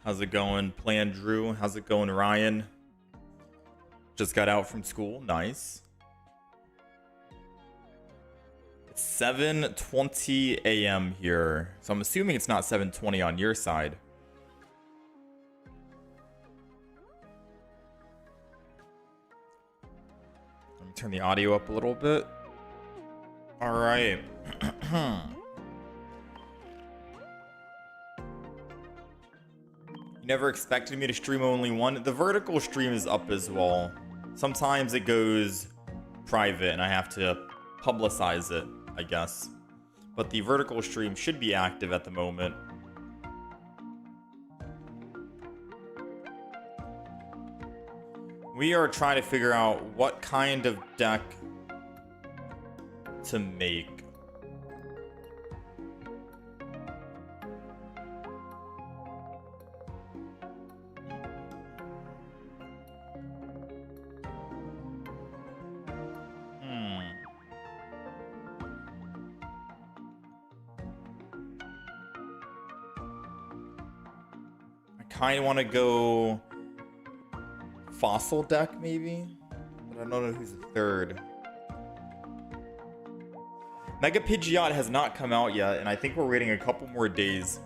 How's it going, Plan Drew? How's it going, Ryan? Just got out from school. Nice. It's 7:20 a.m. here, so I'm assuming it's not 7:20 on your side. Let me turn the audio up a little bit. All right. Never expected me to stream only one. The vertical stream is up as well. Sometimes it goes private and I have to publicize it, I guess. But the vertical stream should be active at the moment. We are trying to figure out what kind of deck to make. Kind of want to go fossil deck maybe, but I don't know who's the third. Mega Pidgeot has not come out yet, and I think we're waiting a couple more days.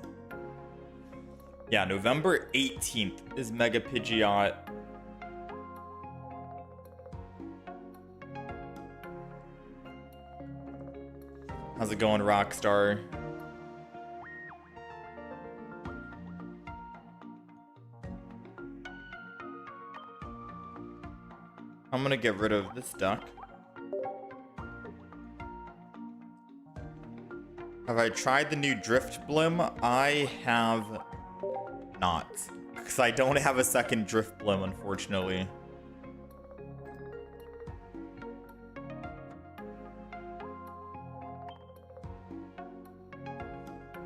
Yeah, November 18th is Mega Pidgeot. How's it going, Rockstar? I'm gonna get rid of this deck. Have I tried the new Drift Blim? I have not, because I don't have a second Drift Blim, unfortunately.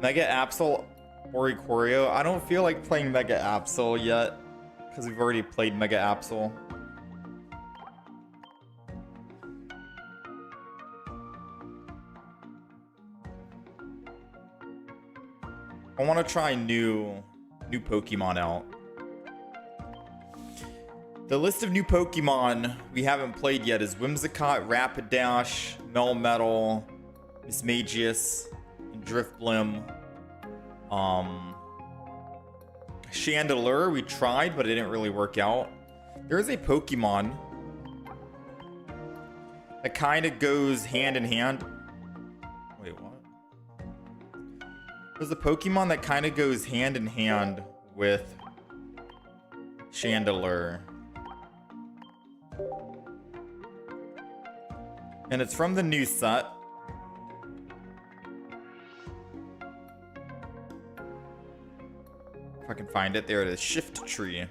Mega Absol Oricorio. I don't feel like playing Mega Absol yet, because we've already played Mega Absol. I want to try new Pokemon out. The list of new Pokemon we haven't played yet is Whimsicott, Rapidash, Melmetal, Mismagius, and Drifblim. Chandelure we tried, but it didn't really work out. There is a Pokemon that kind of goes hand in hand. Wait, what? There's a Pokemon that kind of goes hand in hand with Chandelure. And it's from the new set. If I can find it. There it is. Shift Tree.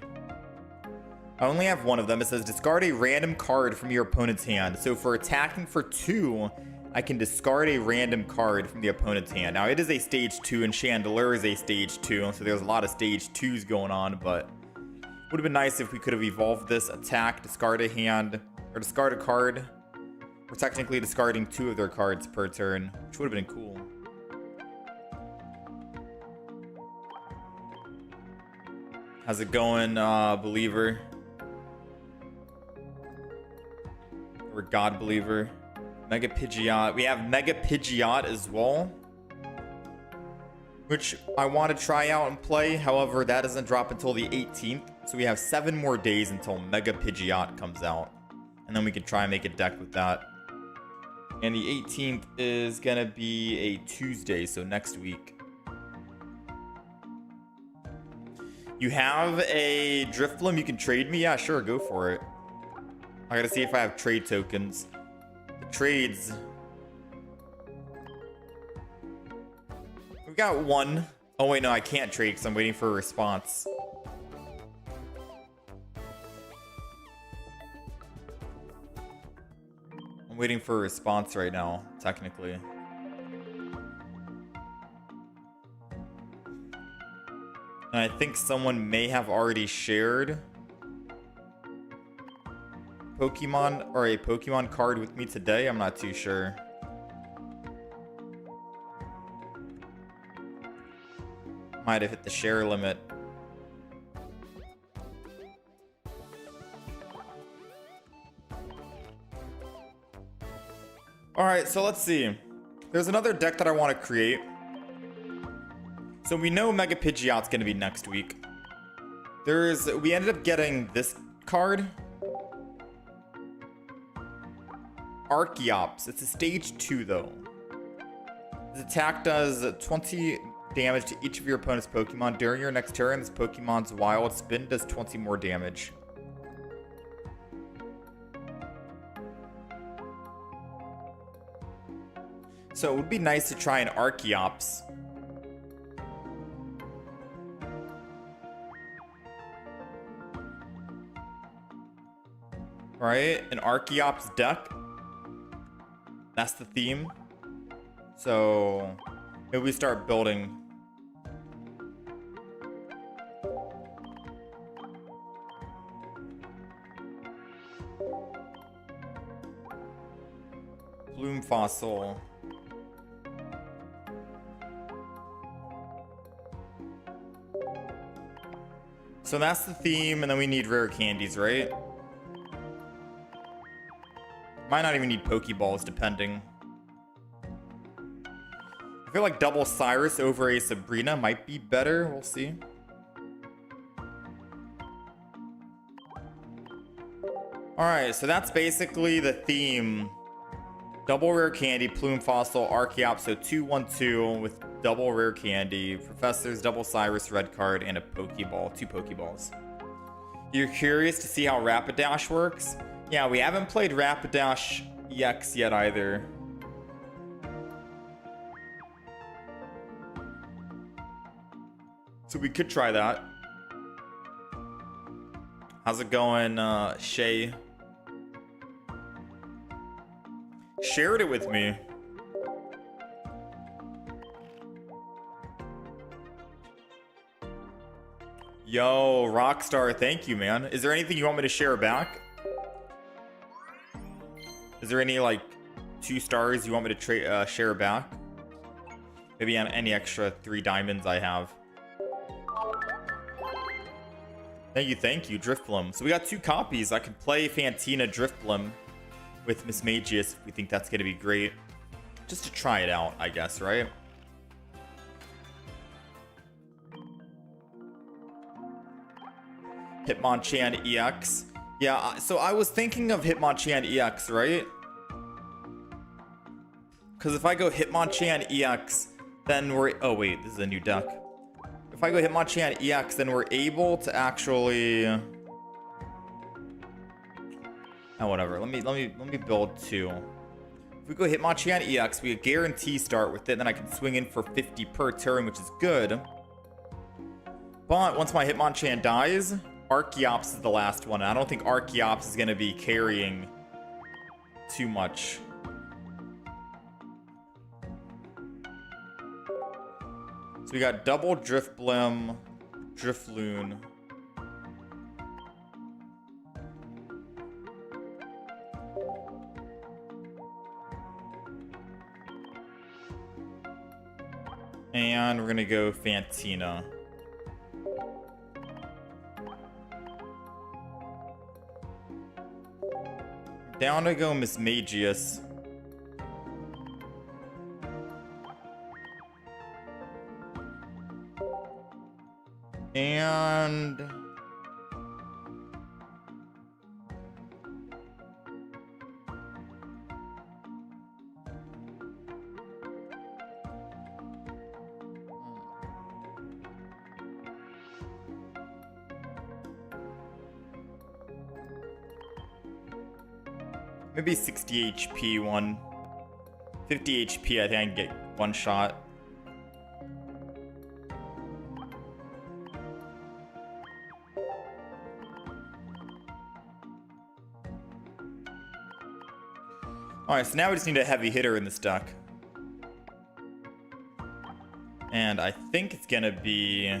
I only have one of them. It says discard a random card from your opponent's hand. So for attacking for 2, I can discard a random card from the opponent's hand. Now, it is a stage 2, and Chandelure is a stage 2, so there's a lot of stage 2s going on, but would have been nice if we could have evolved this. Attack, discard a hand, or discard a card. We're technically discarding 2 of their cards per turn, which would have been cool. How's it going, Believer? Or God Believer? Mega Pidgeot. We have Mega Pidgeot as well, which I want to try out and play. However, that doesn't drop until the 18th. So we have 7 more days until Mega Pidgeot comes out. And then we can try and make a deck with that. And the 18th is going to be a Tuesday, so next week. You have a Drifblim you can trade me? Yeah, sure, go for it. I gotta see if I have trade tokens. Trades. We got 1. Oh wait, no, I can't trade because I'm waiting for a response. I'm waiting for a response right now, technically. And I think someone may have already shared Pokemon or a Pokemon card with me today. I'm not too sure. Might have hit the share limit. All right, so let's see. There's another deck that I want to create. So we know Mega Pidgeot's going to be next week. We ended up getting this card. Archeops. It's a stage 2 though. This attack does 20 damage to each of your opponent's Pokemon. During your next turn, this Pokemon's wild spin does 20 more damage. So it would be nice to try an Archeops. Right? An Archeops deck. That's the theme. So maybe we start building. Bloom Fossil. So that's the theme, and then we need rare candies, right? Might not even need Pokeballs, depending. I feel like double Cyrus over a Sabrina might be better. We'll see. Alright, so that's basically the theme. Double rare candy, Plume Fossil, Archeops, so 2/1/2 with double rare candy, Professors, double Cyrus, red card, and a Pokeball. 2 Pokeballs. You're curious to see how Rapidash works? Yeah, we haven't played Rapidash EX yet either. So we could try that. How's it going, Shay? Shared it with me. Yo, Rockstar, thank you, man. Is there anything you want me to share back? Is there any, like, 2 stars you want me to share back? Maybe on any extra 3 diamonds I have. Thank you, Drifblim. So we got 2 copies. I can play Fantina Drifblim with Miss Magius if we think that's going to be great. Just to try it out, I guess, right? Hitmonchan EX. Yeah, so I was thinking of Hitmonchan EX, right? Because if I go Hitmonchan EX, then we're... Oh, wait, this is a new deck. If I go Hitmonchan EX, then we're able to actually... Oh, whatever. Let me build 2. If we go Hitmonchan EX, we guarantee start with it. Then I can swing in for 50 per turn, which is good. But once my Hitmonchan dies, Archeops is the last one. I don't think Archeops is going to be carrying too much. So we got double Drifblim, Drifloon. And we're going to go Fantina. Down to go Miss Magius. And... maybe 60 HP one. 50 HP, I think I can get one shot. Alright, so now we just need a heavy hitter in this deck. And I think it's gonna be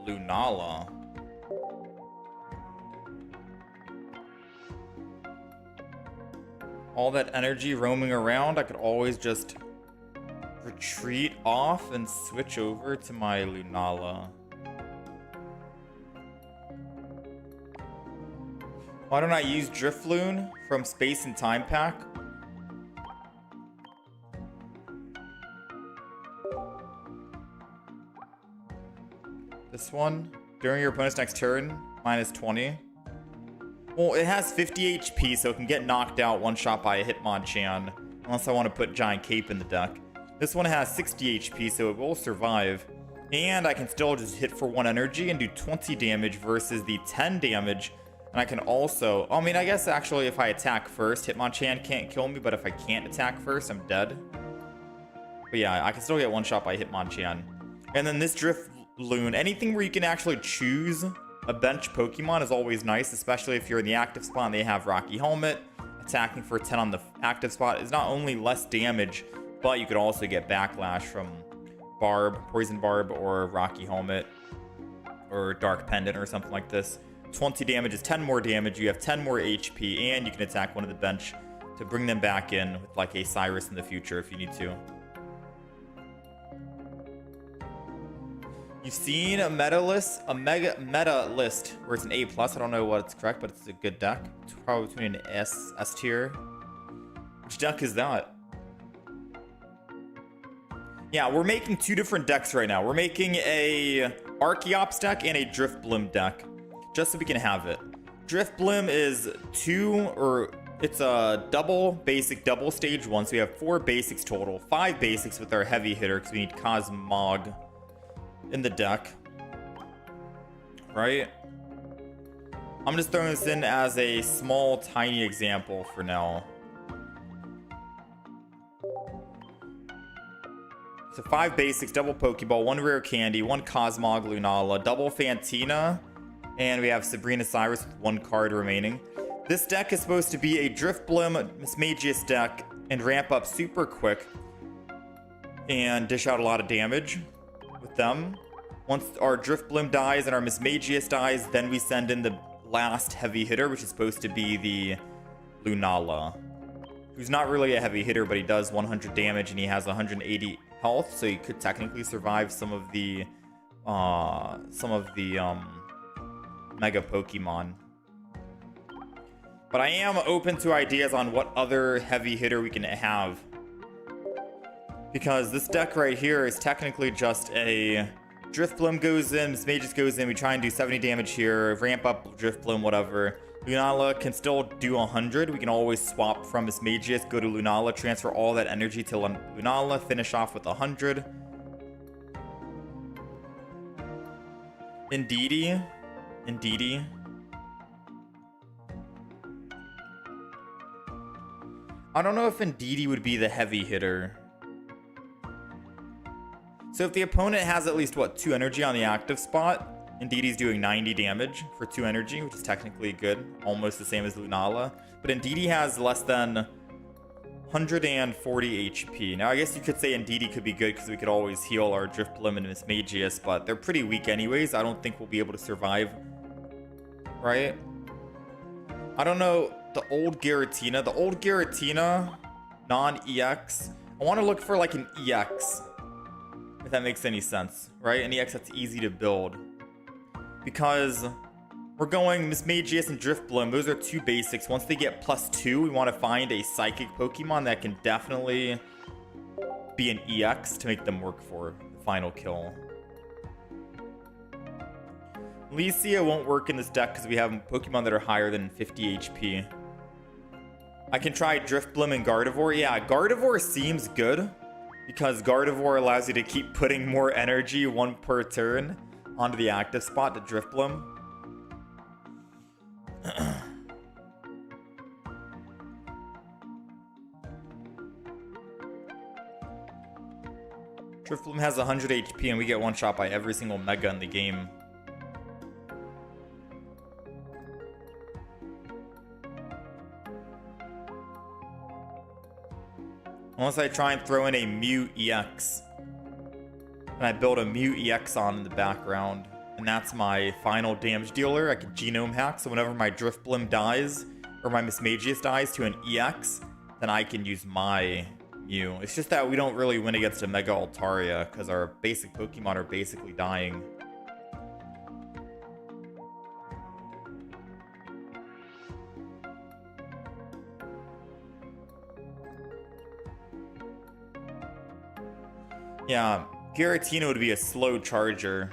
Lunala. All that energy roaming around, I could always just retreat off and switch over to my Lunala. Why don't I use Drifloon from Space and Time Pack? This one. During your opponent's next turn, minus 20. Well, it has 50 HP, so it can get knocked out one shot by a Hitmonchan. Unless I want to put Giant Cape in the deck. This one has 60 HP, so it will survive. And I can still just hit for 1 energy and do 20 damage versus the 10 damage. And I can also... I mean, I guess actually if I attack first, Hitmonchan can't kill me. But if I can't attack first, I'm dead. But yeah, I can still get one shot by Hitmonchan. And then this Drifloon, anything where you can actually choose a bench Pokemon is always nice. Especially if you're in the active spot and they have Rocky Helmet. Attacking for 10 on the active spot is not only less damage, but you could also get backlash from Barb, Poison Barb, or Rocky Helmet, or Dark Pendant, or something like this. 20 damage is 10 more damage, you have 10 more HP, and you can attack one of the bench to bring them back in with like a Cyrus in the future if you need to. You've seen a meta list where it's an A+. I don't know what it's correct, but it's a good deck. It's probably between an S tier. Which deck is that? Yeah, we're making 2 different decks right now. We're making a Archeops deck and a Drifblim deck, just so we can have it. Drifblim is it's a double basic, double stage 1, so we have 4 basics total. 5 basics with our heavy hitter, because we need Cosmog in the deck. Right? I'm just throwing this in as a small, tiny example for now. So 5 basics, double Pokeball, 1 rare candy, 1 Cosmog Lunala, double Fantina, and we have Sabrina Cyrus with 1 card remaining. This deck is supposed to be a Drifblim Mismagius deck and ramp up super quick and dish out a lot of damage with them. Once our Drifblim dies and our Mismagius dies, then we send in the last heavy hitter, which is supposed to be the Lunala, who's not really a heavy hitter, but he does 100 damage and he has 180 health, so he could technically survive some of the Mega Pokemon. But I am open to ideas on what other heavy hitter we can have, because this deck right here is technically just a Drifblim goes in, Mismagius goes in, we try and do 70 damage here, ramp up Drifblim, whatever. Lunala can still do 100. We can always swap from Mismagius, go to Lunala, transfer all that energy to Lunala, finish off with 100. Indeedee. I don't know if Indeedee would be the heavy hitter. So if the opponent has at least, what, 2 energy on the active spot, Indeedee's doing 90 damage for 2 energy, which is technically good. Almost the same as Lunala. But Indeedee has less than 140 HP. Now, I guess you could say Indeedee could be good because we could always heal our Drifblim and Mismagius, but they're pretty weak anyways. I don't think we'll be able to survive. Right? I don't know. The old Giratina. The old Giratina, non-EX. I want to look for like an EX. If that makes any sense, right? An EX that's easy to build. Because we're going Mismagius and Drifblim. Those are 2 basics. Once they get +2, we want to find a Psychic Pokemon that can definitely be an EX to make them work for the final kill. Licia won't work in this deck because we have Pokemon that are higher than 50 HP. I can try Drifblim and Gardevoir. Yeah, Gardevoir seems good, because Gardevoir allows you to keep putting more energy, 1 per turn, onto the active spot to Drifblim. Drifblim has 100 HP and we get 1 shot by every single Mega in the game. Unless I try and throw in a Mew EX. And I build a Mew EX on in the background. And that's my final damage dealer. I can Genome Hack, so whenever my Drifblim dies, or my Mismagius dies to an EX, then I can use my Mew. It's just that we don't really win against a Mega Altaria, because our basic Pokemon are basically dying. Yeah, Giratina would be a slow charger.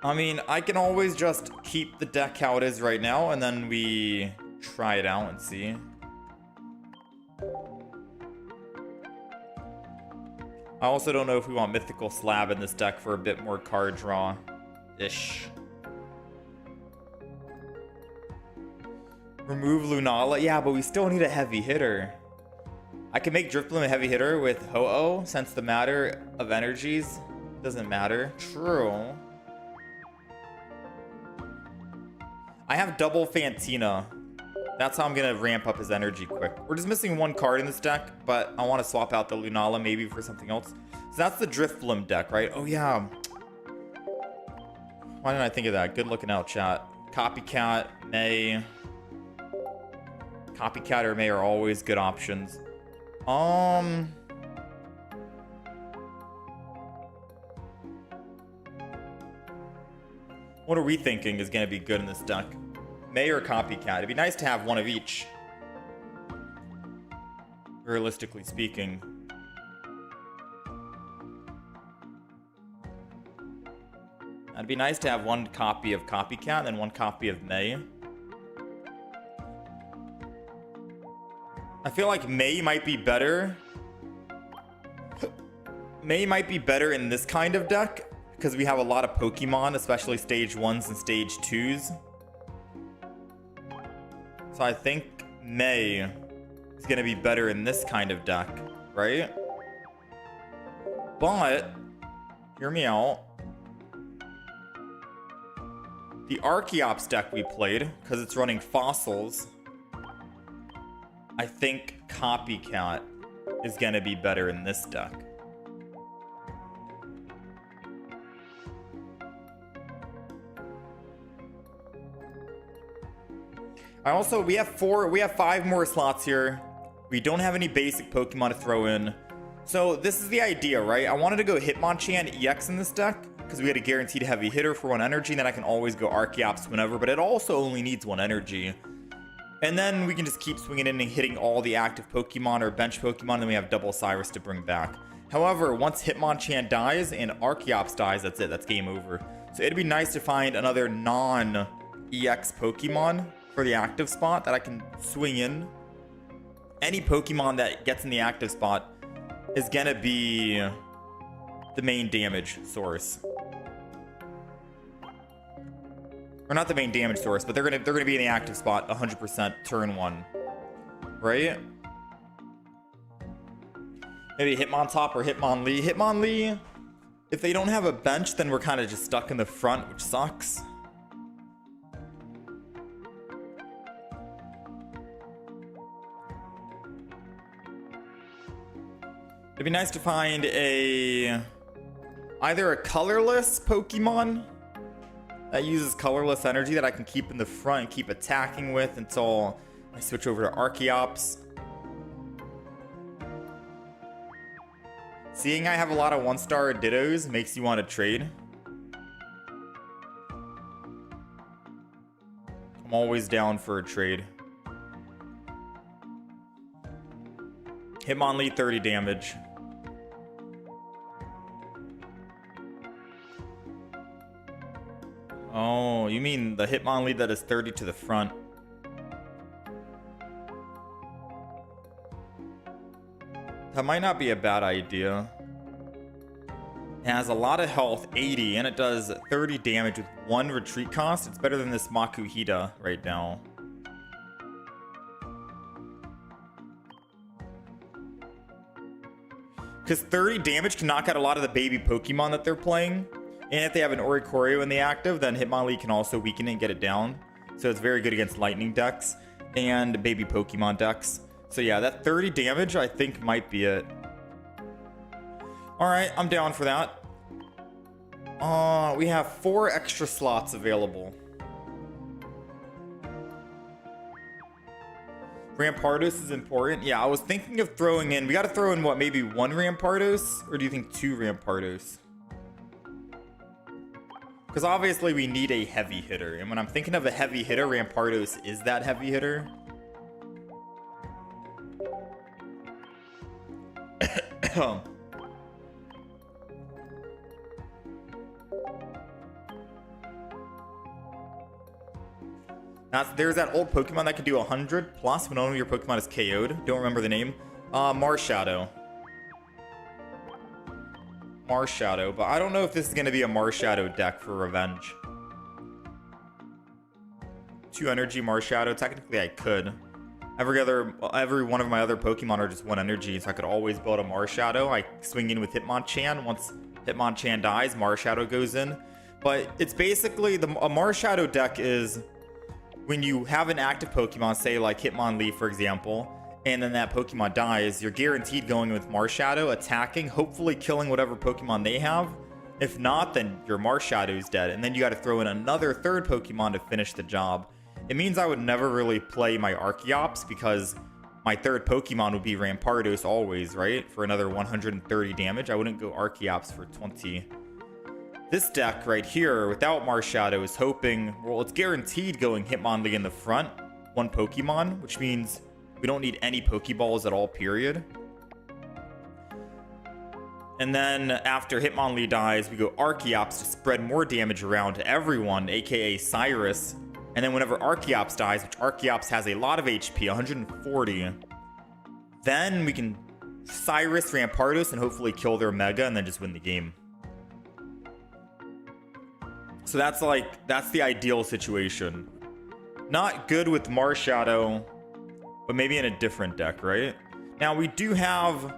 I mean, I can always just keep the deck how it is right now, and then we try it out and see. I also don't know if we want Mythical Slab in this deck for a bit more card draw-ish. Remove Lunala. Yeah, but we still need a heavy hitter. I can make Drifbloom a heavy hitter with Ho-Oh, since the matter of energies doesn't matter. True. I have double Fantina. That's how I'm going to ramp up his energy quick. We're just missing one card in this deck, but I want to swap out the Lunala maybe for something else. So that's the Drifbloom deck, right? Oh, yeah. Why didn't I think of that? Good looking out, chat. Copycat, May. Copycat or May are always good options. What are we thinking is going to be good in this deck? May or Copycat? It'd be nice to have one of each. Realistically speaking. It'd be nice to have one copy of Copycat and one copy of May. I feel like May might be better. May might be better in this kind of deck because we have a lot of Pokemon, especially stage 1s and stage 2s. So I think May is going to be better in this kind of deck, right? But, hear me out. The Archeops deck we played, because it's running fossils, I think Copycat is going to be better in this deck. We have 5 more slots here. We don't have any basic Pokemon to throw in. So this is the idea, right? I wanted to go Hitmonchan EX in this deck because we had a guaranteed heavy hitter for 1 energy, and then I can always go Archeops whenever, but it also only needs 1 energy. And then we can just keep swinging in and hitting all the active Pokemon or bench Pokemon, and then we have Double Cyrus to bring back. However, once Hitmonchan dies and Archeops dies, that's it. That's game over. So it'd be nice to find another non-EX Pokemon for the active spot that I can swing in. Any Pokemon that gets in the active spot is gonna be the main damage source. Or not the main damage source, but they're gonna be in the active spot 100% turn 1, right? Maybe Hitmontop or Hitmonlee. Hitmonlee, if they don't have a bench, then we're kind of just stuck in the front, which sucks. It'd be nice to find either a colorless Pokemon that uses colorless energy that I can keep in the front and keep attacking with until I switch over to Archeops. Seeing I have a lot of 1-star Dittos makes you want to trade. I'm always down for a trade. Hitmonlee 30 damage. Oh, you mean the Hitmonlee that is 30 to the front. That might not be a bad idea. It has a lot of health, 80, and it does 30 damage with 1 retreat cost. It's better than this Makuhita right now. Because 30 damage can knock out a lot of the baby Pokemon that they're playing. And if they have an Oricorio in the active, then Hitmonlee can also weaken it and get it down. So it's very good against lightning decks and baby Pokemon decks. So yeah, that 30 damage I think might be it. Alright, I'm down for that. We have 4 extra slots available. Rampardos is important. Yeah, I was thinking of throwing in... We got to throw in, what, maybe 1 Rampardos? Or do you think 2 Rampardos? Because obviously we need a heavy hitter. And when I'm thinking of a heavy hitter, Rampardos is that heavy hitter. There's that old Pokemon that can do 100 plus when one of your Pokemon is KO'd. Don't remember the name. Marshadow. Marshadow, but I don't know if this is going to be a Marshadow deck for Revenge. 2 energy Marshadow. Technically, I could. Every one of my other Pokemon are just 1 energy, so I could always build a Marshadow. I swing in with Hitmonchan. Once Hitmonchan dies, Marshadow goes in. But it's basically a Marshadow deck is when you have an active Pokemon, say like Hitmonlee, for example, and then that Pokemon dies, you're guaranteed going with Marshadow, attacking, hopefully killing whatever Pokemon they have. If not, then your Marshadow's dead, and then you got to throw in another third Pokemon to finish the job. It means I would never really play my Archeops because my third Pokemon would be Rampardos always, right? For another 130 damage. I wouldn't go Archeops for 20. This deck right here, without Marshadow, is hoping, well, it's guaranteed going Hitmonlee in the front, 1 Pokemon, which means we don't need any Pokeballs at all, period. And then after Hitmonlee dies, we go Archeops to spread more damage around to everyone, aka Cyrus. And then whenever Archeops dies, which Archeops has a lot of HP, 140, then we can Cyrus, Rampardos, and hopefully kill their Mega and then just win the game. So that's the ideal situation. Not good with Marshadow, but maybe in a different deck, right? Now we do have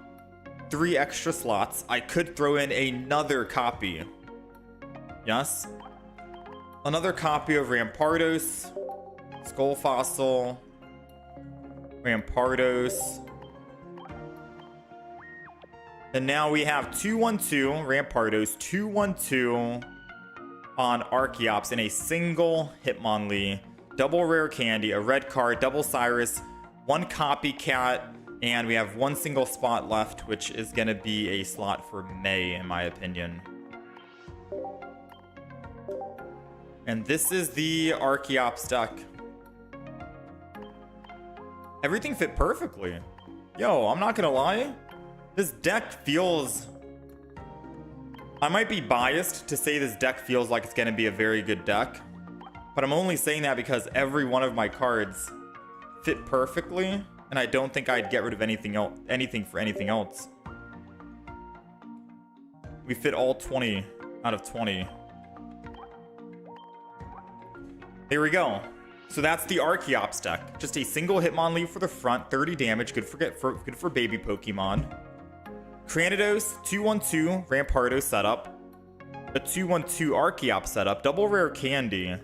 3 extra slots. I could throw in another copy. Yes? Another copy of Rampardos, Skull Fossil, Rampardos. And now we have 2-1-2 Rampardos, 2-1-2 on Archeops in a single Hitmonlee, double rare candy, a red card, double Cyrus, 1 copycat, and we have 1 single spot left, which is going to be a slot for May, in my opinion. And this is the Archeops deck. Everything fit perfectly. Yo, I'm not gonna lie. This deck feels... I might be biased to say this deck feels like it's gonna be a very good deck. But I'm only saying that because every one of my cards fit perfectly. And I don't think I'd get rid of anything for anything else. We fit all 20 out of 20. There we go. So that's the Archeops deck. Just a single Hitmonlee for the front, 30 damage, good for baby Pokemon. Cranidos, 2-1-2 Rampardos setup. A 2-1-2 Archeops setup, double rare candy.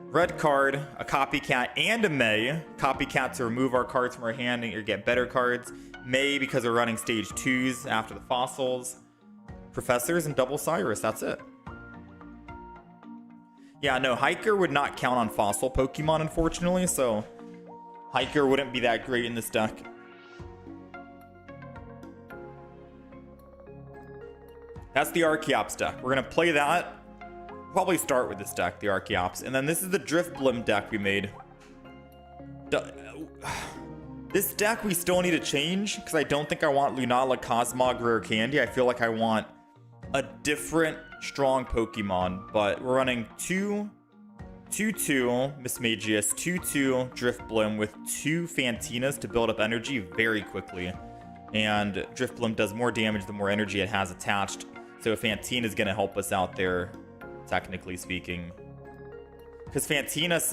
Red card, a copycat, and a May. Copycat to remove our cards from our hand or get better cards. May because we're running stage 2s after the fossils. Professors and double Cyrus, that's it. Yeah, no, Hiker would not count on fossil Pokemon, unfortunately, so Hiker wouldn't be that great in this deck. That's the Archeops deck. We're going to play that. Probably start with this deck, the Archeops. And then this is the Drifblim deck we made. This deck we still need to change, because I don't think I want Lunala Cosmog Rare Candy. I feel like I want a different strong Pokemon, but we're running 2-2 Mismagius, 2-2 Drifblim with 2 Fantinas to build up energy very quickly. And Drifblim does more damage the more energy it has attached. So Fantina is going to help us out there, technically speaking. Because Fantina's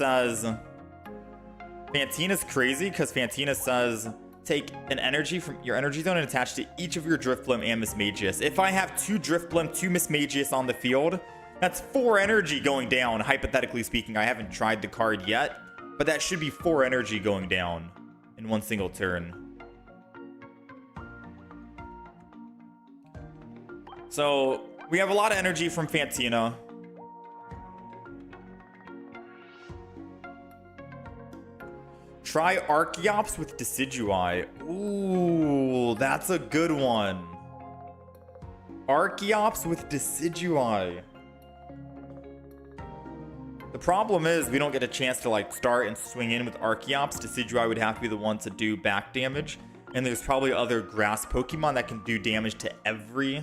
crazy, because Fantina says take an energy from your energy zone and attach to each of your Drifblim and Mismagius. If I have 2 Drifblim, 2 Mismagius on the field, that's 4 energy going down, hypothetically speaking. I haven't tried the card yet, but that should be 4 energy going down in one single turn. So we have a lot of energy from Fantina. Try Archeops with Decidueye. Ooh, that's a good one. Archeops with Decidueye. The problem is we don't get a chance to like start and swing in with Archeops. Decidueye would have to be the one to do back damage. And there's probably other grass Pokemon that can do damage to every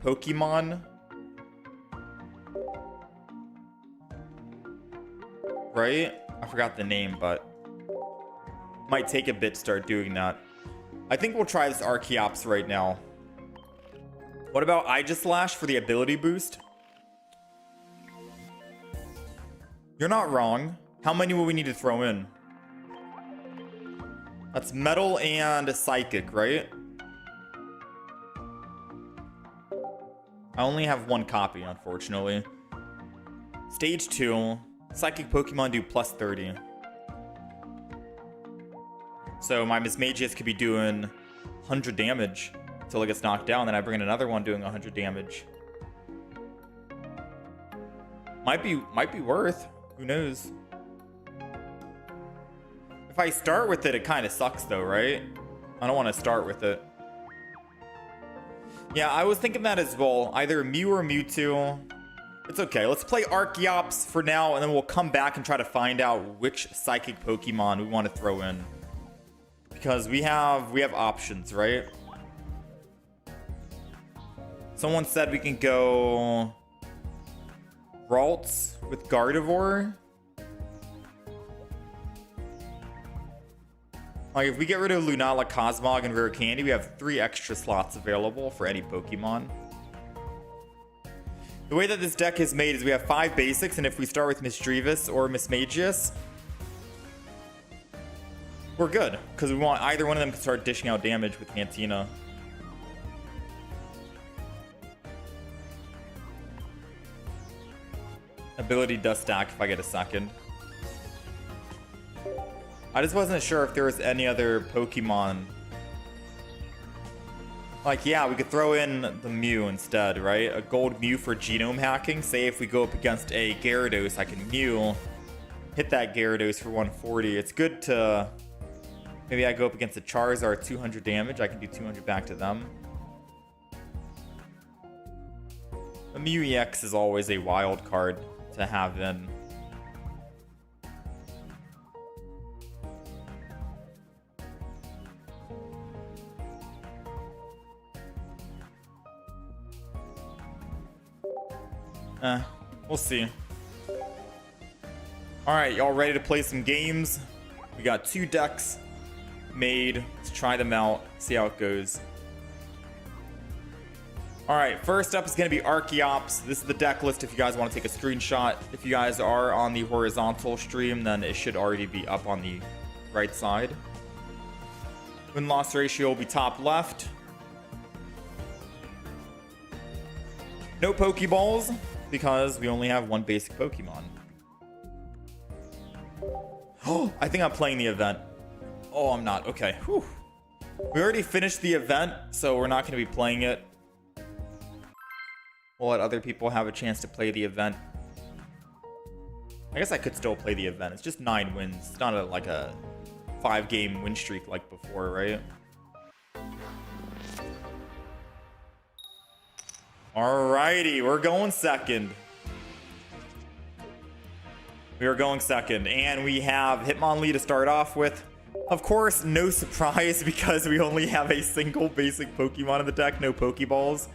Pokemon. right? I forgot the name, but might take a bit to start doing that. I think we'll try this Archeops right now. What about Aegislash for the ability boost? You're not wrong. How many will we need to throw in? That's Metal and Psychic, right? I only have one copy, unfortunately. Stage 2. Psychic Pokemon do plus 30. So my Mismagius could be doing 100 damage until it gets knocked down. Then I bring in another one doing 100 damage. Might be worth. Who knows? If I start with it, it kind of sucks though, right? I don't want to start with it. Yeah, I was thinking that as well. Either Mew or Mewtwo. It's okay. Let's play Archeops for now, and then we'll come back and try to find out which Psychic Pokemon we want to throw in. Because we have options, right? Someone said we can go Ralts with Gardevoir. Like, if we get rid of Lunala, Cosmog, and Rare Candy, we have 3 extra slots available for any Pokemon. The way that this deck is made is we have 5 basics, and if we start with Misdreavus or Mismagius, we're good, because we want either one of them to start dishing out damage with Cantina. Ability does stack if I get a second. I just wasn't sure if there was any other Pokemon. Like, yeah, we could throw in the Mew instead, right? A gold Mew for genome hacking. Say if we go up against a Gyarados, I can Mew, hit that Gyarados for 140. It's good to... Maybe I go up against a Charizard, 200 damage. I can do 200 back to them. A Mew EX is always a wild card to have in. We'll see. Alright, y'all ready to play some games? We got 2 decks made. Let's try them out, see how it goes. Alright, first up is going to be Archeops. This is the deck list if you guys want to take a screenshot. If you guys are on the horizontal stream, then it should already be up on the right side. Win-loss ratio will be top left. No Pokeballs, because we only have 1 basic Pokemon. Oh, I think I'm playing the event. Oh, I'm not. Okay. Whew. We already finished the event, so we're not going to be playing it. We'll let other people have a chance to play the event. I guess I could still play the event. It's just 9 wins. It's not like a 5-game win streak like before, right? Alrighty, we're going second. We are going second, and we have Hitmonlee to start off with. Of course, no surprise because we only have a single basic Pokemon in the deck, no Pokeballs.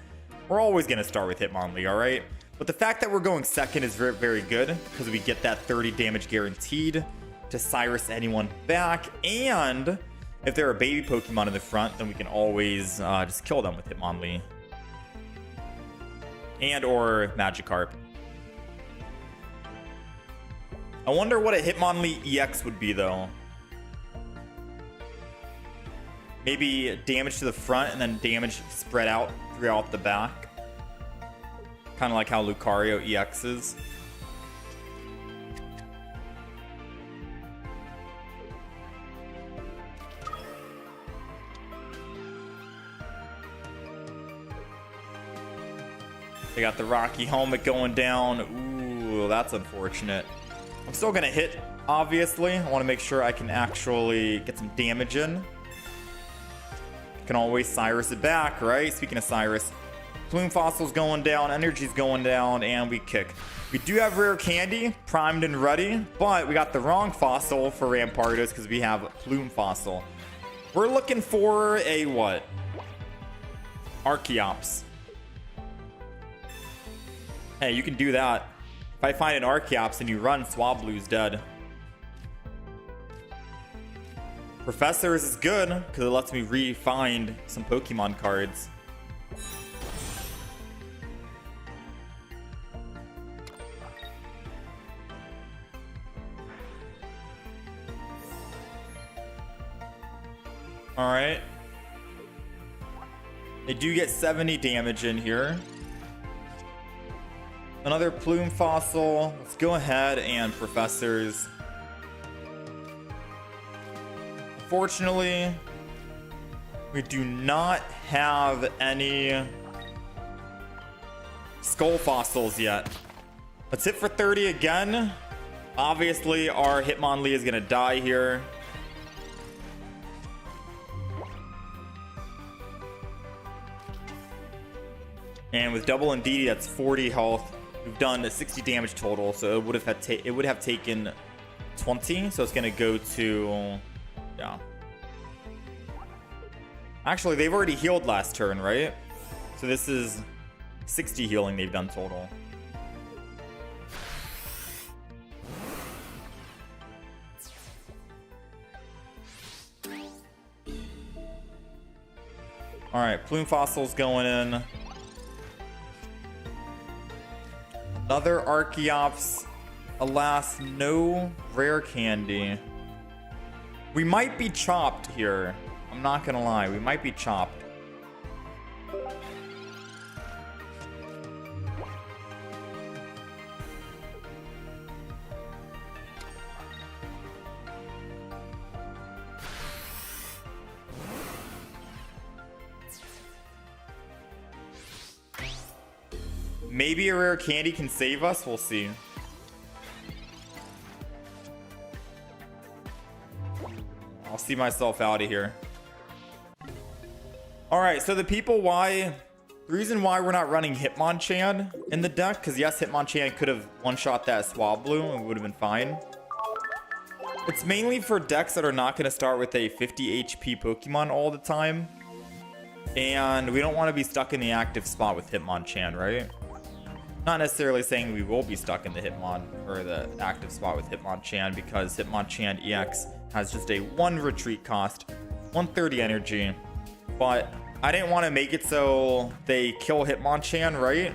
We're always going to start with Hitmonlee, alright? But the fact that we're going second is very, very good because we get that 30 damage guaranteed to Cyrus anyone back, and if there are baby Pokemon in the front, then we can always just kill them with Hitmonlee. And or Magikarp. I wonder what a Hitmonlee EX would be though. Maybe damage to the front and then damage spread out throughout the back. Kind of like how Lucario EX is. They got the Rocky helmet going down. Ooh, that's unfortunate. I'm still gonna hit, obviously. I want to make sure I can actually get some damage in. Can always Cyrus it back, right? Speaking of Cyrus, Plume Fossil's going down, Energy's going down, and we kick. We do have Rare Candy, primed and ready, but we got the wrong fossil for Rampardos because we have Plume Fossil. We're looking for a what? Archeops. Hey, you can do that. If I find an Archeops and you run, Swablu's dead. Professors is good because it lets me re-find some Pokemon cards. Alright. They do get 70 damage in here. Another Plume Fossil. Let's go ahead and Professors. Unfortunately, we do not have any Skull Fossils yet. Let's hit for 30 again. Obviously, our Hitmonlee is going to die here. And with double Indeedee, that's 40 health. We've done 60 damage total, so it would have taken 20. So it's gonna go to, yeah. Actually, they've already healed last turn, right? So this is 60 healing they've done total. All right, Plume Fossil's going in. Another Archeops. Alas, no rare candy. We might be chopped here. I'm not gonna lie, we might be chopped. Maybe a rare candy can save us. We'll see. I'll see myself out of here. All right, so the reason why we're not running Hitmonchan in the deck, because yes, Hitmonchan could have one-shot that Swablu and would have been fine. It's mainly for decks that are not going to start with a 50 HP Pokemon all the time. And we don't want to be stuck in the active spot with Hitmonchan, right? Not necessarily saying we will be stuck in the Hitmon or the active spot with Hitmonchan, because Hitmonchan EX has just a 1 retreat cost, 130 energy. But I didn't want to make it so they kill Hitmonchan, right?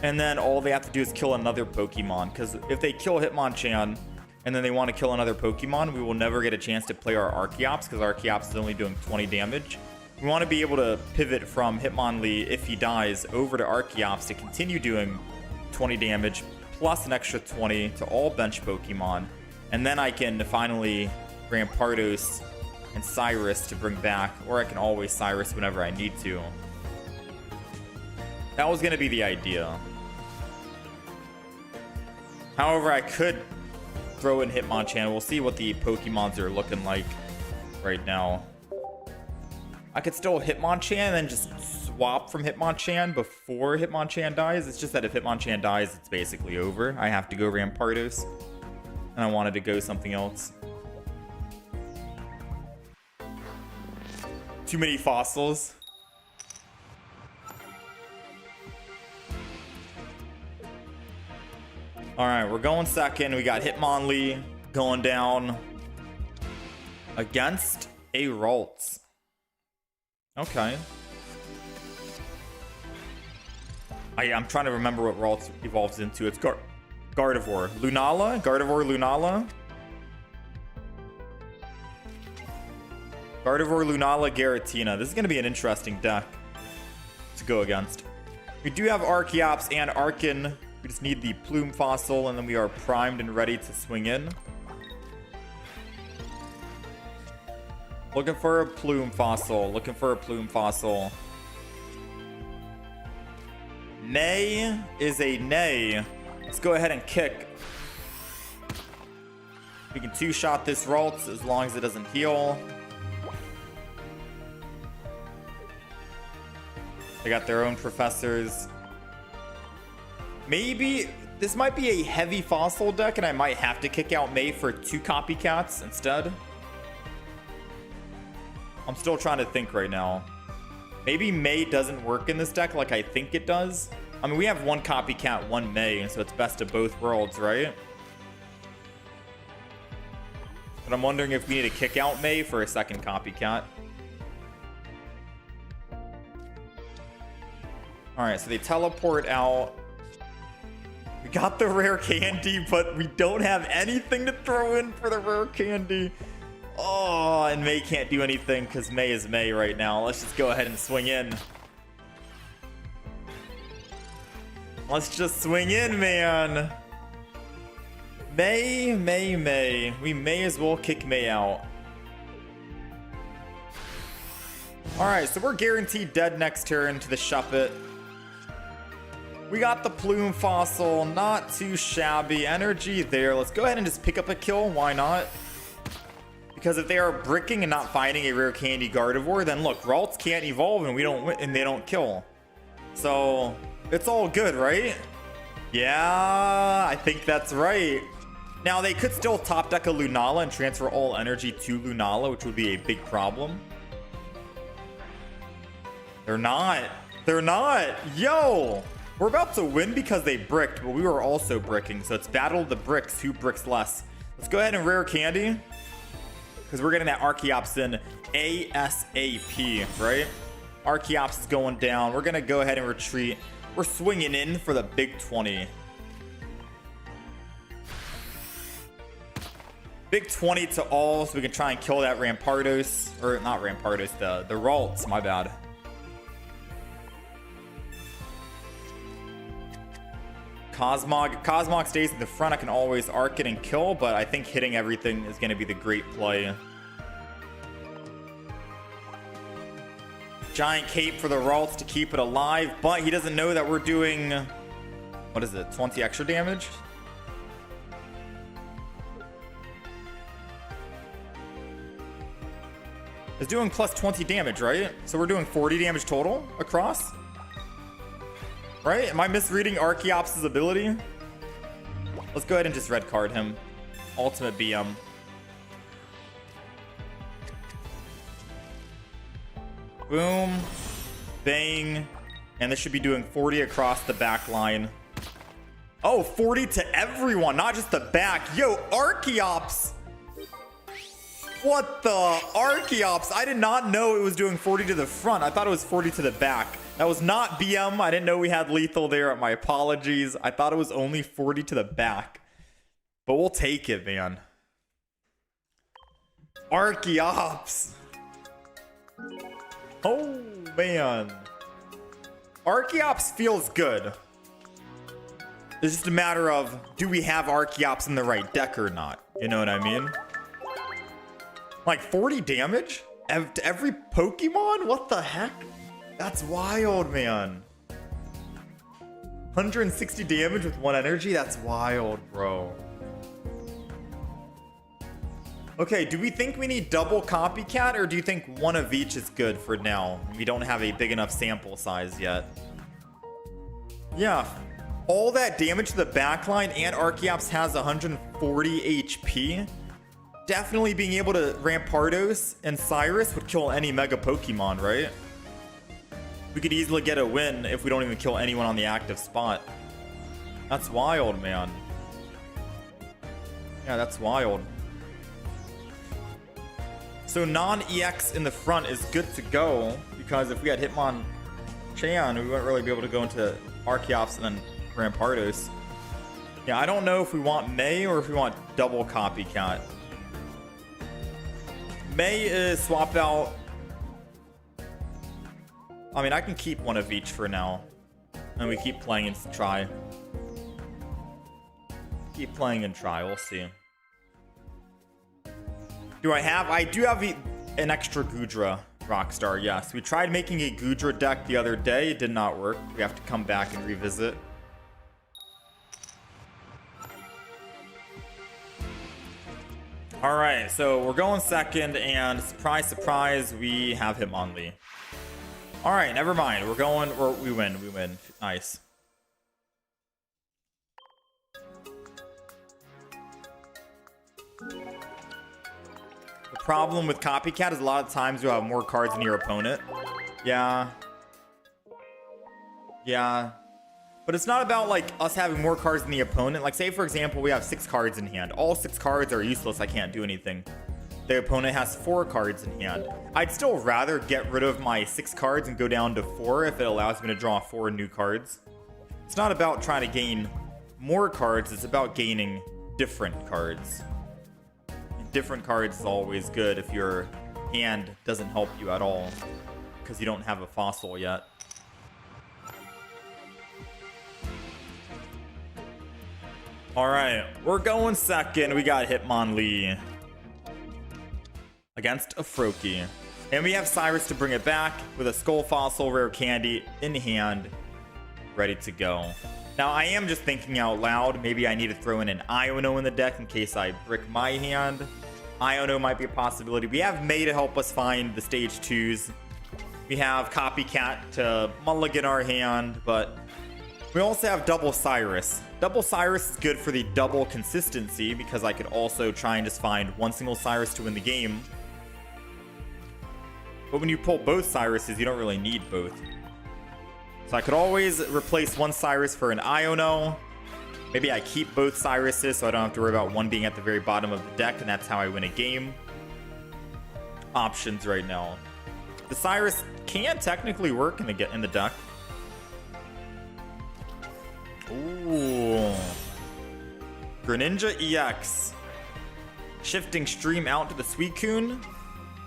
And then all they have to do is kill another Pokemon. Because if they kill Hitmonchan and then they want to kill another Pokemon, we will never get a chance to play our Archeops, because Archeops is only doing 20 damage. We want to be able to pivot from Hitmonlee, if he dies, over to Archeops to continue doing 20 damage plus an extra 20 to all bench Pokemon. And then I can finally Rampardos and Cyrus to bring back, or I can always Cyrus whenever I need to. That was going to be the idea. However, I could throw in Hitmonchan. We'll see what the Pokemons are looking like right now. I could still Hitmonchan and then just swap from Hitmonchan before Hitmonchan dies. It's just that if Hitmonchan dies, it's basically over. I have to go Rampardos. And I wanted to go something else. Too many fossils. Alright, we're going second. We got Hitmonlee going down against a Ralts. Okay. I'm trying to remember what Ralts evolves into. It's Gardevoir. Lunala? Gardevoir Lunala? Gardevoir Lunala Giratina. This is going to be an interesting deck to go against. We do have Archeops and Arkin. We just need the Plume Fossil, and then we are primed and ready to swing in. Looking for a Plume Fossil. Looking for a Plume Fossil. Nay is a nay. Let's go ahead and kick. We can two-shot this Ralts as long as it doesn't heal. They got their own Professors. Maybe this might be a heavy fossil deck, and I might have to kick out May for 2 copycats instead. I'm still trying to think right now. Maybe May doesn't work in this deck like I think it does. I mean, we have one copycat, one May, so it's best of both worlds, right? But I'm wondering if we need to kick out May for a second copycat. Alright, so they teleport out. We got the rare candy, but we don't have anything to throw in for the rare candy. Oh, and May can't do anything because May is May right now. Let's just go ahead and swing in. Let's just swing in, man. May. We may as well kick May out. Alright, so we're guaranteed dead next turn to the Shuppet. We got the Plume Fossil, not too shabby. Energy there. Let's go ahead and just pick up a kill. Why not? Because if they are bricking and not finding a rare candy Gardevoir, then look, Ralts can't evolve and we don't win, and they don't kill. So it's all good, right? Yeah, I think that's right. Now they could still top deck a Lunala and transfer all energy to Lunala, which would be a big problem. They're not. They're not. Yo! We're about to win because they bricked, but we were also bricking. So it's battle of the bricks. Who bricks less? Let's go ahead and rare candy. Because we're getting that Archeops in ASAP, right? Archeops is going down. We're going to go ahead and retreat. We're swinging in for the big 20. Big 20 to all, so we can try and kill that Rampardos. Or not Rampardos, the Ralts, my bad. Cosmog stays in the front. I can always arc it and kill, but I think hitting everything is going to be the great play. Giant Cape for the Ralts to keep it alive, but he doesn't know that we're doing, what is it, 20 extra damage? It's doing plus 20 damage, right? So we're doing 40 damage total across? Right? Am I misreading Archeops' ability? Let's go ahead and just red card him. Ultimate BM. Boom. Bang. And this should be doing 40 across the back line. Oh, 40 to everyone, not just the back. Yo, Archeops! What the? Archeops! I did not know it was doing 40 to the front. I thought it was 40 to the back. That was not BM. I didn't know we had lethal there. My apologies. I thought it was only 40 to the back. But we'll take it, man. Archeops. Oh, man. Archeops feels good. It's just a matter of, do we have Archeops in the right deck or not? You know what I mean? Like 40 damage? To every Pokemon? What the heck? That's wild, man. 160 damage with one energy? That's wild, bro. Okay, do we think we need double copycat, or do you think one of each is good for now? We don't have a big enough sample size yet. Yeah, all that damage to the backline, and Archeops has 140 HP. Definitely being able to Rampardos and Cyrus would kill any Mega Pokemon, right? We could easily get a win if we don't even kill anyone on the active spot. That's wild, man. Yeah, that's wild. So non-EX in the front is good to go, because if we had Hitmonchan, we wouldn't really be able to go into Archeops and then Rampardos. Yeah, I don't know if we want May or if we want double copycat. May is swap out. I mean, I can keep one of each for now. And we keep playing and try. Keep playing and try. We'll see. I do have an extra Goodra Rockstar, yes. We tried making a Goodra deck the other day. It did not work. We have to come back and revisit. All right, so we're going second, and surprise, surprise, we have Hitmonlee. All right, never mind. We win. Nice. The problem with Copycat is a lot of times you have more cards than your opponent. Yeah. But it's not about like us having more cards than the opponent. Like say for example, we have 6 cards in hand. All 6 cards are useless. I can't do anything. The opponent has 4 cards in hand. I'd still rather get rid of my 6 cards and go down to 4 if it allows me to draw 4 new cards. It's not about trying to gain more cards. It's about gaining different cards. And different cards is always good if your hand doesn't help you at all because you don't have a fossil yet. All right, we're going second. We got Hitmonlee against a Froakie. And we have Cyrus to bring it back with a Skull Fossil Rare Candy in hand, ready to go. Now, I am just thinking out loud. Maybe I need to throw in an Iono in the deck in case I brick my hand. Iono might be a possibility. We have May to help us find the stage 2s. We have Copycat to mulligan our hand, but we also have Double Cyrus. Double Cyrus is good for the double consistency because I could also try and just find one single Cyrus to win the game. But when you pull both Cyruses, you don't really need both. So I could always replace one Cyrus for an Iono. Maybe I keep both Cyruses so I don't have to worry about one being at the very bottom of the deck, and that's how I win a game. Options right now. The Cyrus can technically work in the deck. Ooh. Greninja EX. Shifting Stream out to the Suicune.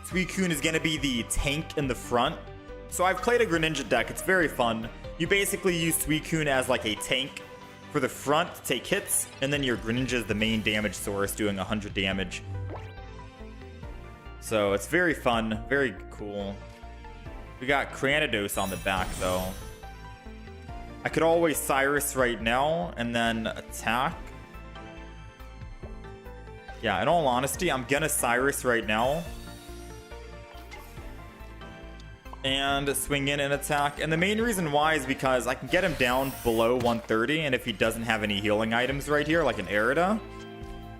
Suicune is going to be the tank in the front. So I've played a Greninja deck. It's very fun. You basically use Suicune as like a tank for the front to take hits. And then your Greninja is the main damage source doing 100 damage. So it's very fun. Very cool. We got Cranidos on the back though. I could always Cyrus right now and then attack. Yeah, in all honesty, I'm gonna Cyrus right now. And swing in and attack. And the main reason why is because I can get him down below 130. And if he doesn't have any healing items right here, like an Erida,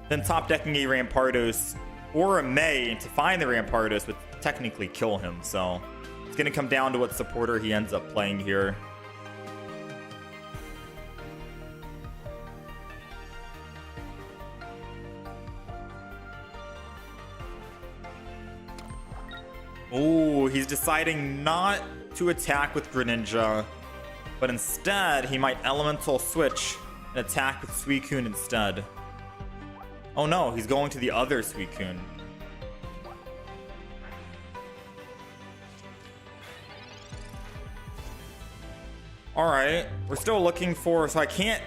then top decking a Rampardos or a May to find the Rampardos would technically kill him. So it's gonna come down to what supporter he ends up playing here. Oh, he's deciding not to attack with Greninja, but instead he might Elemental Switch and attack with Suicune instead. Oh no, he's going to the other Suicune. Alright, we're still looking for, so I can't...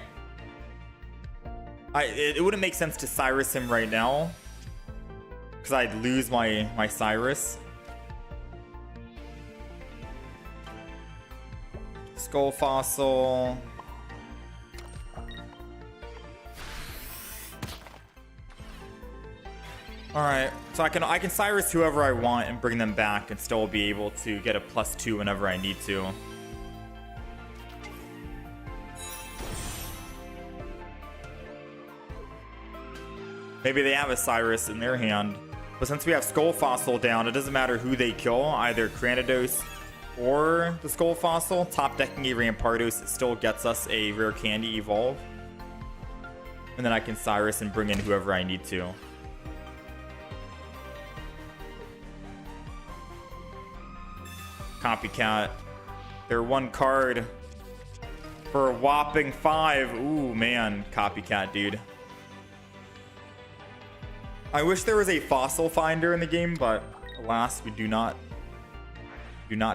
It wouldn't make sense to Cyrus him right now, because I'd lose my Cyrus. Skull Fossil. Alright, so I can Cyrus whoever I want and bring them back and still be able to get a +2 whenever I need to. Maybe they have a Cyrus in their hand. But since we have Skull Fossil down, it doesn't matter who they kill, either Cranidos or the Skull Fossil. Top decking a Rampardos, it still gets us a Rare Candy Evolve. And then I can Cyrus and bring in whoever I need to. Copycat. They're one card for a whopping 5. Ooh, man. Copycat, dude. I wish there was a fossil finder in the game, but alas, we do not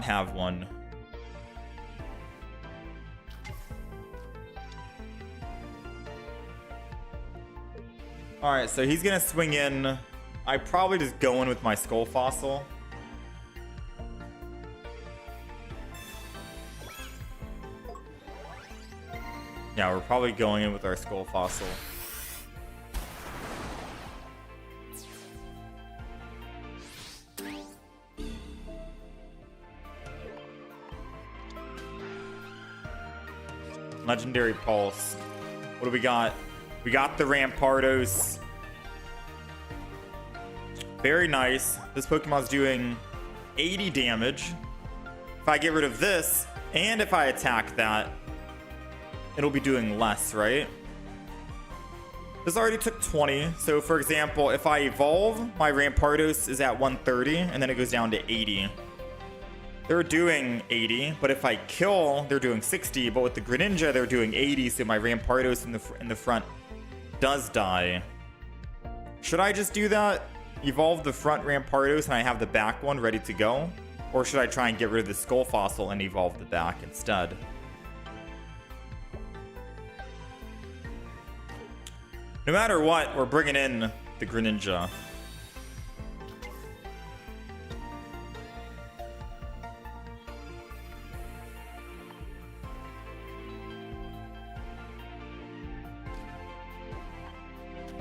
have one. Alright, so he's gonna swing in. I probably just go in with my Skull Fossil. Yeah, we're probably going in with our Skull Fossil. Legendary Pulse. What do we got? We got the Rampardos. Very nice. This Pokemon's doing 80 damage. If I get rid of this, and if I attack that, it'll be doing less, right? This already took 20. So for example, if I evolve, my Rampardos is at 130 and then it goes down to 80. They're doing 80, but if I kill, they're doing 60. But with the Greninja, they're doing 80. So my Rampardos in the front does die. Should I just do that? Evolve the front Rampardos and I have the back one ready to go? Or should I try and get rid of the Skull Fossil and evolve the back instead? No matter what, we're bringing in the Greninja.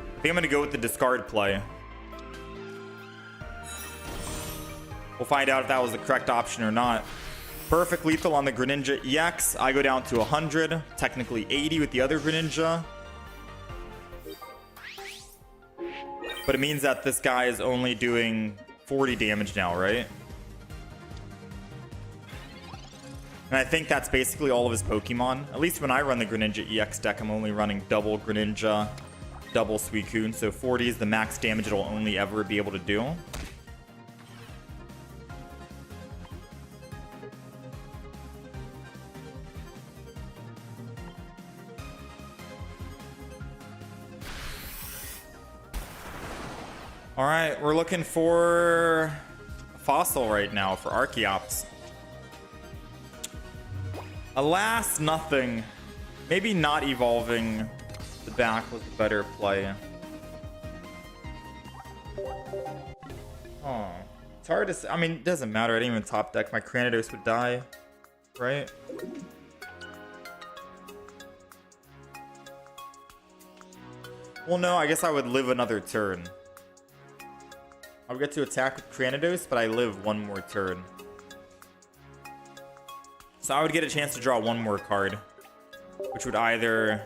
I think I'm gonna go with the discard play. We'll find out if that was the correct option or not. Perfect lethal on the Greninja EX. I go down to 100, technically 80 with the other Greninja. But it means that this guy is only doing 40 damage now, right? And I think that's basically all of his Pokemon. At least when I run the Greninja EX deck, I'm only running double Greninja, double Suicune. So 40 is the max damage it'll only ever be able to do. All right, we're looking for a fossil right now for Archeops. Alas, nothing. Maybe not evolving the back was a better play. Oh, it's hard to say. I mean, it doesn't matter. I didn't even top deck. My Cranidos would die, right? Well, no, I guess I would live another turn. I would get to attack with Cranidos, but I live one more turn. So I would get a chance to draw one more card, which would either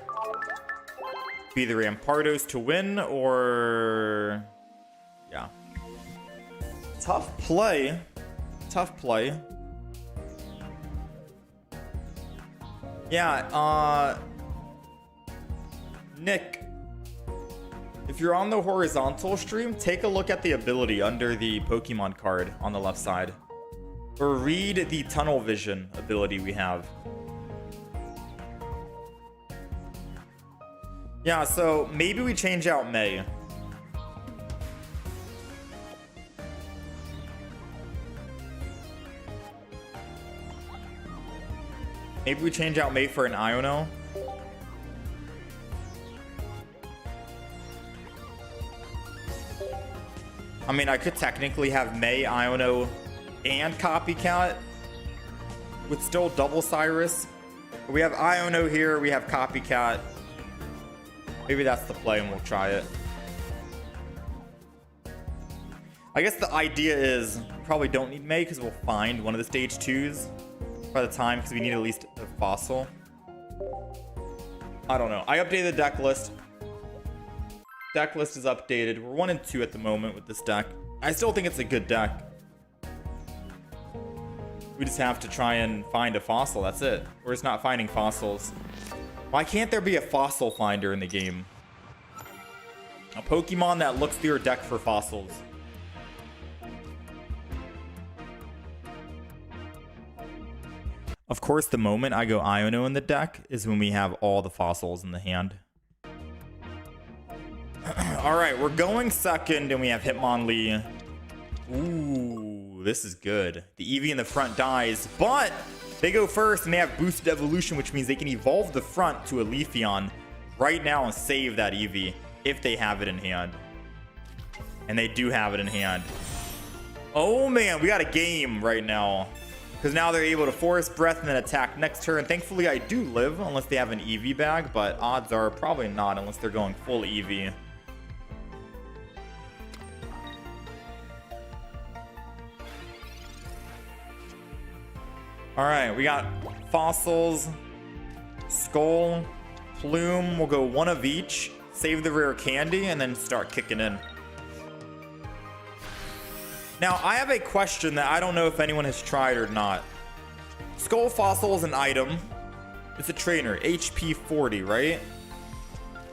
be the Rampardos to win or... yeah. Tough play. Tough play. Yeah, Nick, if you're on the horizontal stream, take a look at the ability under the Pokemon card on the left side. Or read the tunnel vision ability we have. Yeah, so maybe we change out May. Maybe we change out May for an Iono. I mean, I could technically have May, Iono, and Copycat with still double Cyrus. We have Iono here, we have Copycat. Maybe that's the play and we'll try it. I guess the idea is we probably don't need May because we'll find one of the stage 2s by the time, because we need at least a fossil. I don't know. I updated the deck list. Deck list is updated. We're 1 and 2 at the moment with this deck. I still think it's a good deck. We just have to try and find a fossil. That's it. We're just not finding fossils. Why can't there be a fossil finder in the game? A Pokemon that looks through your deck for fossils. Of course, the moment I go Iono in the deck is when we have all the fossils in the hand. All right, we're going second, and we have Hitmonlee. Ooh, this is good. The Eevee in the front dies, but they go first, and they have boosted evolution, which means they can evolve the front to a Leafeon right now and save that Eevee if they have it in hand. And they do have it in hand. Oh, man, we got a game right now. Because now they're able to Forest Breath and then attack next turn. Thankfully, I do live, unless they have an Eevee bag, but odds are probably not unless they're going full Eevee. All right, we got fossils, skull, plume. We'll go one of each, save the rare candy, and then start kicking in. Now, I have a question that I don't know if anyone has tried or not. Skull fossil is an item. It's a trainer, HP 40, right?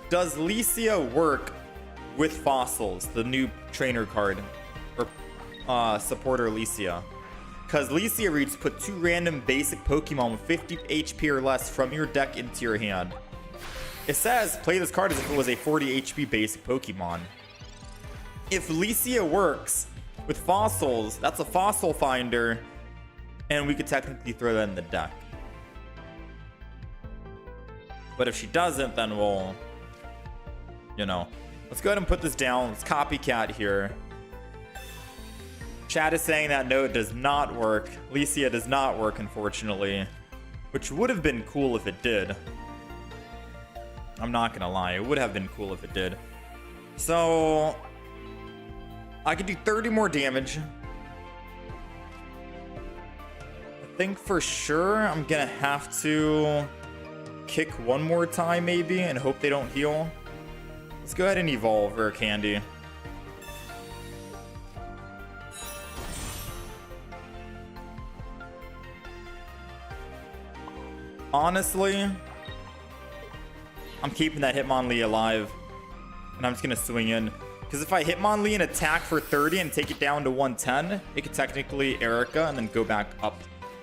Does Licia work with fossils, the new trainer card? Or supporter Licia? Because Licia reads, put 2 random basic Pokemon with 50 HP or less from your deck into your hand. It says, play this card as if it was a 40 HP basic Pokemon. If Licia works with fossils, that's a fossil finder, and we could technically throw that in the deck. But if she doesn't, then we'll, you know. Let's go ahead and put this down. Let's copycat here. Chat is saying that no, it does not work. Licia does not work, unfortunately. Which would have been cool if it did. I'm not gonna lie, it would have been cool if it did. So I could do 30 more damage. I think for sure I'm gonna have to kick one more time maybe and hope they don't heal. Let's go ahead and evolve Rare Candy. Honestly, I'm keeping that Hitmonlee alive, and I'm just gonna swing in. Because if I Hitmonlee and attack for 30 and take it down to 110, it could technically Erica and then go back up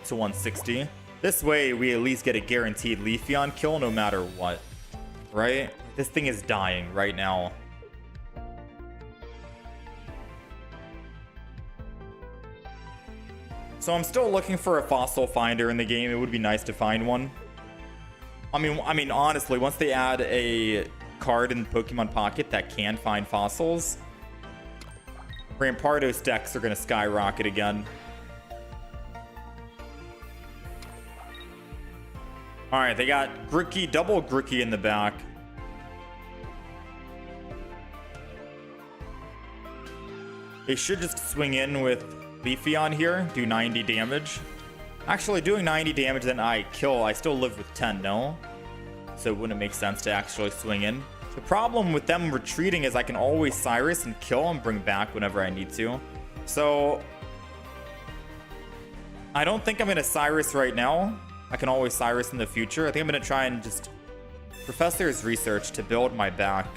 to 160. This way, we at least get a guaranteed Leafeon kill no matter what, right? This thing is dying right now. So I'm still looking for a fossil finder in the game. It would be nice to find one. I mean, honestly, once they add a card in Pokemon Pocket that can find fossils, Rampardos decks are going to skyrocket again. Alright, they got Grookey, double Grookey in the back. They should just swing in with Leafeon here, do 90 damage. Actually, doing 90 damage, then I kill. I still live with 10, no? So it wouldn't make sense to actually swing in. The problem with them retreating is I can always Cyrus and kill and bring back whenever I need to. So I don't think I'm going to Cyrus right now. I can always Cyrus in the future. I think I'm going to try and just Professor's Research to build my back.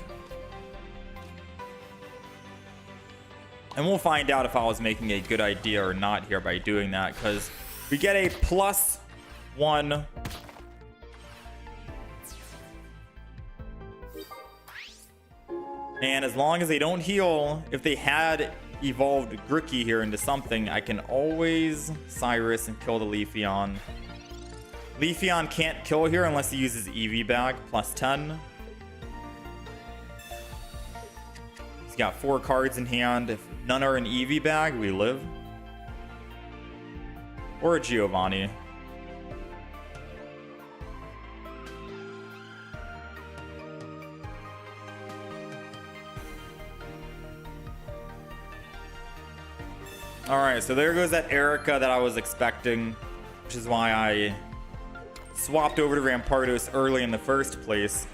And we'll find out if I was making a good idea or not here by doing that, because we get a +1. And as long as they don't heal, if they had evolved Grookey here into something, I can always Cyrus and kill the Leafeon. Leafeon can't kill here unless he uses EV Bag, +10. He's got 4 cards in hand. If none are in EV Bag, we live. Or a Giovanni. Alright, so there goes that Erica that I was expecting, which is why I swapped over to Rampardos early in the first place.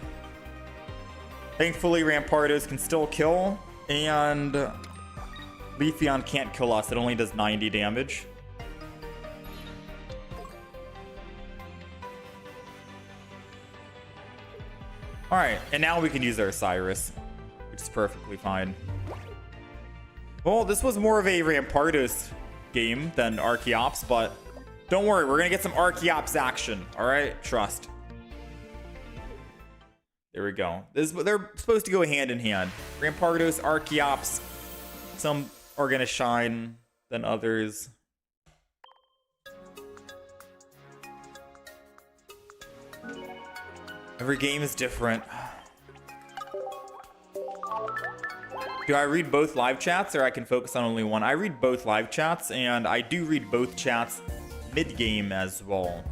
Thankfully, Rampardos can still kill, and Leafeon can't kill us. It only does 90 damage. Alright, and now we can use our Cyrus, which is perfectly fine. Well, this was more of a Rampardos game than Archeops, but don't worry, we're going to get some Archeops action. Alright, trust. There we go. They're supposed to go hand in hand. Rampardos, Archeops. Some are going to shine than others. Every game is different. Do I read both live chats or I can focus on only one? I read both live chats, and I do read both chats mid-game as well.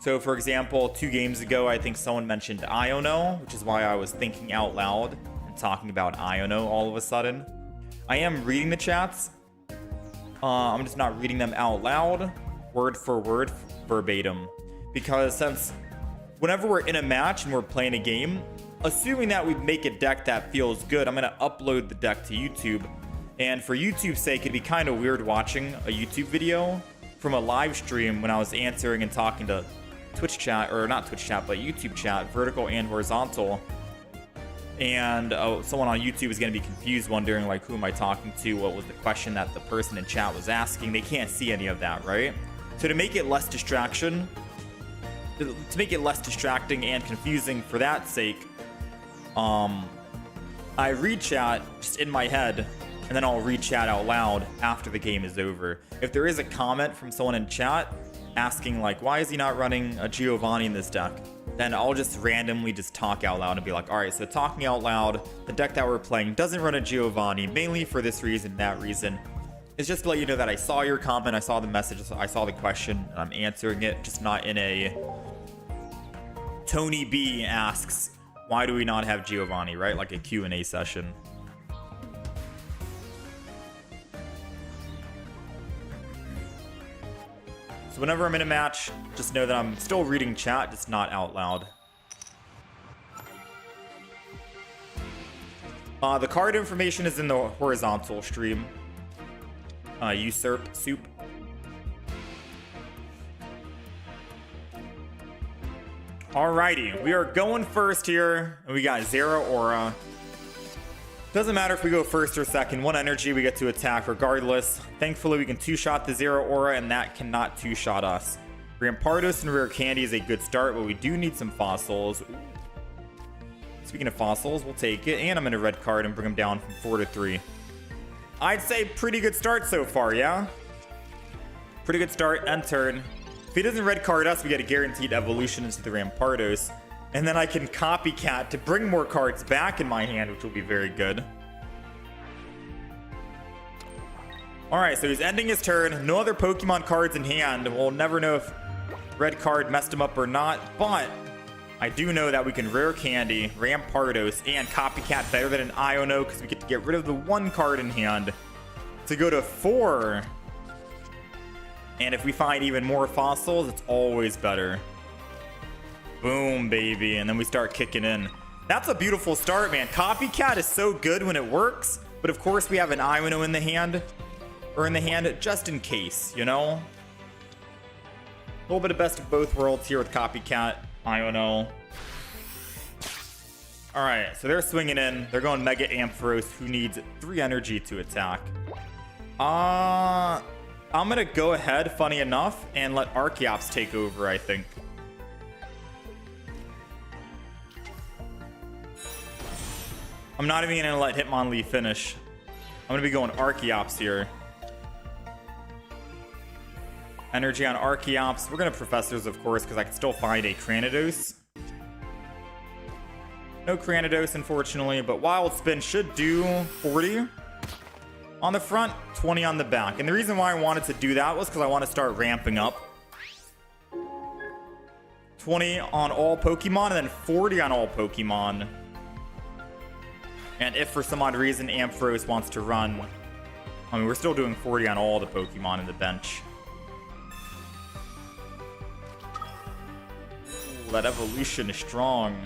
So for example, 2 games ago, I think someone mentioned Iono, which is why I was thinking out loud and talking about Iono all of a sudden. I am reading the chats. I'm just not reading them out loud, word for word, verbatim. Because since whenever we're in a match and we're playing a game, assuming that we make a deck that feels good, I'm going to upload the deck to YouTube. And for YouTube's sake, it'd be kind of weird watching a YouTube video from a live stream when I was answering and talking to Twitch chat, or not Twitch chat, but YouTube chat, vertical and horizontal. And someone on YouTube is going to be confused, wondering like, who am I talking to? What was the question that the person in chat was asking? They can't see any of that, right? So to make it less distraction, to make it less distracting and confusing for that sake, I read chat just in my head, and then I'll read chat out loud after the game is over. If there is a comment from someone in chat asking like, why is he not running a Giovanni in this deck? Then I'll just randomly just talk out loud and be like, all right, so talking out loud, the deck that we're playing doesn't run a Giovanni, mainly for this reason, that reason. It's just to let you know that I saw your comment, I saw the message, I saw the question, and I'm answering it, just not in a Tony B asks, why do we not have Giovanni, right? Like a Q&A session. So whenever I'm in a match, just know that I'm still reading chat, just not out loud. The card information is in the horizontal stream. Usurp soup. Alrighty, we are going first here, and we got 0 aura. Doesn't matter if we go first or second, 1 energy we get to attack regardless. Thankfully we can 2-shot the 0 aura, and that cannot 2-shot us. Rampardos and Rare Candy is a good start, but we do need some fossils. Ooh. Speaking of fossils, we'll take it, and I'm in a red card and bring him down from 4 to 3. I'd say pretty good start so far, yeah? Pretty good start, end turn. If he doesn't red card us, we get a guaranteed evolution into the Rampardos. And then I can copycat to bring more cards back in my hand, which will be very good. Alright, so he's ending his turn. No other Pokemon cards in hand. We'll never know if red card messed him up or not. But I do know that we can Rare Candy, Rampardos, and copycat better than an Iono, because we get to get rid of the 1 card in hand to go to 4. And if we find even more fossils, it's always better. Boom, baby. And then we start kicking in. That's a beautiful start, man. Copycat is so good when it works. But of course, we have an Iono in the hand. Or in the hand, just in case, you know? A little bit of best of both worlds here with Copycat, Iono. Alright, so they're swinging in. They're going Mega Ampharos, who needs 3 energy to attack. I'm gonna go ahead, funny enough, and let Archeops take over, I think. I'm not even gonna let Hitmonlee finish. I'm gonna be going Archeops here. Energy on Archeops. We're gonna Professors, of course, because I can still find a Cranidos. No Cranidos, unfortunately, but Wild Spin should do 40 on the front, 20 on the back. And the reason why I wanted to do that was because I want to start ramping up. 20 on all Pokemon, and then 40 on all Pokemon. And if for some odd reason Ampharos wants to run, I mean, we're still doing 40 on all the Pokemon in the bench. Ooh, that evolution is strong.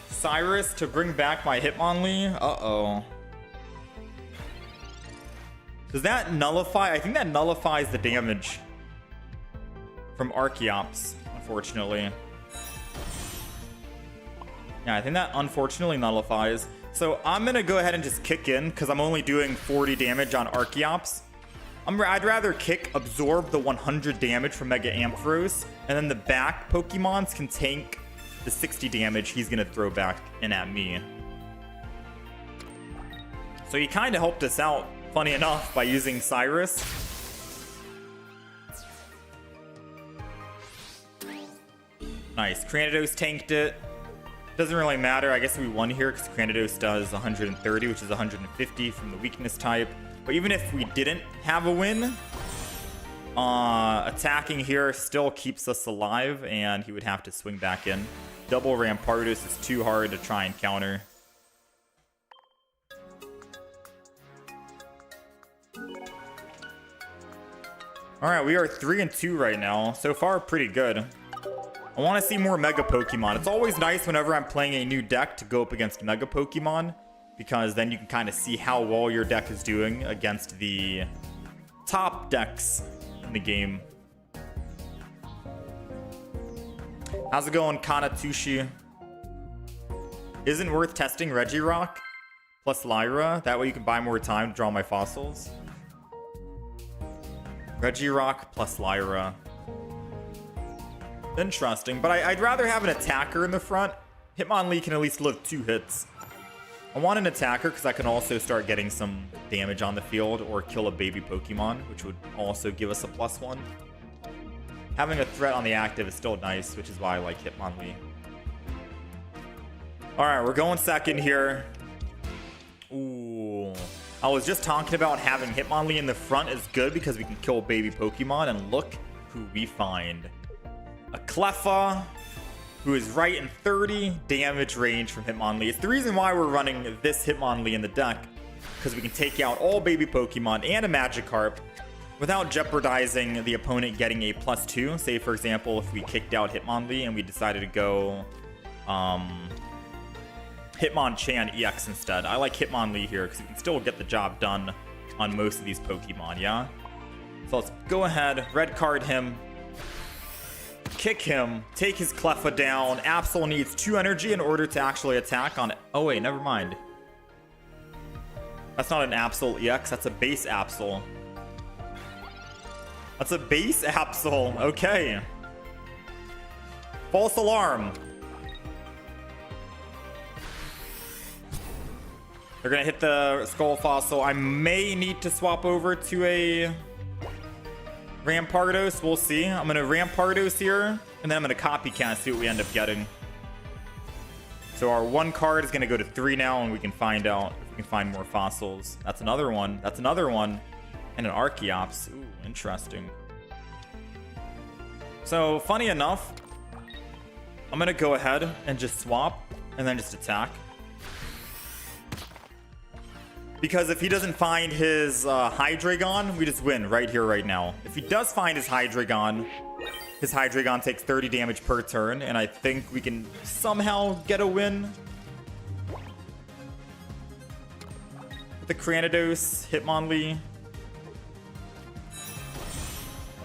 Cyrus to bring back my Hitmonlee. Uh-oh. Does that nullify? I think that nullifies the damage from Archeops, unfortunately. Yeah, I think that unfortunately nullifies. So I'm going to go ahead and just kick in because I'm only doing 40 damage on Archeops. I'd rather kick, absorb the 100 damage from Mega Ampharos, and then the back Pokemons can tank the 60 damage he's going to throw back in at me. So he kind of helped us out, funny enough, by using Cyrus. Nice. Cranidos tanked it. Doesn't really matter. I guess we won here because Cranidos does 130, which is 150 from the weakness type. But even if we didn't have a win, attacking here still keeps us alive, and he would have to swing back in. Double Rampardos is too hard to try and counter. Alright, we are 3-2 right now. So far, pretty good. I want to see more Mega Pokemon. It's always nice whenever I'm playing a new deck to go up against Mega Pokemon, because then you can kind of see how well your deck is doing against the top decks in the game. How's it going, Kanatushi? Isn't worth testing Regirock plus Lyra? That way you can buy more time to draw my fossils. Regirock plus Lyra. Interesting, but I'd rather have an attacker in the front. Hitmonlee can at least live 2 hits. I want an attacker because I can also start getting some damage on the field or kill a baby Pokemon, which would also give us a +1. Having a threat on the active is still nice, which is why I like Hitmonlee. Alright, we're going second here. Ooh. I was just talking about having Hitmonlee in the front is good because we can kill baby Pokemon, and look who we find. A Cleffa, who is right in 30 damage range from Hitmonlee. It's the reason why we're running this Hitmonlee in the deck, because we can take out all baby Pokemon and a Magikarp without jeopardizing the opponent getting a +2. Say, for example, if we kicked out Hitmonlee and we decided to go Hitmonchan EX instead. I like Hitmonlee here because you can still get the job done on most of these Pokemon, yeah? So let's go ahead, red card him, kick him, take his Cleffa down. Absol needs 2 energy in order to actually attack on it. Oh wait, never mind. That's not an Absol EX, that's a base Absol. That's a base Absol, okay. False alarm. They're gonna hit the Skull Fossil. I may need to swap over to a Rampardos. We'll see. I'm gonna Rampardos here, and then I'm gonna copycat, see what we end up getting. So our 1 card is gonna go to 3 now, and we can find out if we can find more fossils. That's another one. That's another one. And an Archeops. Ooh, interesting. So, funny enough, I'm gonna go ahead and just swap, and then just attack. Because if he doesn't find his Hydreigon, we just win right here, right now. If he does find his Hydreigon takes 30 damage per turn, and I think we can somehow get a win. With the Cranidos, Hitmonlee.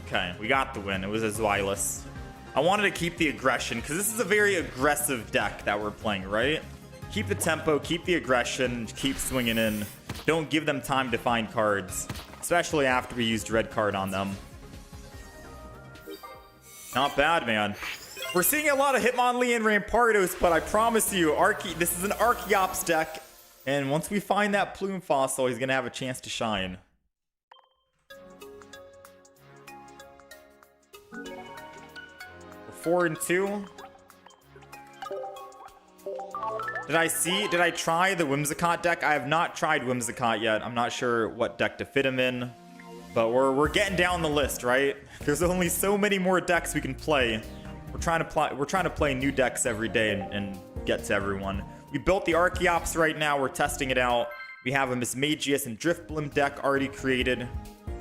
Okay, we got the win. It was a Zweilous. I wanted to keep the aggression, because this is a very aggressive deck that we're playing, right? Keep the tempo, keep the aggression, keep swinging in. Don't give them time to find cards, especially after we used red card on them. Not bad, man. We're seeing a lot of Hitmonlee and Rampardos, but I promise you, this is an Archeops deck, and once we find that Plume Fossil, he's gonna have a chance to shine. We're 4-2. Did I try the Whimsicott deck? I have not tried Whimsicott yet. I'm not sure what deck to fit him in, but we're getting down the list, right? There's only so many more decks we can play. We're trying to play new decks every day and get to everyone. We built the Archeops right now. We're testing it out. We have a Mismagius and Driftbloom deck already created,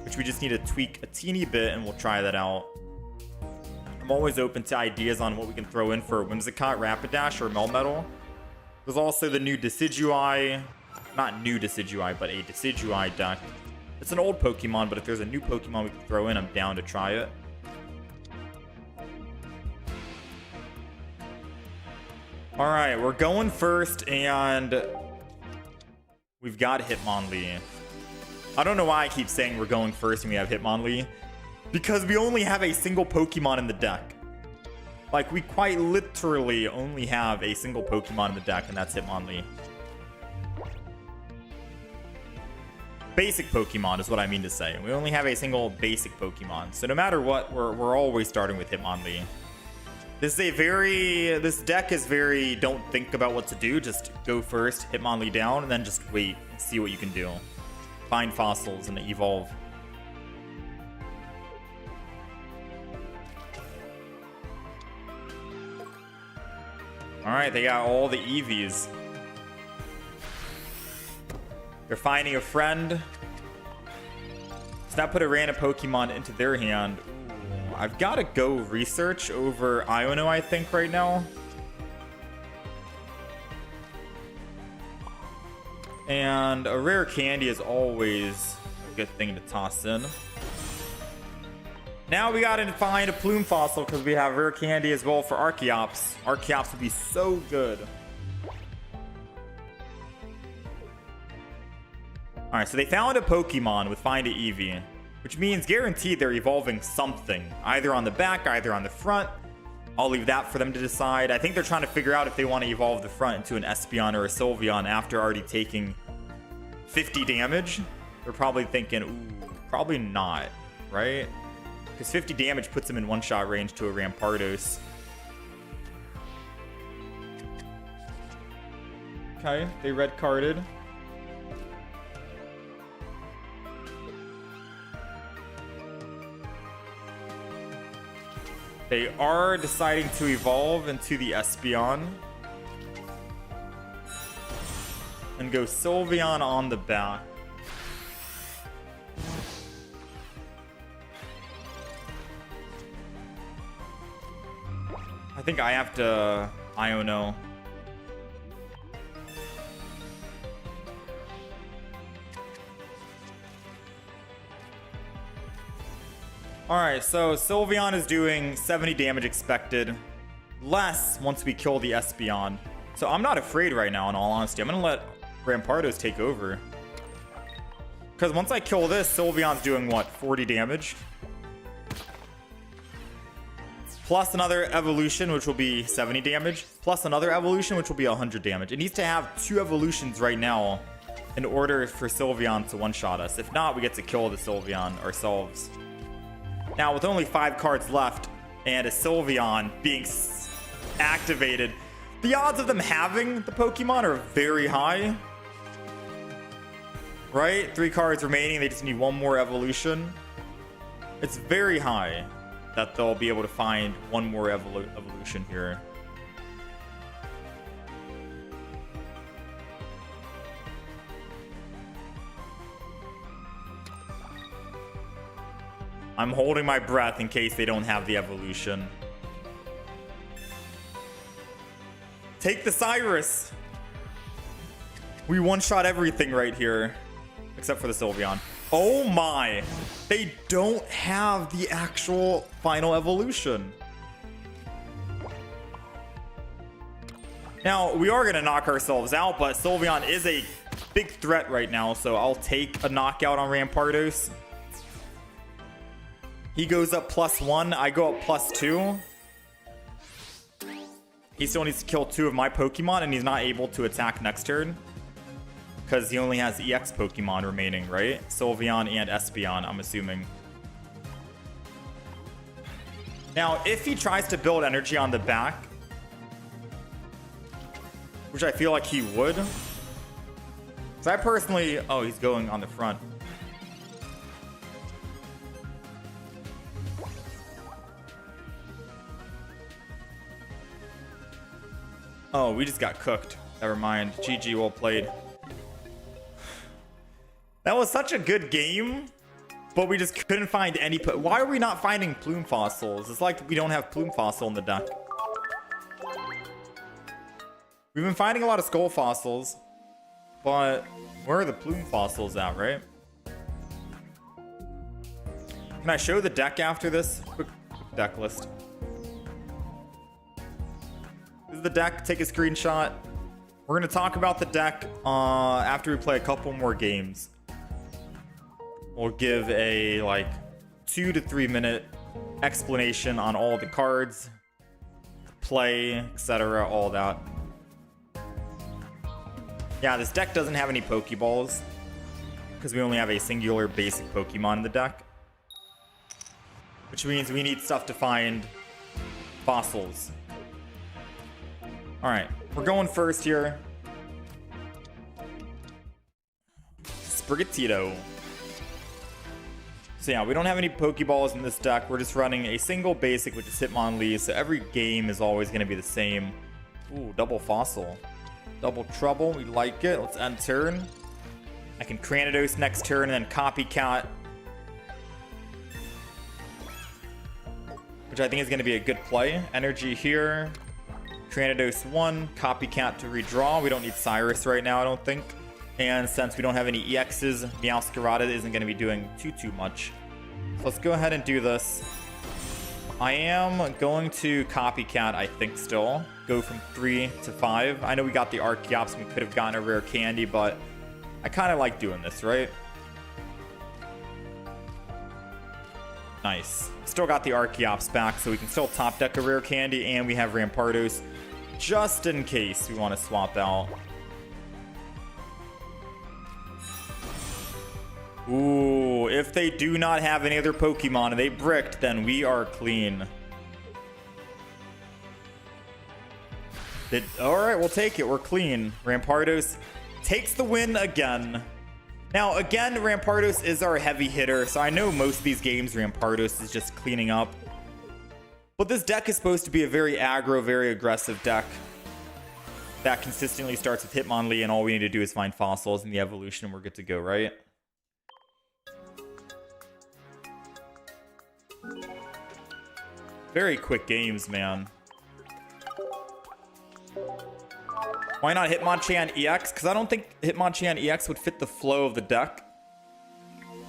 which we just need to tweak a teeny bit, and we'll try that out. I'm always open to ideas on what we can throw in for Whimsicott, Rapidash, or Melmetal. There's also the new Decidueye, not new Decidueye, but a Decidueye deck. It's an old Pokemon, but if there's a new Pokemon we can throw in, I'm down to try it. Alright, we're going first, and we've got Hitmonlee. I don't know why I keep saying we're going first and we have Hitmonlee, because we only have a single Pokemon in the deck. Like, we quite literally only have a single Pokemon in the deck, and that's Hitmonlee. Basic Pokemon is what I mean to say. We only have a single basic Pokemon. So no matter what, we're always starting with Hitmonlee. This deck is very, don't think about what to do. Just go first, Hitmonlee down, and then just wait and see what you can do. Find fossils and evolve. Alright, they got all the EVs. They're finding a friend. So that put a random Pokemon into their hand. Ooh, I've got to go research over Iono, I think, right now. And a rare candy is always a good thing to toss in. Now we gotta find a plume fossil because we have rare candy as well for Archeops. Archeops would be so good. Alright, so they found a Pokemon with Find a Eevee, which means guaranteed they're evolving something. Either on the back, either on the front. I'll leave that for them to decide. I think they're trying to figure out if they want to evolve the front into an Espeon or a Sylveon after already taking 50 damage. They're probably thinking, ooh, probably not, right? Because 50 damage puts them in one-shot range to a Rampardos. Okay, they red-carded. They are deciding to evolve into the Espeon. And go Sylveon on the back. I think I have to Iono. Alright, so Sylveon is doing 70 damage expected. Less once we kill the Espeon. So I'm not afraid right now, in all honesty. I'm going to let Rampardos take over. Because once I kill this, Sylveon's doing, what, 40 damage? Plus another evolution, which will be 70 damage. Plus another evolution, which will be 100 damage. It needs to have 2 evolutions right now in order for Sylveon to one-shot us. If not, we get to kill the Sylveon ourselves. Now, with only 5 cards left and a Sylveon being activated, the odds of them having the Pokemon are very high. Right? 3 cards remaining. They just need 1 more evolution. It's very high that they'll be able to find 1 more evolution here. I'm holding my breath in case they don't have the evolution. Take the Cyrus. We one-shot everything right here. Except for the Sylveon. Oh my. They don't have the actual final evolution. Now, we are going to knock ourselves out, but Sylveon is a big threat right now, so I'll take a knockout on Rampardos. He goes up +1. I go up +2. He still needs to kill 2 of my Pokemon, and he's not able to attack next turn. Because he only has EX Pokemon remaining, right? Sylveon and Espeon, I'm assuming. Now, if he tries to build energy on the back, which I feel like he would. Because I personally... Oh, he's going on the front. Oh, we just got cooked. Never mind. GG, well played. That was such a good game, but we just couldn't find any... Why are we not finding plume fossils? It's like we don't have plume fossil in the deck. We've been finding a lot of skull fossils, but where are the plume fossils at, right? Can I show the deck after this? Quick deck list. This is the deck. Take a screenshot. We're going to talk about the deck after we play a couple more games. We'll give a like 2 to 3 minute explanation on all the cards, play, etc., all that. Yeah, this deck doesn't have any Pokeballs because we only have a singular basic Pokemon in the deck, which means we need stuff to find fossils. All right, we're going first here. Sprigatito. So yeah, we don't have any Pokeballs in this deck. We're just running a single basic, which is Hitmonlee. So every game is always going to be the same. Ooh, double fossil. Double trouble. We like it. Let's end turn. I can Cranidos next turn and then Copycat, which I think is going to be a good play. Energy here. Cranidos 1. Copycat to redraw. We don't need Cyrus right now, I don't think. And since we don't have any EXs, Meowscarada isn't going to be doing too much. So let's go ahead and do this. I am going to copycat, I think, still. Go from 3 to 5. I know we got the Archeops and we could have gotten a rare candy, but I kind of like doing this, right? Nice. Still got the Archeops back, so we can still top deck a rare candy, and we have Rampardos just in case we want to swap out. Ooh, if they do not have any other Pokemon and they bricked, then we are clean. Alright, we'll take it. We're clean. Rampardos takes the win again. Now, again, Rampardos is our heavy hitter, so I know most of these games Rampardos is just cleaning up. But this deck is supposed to be a very aggro, very aggressive deck that consistently starts with Hitmonlee, and all we need to do is find fossils in the evolution and we're good to go, right? Very quick games, man. Why not Hitmonchan EX? Because I don't think Hitmonchan EX would fit the flow of the deck.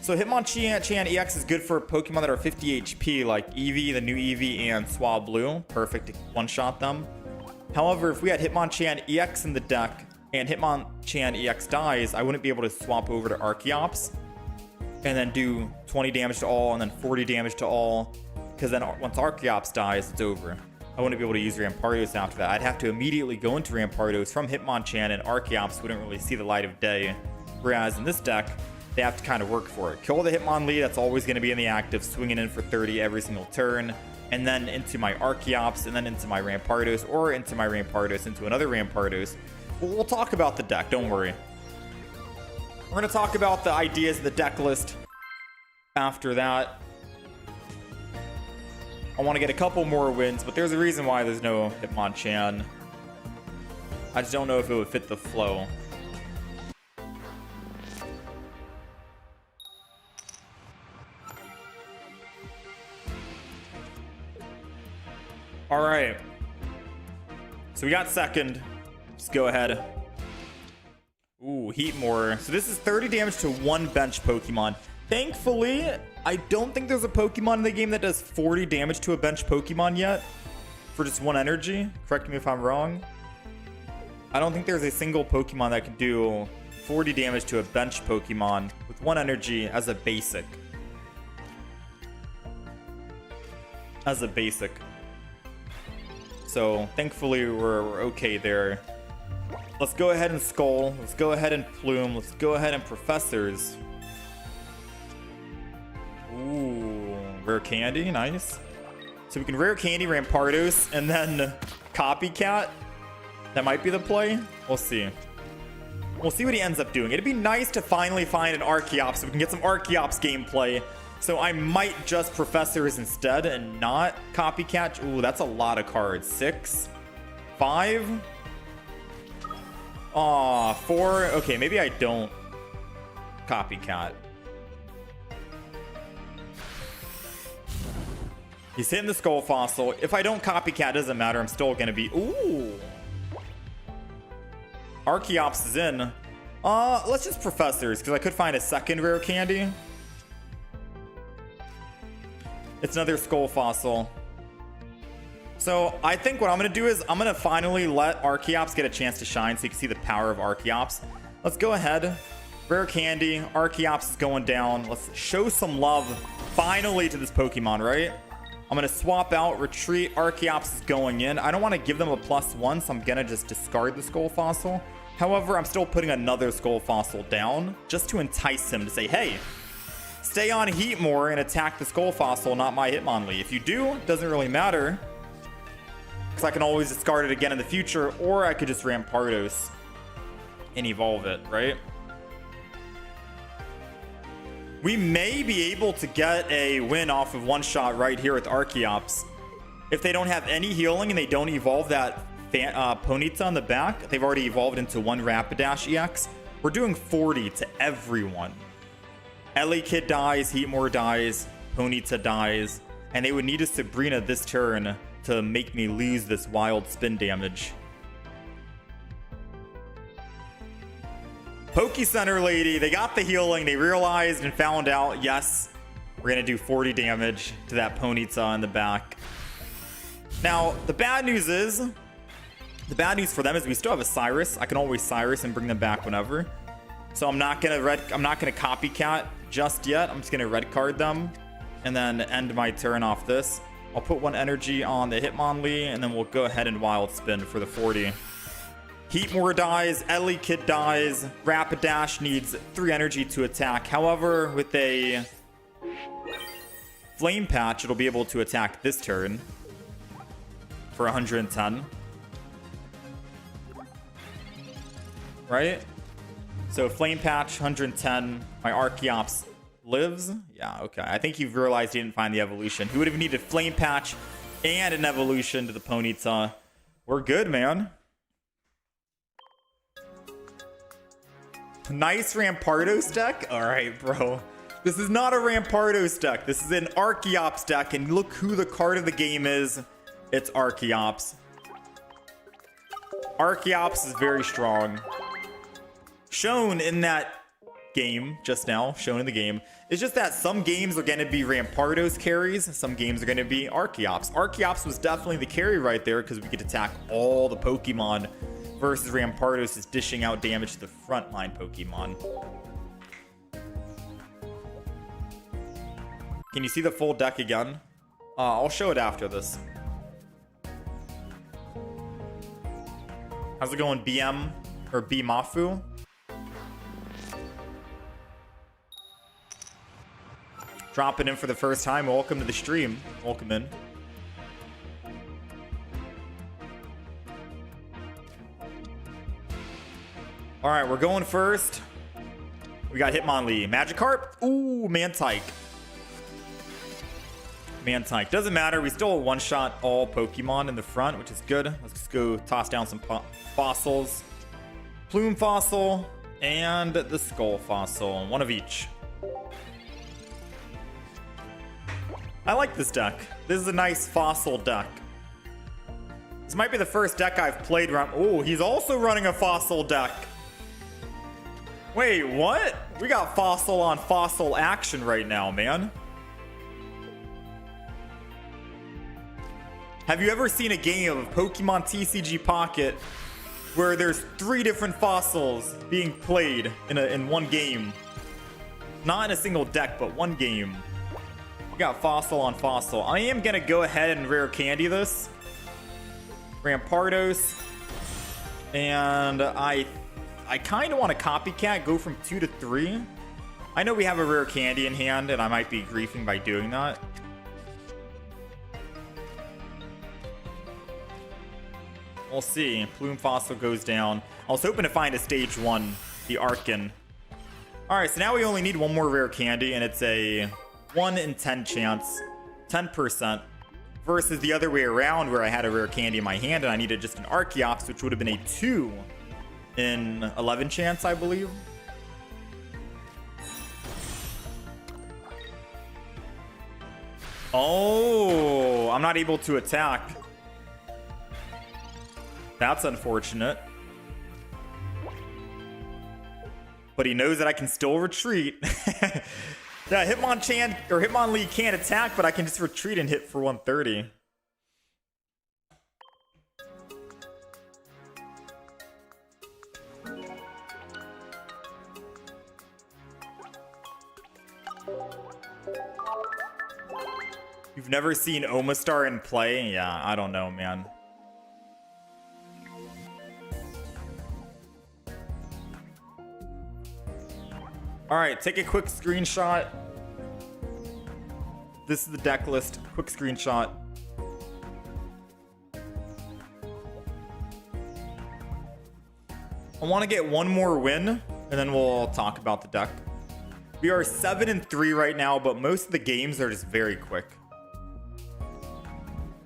So Hitmonchan EX is good for Pokemon that are 50 HP, like Eevee, the new Eevee, and Swablu. Perfect to one-shot them. However, if we had Hitmonchan EX in the deck, and Hitmonchan EX dies, I wouldn't be able to swap over to Archeops, and then do 20 damage to all, and then 40 damage to all. Because then once Archeops dies, it's over. I wouldn't be able to use Rampardos after that. I'd have to immediately go into Rampardos from Hitmonchan, and Archeops wouldn't really see the light of day. Whereas in this deck, they have to kind of work for it. Kill the Hitmonlee, that's always going to be in the active, swinging in for 30 every single turn. And then into my Archeops, and then into my Rampardos, or into my Rampardos, into another Rampardos. We'll talk about the deck, don't worry. We're going to talk about the ideas of the deck list after that. I want to get a couple more wins, but there's a reason why there's no Hitmonchan. I just don't know if it would fit the flow. All right. So we got second. Just go ahead. Ooh, Heatmore. So this is 30 damage to one bench Pokemon. Thankfully, I don't think there's a Pokemon in the game that does 40 damage to a bench Pokemon yet for just one energy. Correct me if I'm wrong. I don't think there's a single Pokemon that can do 40 damage to a bench Pokemon with one energy as a basic. So thankfully we're okay there. Let's go ahead and Skull. Let's go ahead and Plume. Let's go ahead and Professors. Ooh, rare candy, nice. So we can rare candy Rampardos and then Copycat. That might be the play. We'll see. We'll see what he ends up doing. It'd be nice to finally find an Archeops so we can get some Archeops gameplay. So I might just Professors instead and not Copycat. Ooh, that's a lot of cards. 6, 5. Aw, 4. Okay, maybe I don't Copycat. He's hitting the Skull Fossil. If I don't Copycat, it doesn't matter. I'm still going to be... Ooh. Archeops is in. Let's just Professors, because I could find a second rare candy. It's another Skull Fossil. So I think what I'm going to do is I'm going to finally let Archeops get a chance to shine so you can see the power of Archeops. Let's go ahead. Rare candy. Archeops is going down. Let's show some love finally to this Pokemon, right? I'm going to swap out, retreat. Archeops is going in. I don't want to give them a +1, so I'm going to just discard the Skull Fossil. However, I'm still putting another Skull Fossil down just to entice him to say, hey, stay on Heatmore and attack the Skull Fossil, not my Hitmonlee. If you do, it doesn't really matter, because I can always discard it again in the future, or I could just Rampardos and evolve it, right? We may be able to get a win off of one shot right here with Archeops. If they don't have any healing and they don't evolve that Ponyta on the back, they've already evolved into one Rapidash EX. We're doing 40 to everyone. Elekid dies, Heatmore dies, Ponyta dies, and they would need a Sabrina this turn to make me lose this wild spin damage. Poke Center lady, they got the healing, they realized and found out, yes, We're gonna do 40 damage to that Ponyta in the back. Now, the bad news for them is we still have a Cyrus. I can always Cyrus and bring them back whenever. So I'm not gonna copycat just yet. I'm just gonna red card them and then end my turn off this. I'll put 1 energy on the Hitmonlee and then we'll go ahead and wild spin for the 40. Heatmore dies, Elekid dies, Rapidash needs 3 energy to attack. However, with a Flame Patch, it'll be able to attack this turn for 110. Right? So Flame Patch, 110. My Archeops lives. Yeah, okay. I think you've realized he didn't find the evolution. He would have needed Flame Patch and an evolution to the Ponyta. We're good, man. Nice Rampardos deck. All right, bro. This is not a Rampardos deck. This is an Archeops deck. And look who the card of the game is. It's Archeops. Archeops is very strong. Shown in that game just now, shown in the game, is just that some games are going to be Rampardos carries, some games are going to be Archeops. Archeops was definitely the carry right there because we could attack all the Pokemon versus Rampardos is dishing out damage to the frontline Pokemon. Can you see the full deck again? I'll show it after this. How's it going, BM or B Mafu? Dropping in for the first time. Welcome to the stream. Welcome in. All right, we're going first. We got Hitmonlee, Magikarp. Ooh, Mantike. Mantike. Doesn't matter. We still one-shot all Pokemon in the front, which is good. Let's just go toss down some fossils. Plume Fossil and the Skull Fossil. One of each. I like this deck. This is a nice fossil deck. This might be the first deck I've played around. Oh, he's also running a fossil deck. Wait, what? We got fossil on fossil action right now, man. Have you ever seen a game of Pokemon TCG Pocket where there's 3 different fossils being played in one game? Not in a single deck, but one game. We got fossil on fossil. I am gonna go ahead and rare candy this. Rampardos. And I kind of want to copycat, go from 2 to 3. I know we have a rare candy in hand, and I might be griefing by doing that. We'll see. Plume Fossil goes down. I was hoping to find a stage 1, the Arkin. Alright, so now we only need one more rare candy, and it's a 1 in 10 chance. 10%. Versus the other way around, where I had a rare candy in my hand, and I needed just an Archeops, which would have been a 2 in 11 chance, I believe. Oh, I'm not able to attack. That's unfortunate. But he knows that I can still retreat. Yeah, Hitmonlee can't attack, but I can just retreat and hit for 130. You've never seen Omastar in play? Yeah, I don't know, man. Alright, take a quick screenshot. This is the deck list. Quick screenshot. I want to get one more win, and then we'll talk about the deck. We are 7-3 right now, but most of the games are just very quick.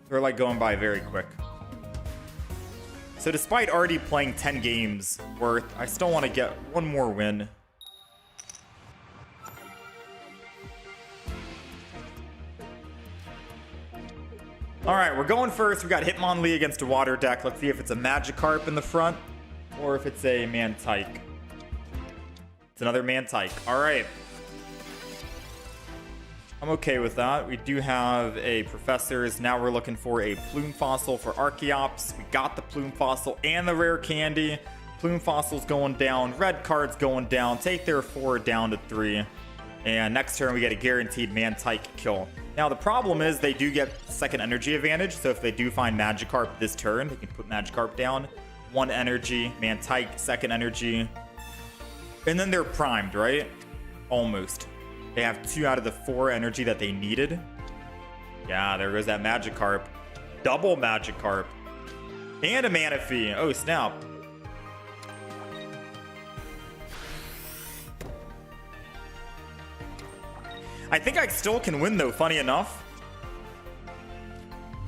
They're like going by very quick. So despite already playing 10 games worth, I still want to get one more win. Alright, we're going first. We got Hitmonlee against a water deck. Let's see if it's a Magikarp in the front or if it's a Mantike. It's another Mantike. Alright. I'm okay with that. We do have a Professors. Now we're looking for a Plume Fossil for Archeops. We got the Plume Fossil and the Rare Candy. Plume Fossil's going down. Red card's going down. Take their 4 down to 3. And next turn we get a guaranteed Mantike kill. Now the problem is they do get second energy advantage. So if they do find Magikarp this turn, they can put Magikarp down. 1 energy, Mantike, second energy. And then they're primed, right? Almost. They have 2 out of the 4 energy that they needed. Yeah, there goes that Magikarp. Double Magikarp. And a Manaphy. Oh, snap. I think I still can win, though, funny enough.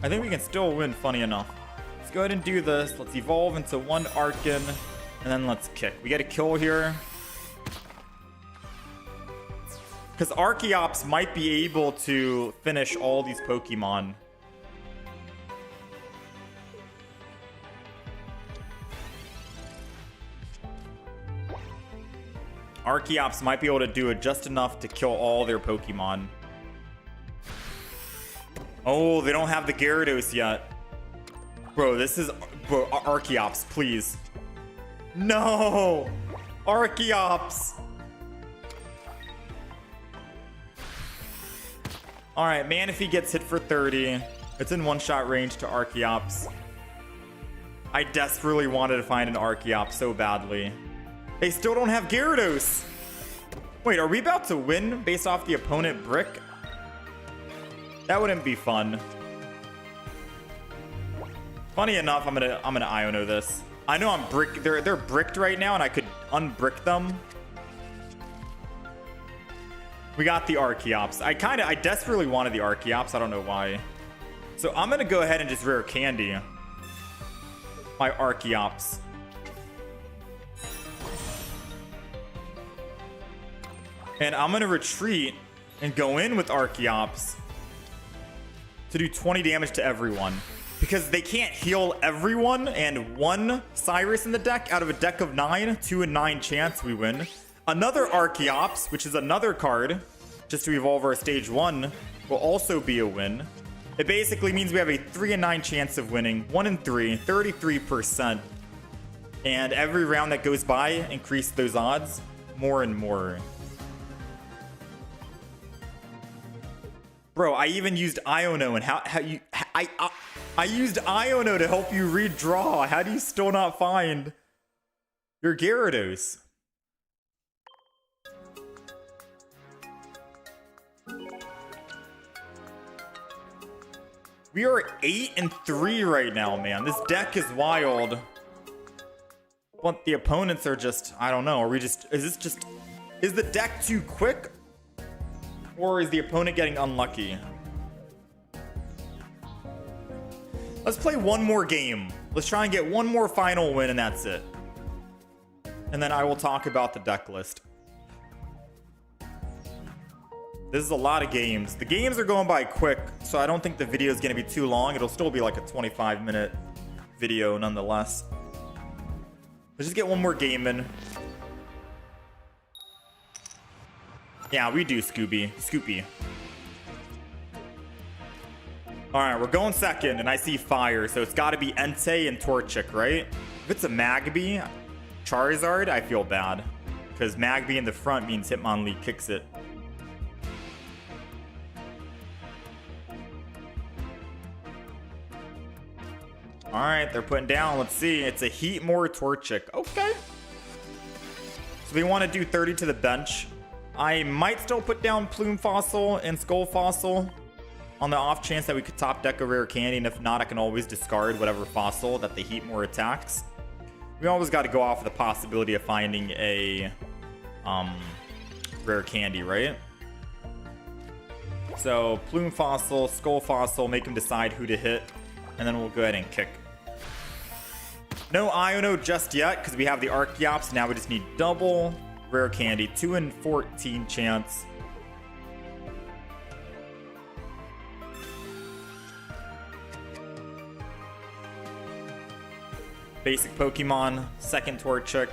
I think we can still win, funny enough. Let's go ahead and do this. Let's evolve into 1 Arcan. And then let's kick. We get a kill here. Because Archeops might be able to finish all these Pokemon. Archeops might be able to do it just enough to kill all their Pokemon. Oh, they don't have the Gyarados yet. Bro, this is... Bro, Archeops, please. No! Archeops! Alright, Manaphy gets hit for 30. It's in one-shot range to Archeops. I desperately wanted to find an Archeops so badly. They still don't have Gyarados! Wait, are we about to win based off the opponent brick? That wouldn't be fun. Funny enough, I'm gonna Iono this. I know I'm they're bricked right now and I could unbrick them. We got the Archeops. I desperately wanted the Archeops. I don't know why. So I'm going to go ahead and just Rare Candy my Archeops. And I'm going to retreat and go in with Archeops to do 20 damage to everyone. Because they can't heal everyone, and 1 Cyrus in the deck out of a deck of 9, 2 in 9 chance we win. Another Archeops, which is another card, just to evolve our stage 1, will also be a win. It basically means we have a 3 in 9 chance of winning, 1 in 3, 33%. And every round that goes by, increase those odds more and more. Bro, I even used Iono, and I used Iono to help you redraw. How do you still not find your Gyarados? We are 8 and 3 right now, man. This deck is wild. But the opponents are just, I don't know. Is the deck too quick? Or is the opponent getting unlucky? Let's play one more game. Let's try and get one more final win, and that's it. And then I will talk about the deck list. This is a lot of games. The games are going by quick, so I don't think the video is going to be too long. It'll still be like a 25-minute video nonetheless. Let's just get one more game in. Yeah, we do Scoopy. Alright, we're going second, and I see fire, so it's got to be Entei and Torchic, right? If it's a Magby, Charizard, I feel bad. Because Magby in the front means Hitmonlee kicks it. Alright, they're putting down. Let's see. It's a Heatmore Torchic. Okay. So they want to do 30 to the bench. I might still put down Plume Fossil and Skull Fossil on the off chance that we could top deck a Rare Candy, and if not, I can always discard whatever fossil that the Heatmore attacks. We always got to go off of the possibility of finding a Rare Candy, right? So Plume Fossil, Skull Fossil, make them decide who to hit, and then we'll go ahead and kick. No Iono just yet, because we have the Archeops. Now we just need double Rare Candy. 2 in 14 chance. Basic Pokemon. Second Torchic.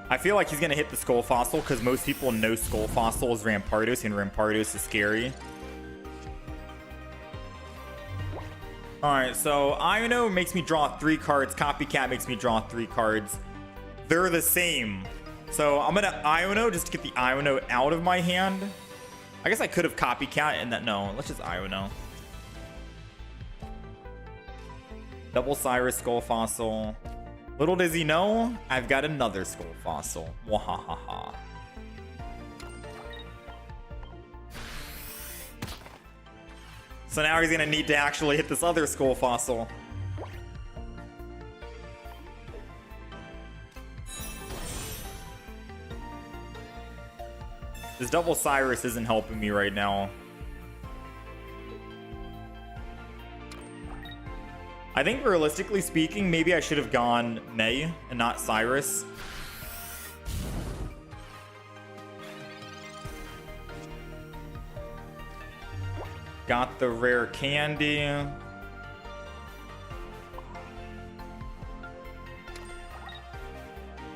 I feel like he's gonna hit the Skull Fossil because most people know Skull Fossil is Rampardos, and Rampardos is scary. Alright, so Iono makes me draw 3 cards. Copycat makes me draw 3 cards. They're the same. So I'm gonna Iono just to get the Iono out of my hand. I guess I could have Copycat and that. No, let's just Iono. Double Cyrus Skull Fossil. Little does he know, I've got another Skull Fossil. Wahahaha. So now he's gonna need to actually hit this other Skull Fossil. This double Cyrus isn't helping me right now. I think realistically speaking, maybe I should have gone May and not Cyrus. Got the rare candy.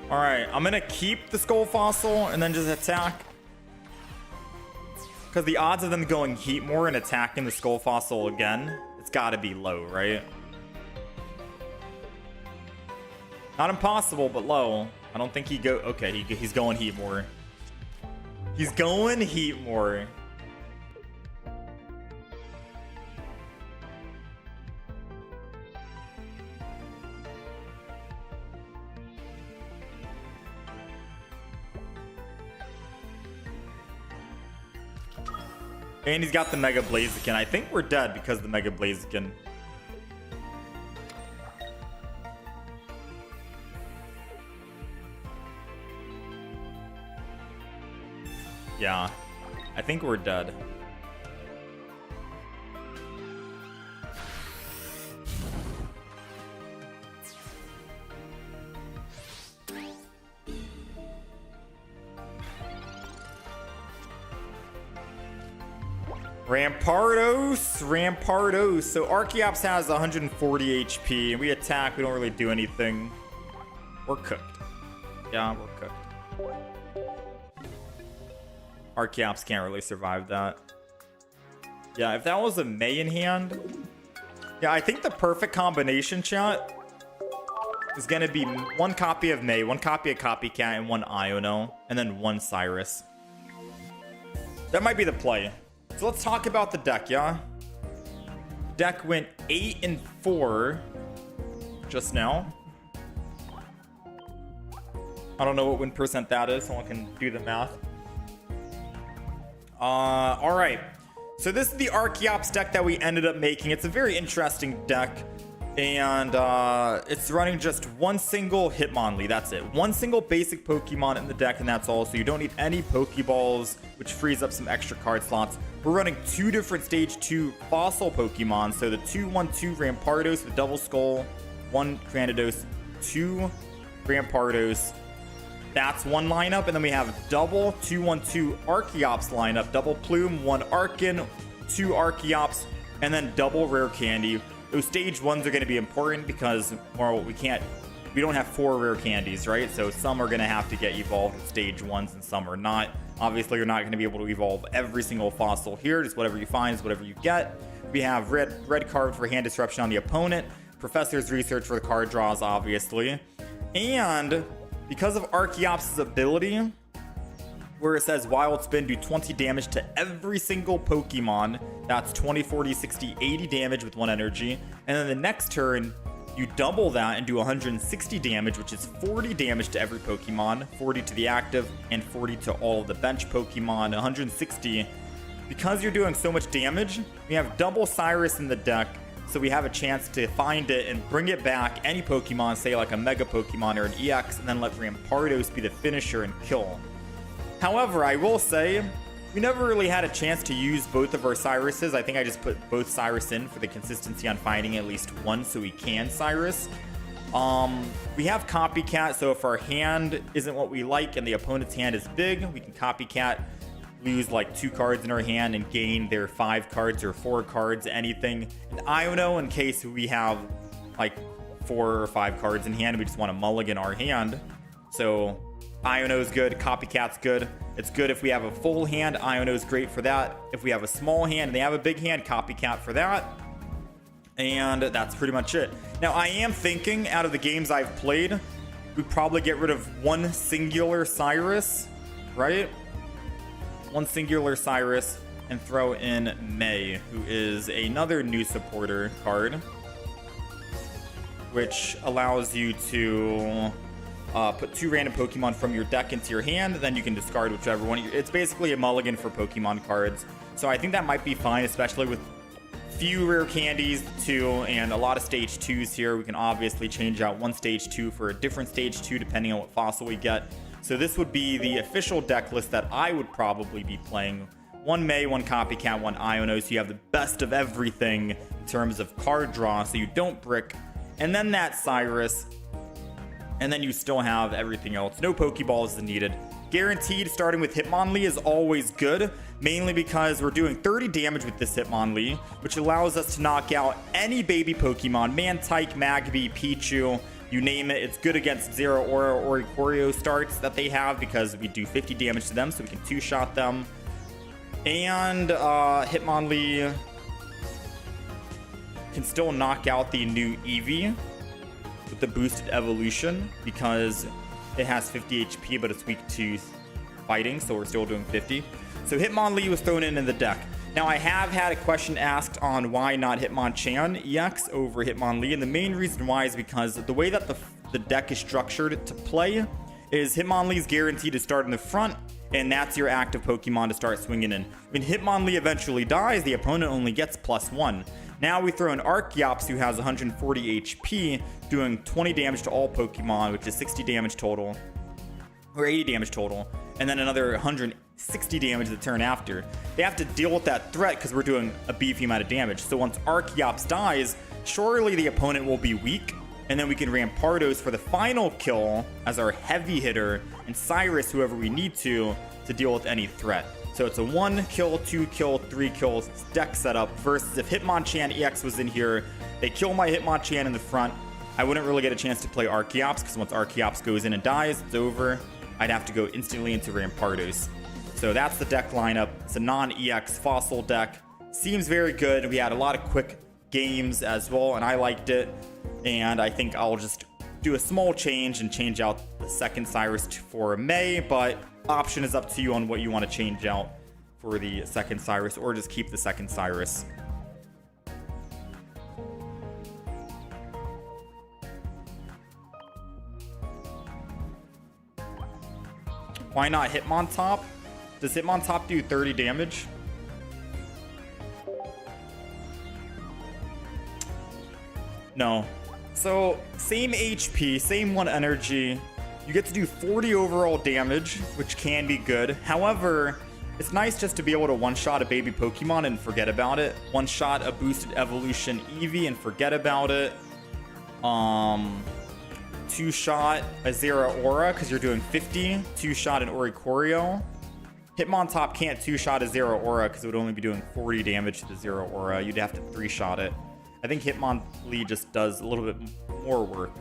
Alright, I'm gonna keep the Skull Fossil and then just attack. Because the odds of them going Heat more and attacking the Skull Fossil again, it's gotta be low, right? Not impossible, but low. I don't think he go... Okay, he's going Heat more. He's going Heat more. And he's got the Mega Blaziken. I think we're dead because of the Mega Blaziken. Yeah, I think we're dead. Rampardos. So Archeops has 140 HP, and we attack. We don't really do anything. We're cooked. Yeah, we're cooked. Archeops can't really survive that. Yeah, if that was a May in hand. Yeah, I think the perfect combination, chat, is gonna be 1 copy of May, 1 copy of Copycat, and 1 Iono, and then 1 Cyrus. That might be the play. So let's talk about the deck, yeah? Deck went 8 and 4 just now. I don't know what win percent that is. Someone can do the math. All right. So this is the Archeops deck that we ended up making. It's a very interesting deck. And it's running just 1 single Hitmonlee. That's it. 1 single basic Pokemon in the deck, and that's all. So you don't need any Pokeballs, which frees up some extra card slots. We're running 2 different Stage 2 Fossil Pokemon. So the 2-1-2 Rampardos with Double Skull, 1 Granados, 2 Rampardos. That's 1 lineup. And then we have double 2-1-2 Archeops lineup. Double Plume, 1 Arkin, 2 Archeops, and then double Rare Candy. Those stage 1s are going to be important because we don't have 4 rare candies, right? So some are going to have to get evolved at stage 1s and some are not. Obviously, you're not going to be able to evolve every single fossil here. Just whatever you find is whatever you get. We have red card for hand disruption on the opponent. Professor's research for the card draws, obviously. And because of Archeops' ability, where it says Wild Spin, do 20 damage to every single Pokemon. That's 20, 40, 60, 80 damage with 1 energy. And then the next turn, you double that and do 160 damage, which is 40 damage to every Pokemon, 40 to the active, and 40 to all of the bench Pokemon, 160. Because you're doing so much damage, we have double Cyrus in the deck, so we have a chance to find it and bring it back, any Pokemon, say like a Mega Pokemon or an EX, and then let Rampardos be the finisher and kill. However, I will say, we never really had a chance to use both of our Cyruses. I think I just put both Cyrus in for the consistency on finding at least 1 so we can Cyrus. We have Copycat, so if our hand isn't what we like and the opponent's hand is big, we can Copycat, lose like 2 cards in our hand and gain their 5 cards or 4 cards, anything. And Iono, in case we have like 4 or 5 cards in hand, we just want to mulligan our hand. So Iono's good, Copycat's good. It's good if we have a full hand, Iono's great for that. If we have a small hand and they have a big hand, Copycat for that. And that's pretty much it. Now, I am thinking, out of the games I've played, we'd probably get rid of one singular Cyrus, right? One singular Cyrus, and throw in May, who is another new supporter card, which allows you to put 2 random Pokemon from your deck into your hand. Then you can discard whichever one. It's basically a mulligan for Pokemon cards. So I think that might be fine, especially with few rare candies too, and a lot of stage 2s here. We can obviously change out one stage 2 for a different stage 2 depending on what fossil we get. So this would be the official deck list that I would probably be playing. 1 May, 1 Copycat, 1 Iono, so you have the best of everything in terms of card draw, so you don't brick. And then that Cyrus, and then you still have everything else. No Pokeballs is needed. Guaranteed starting with Hitmonlee is always good, mainly because we're doing 30 damage with this Hitmonlee, which allows us to knock out any baby Pokemon, Mantike, Magby, Pichu, you name it. It's good against Zero Aura or Oricorio starts that they have because we do 50 damage to them, so we can 2-shot them. And Hitmonlee can still knock out the new Eevee with the boosted evolution because it has 50 HP, but it's weak to fighting, so we're still doing 50. So Hitmonlee was thrown in the deck. Now, I have had a question asked on why not Hitmonchan EX over Hitmonlee, and the main reason why is because the way that the deck is structured to play is Hitmonlee's guaranteed to start in the front, and that's your active Pokemon to start swinging in. When Hitmonlee eventually dies, the opponent only gets +1. Now we throw in Archeops, who has 140 HP, doing 20 damage to all Pokemon, which is 60 damage total, or 80 damage total, and then another 160 damage the turn after. They have to deal with that threat because we're doing a beefy amount of damage. So once Archeops dies, surely the opponent will be weak, and then we can Rampardos for the final kill as our heavy hitter, and Cyrus, whoever we need to deal with any threat. So it's a 1 kill, 2 kill, 3 kills deck setup versus if Hitmonchan EX was in here, they kill my Hitmonchan in the front. I wouldn't really get a chance to play Archeops because once Archeops goes in and dies, it's over. I'd have to go instantly into Rampardos. So that's the deck lineup. It's a non-EX fossil deck. Seems very good. We had a lot of quick games as well, and I liked it. And I think I'll just do a small change and change out the second Cyrus for May, but option is up to you on what you want to change out for the second Cyrus, or just keep the second Cyrus. Why not Hitmontop? Does Hitmontop do 30 damage? No. So, same HP, same 1 energy. You get to do 40 overall damage, which can be good. However, it's nice just to be able to one-shot a baby Pokemon and forget about it. One-shot a boosted evolution Eevee and forget about it. 2-shot a Zero Aura because you're doing 50. 2-shot an Oricorio. Hitmontop can't 2-shot a Zero Aura because it would only be doing 40 damage to the Zero Aura. You'd have to 3-shot it. I think Hitmonlee just does a little bit more work.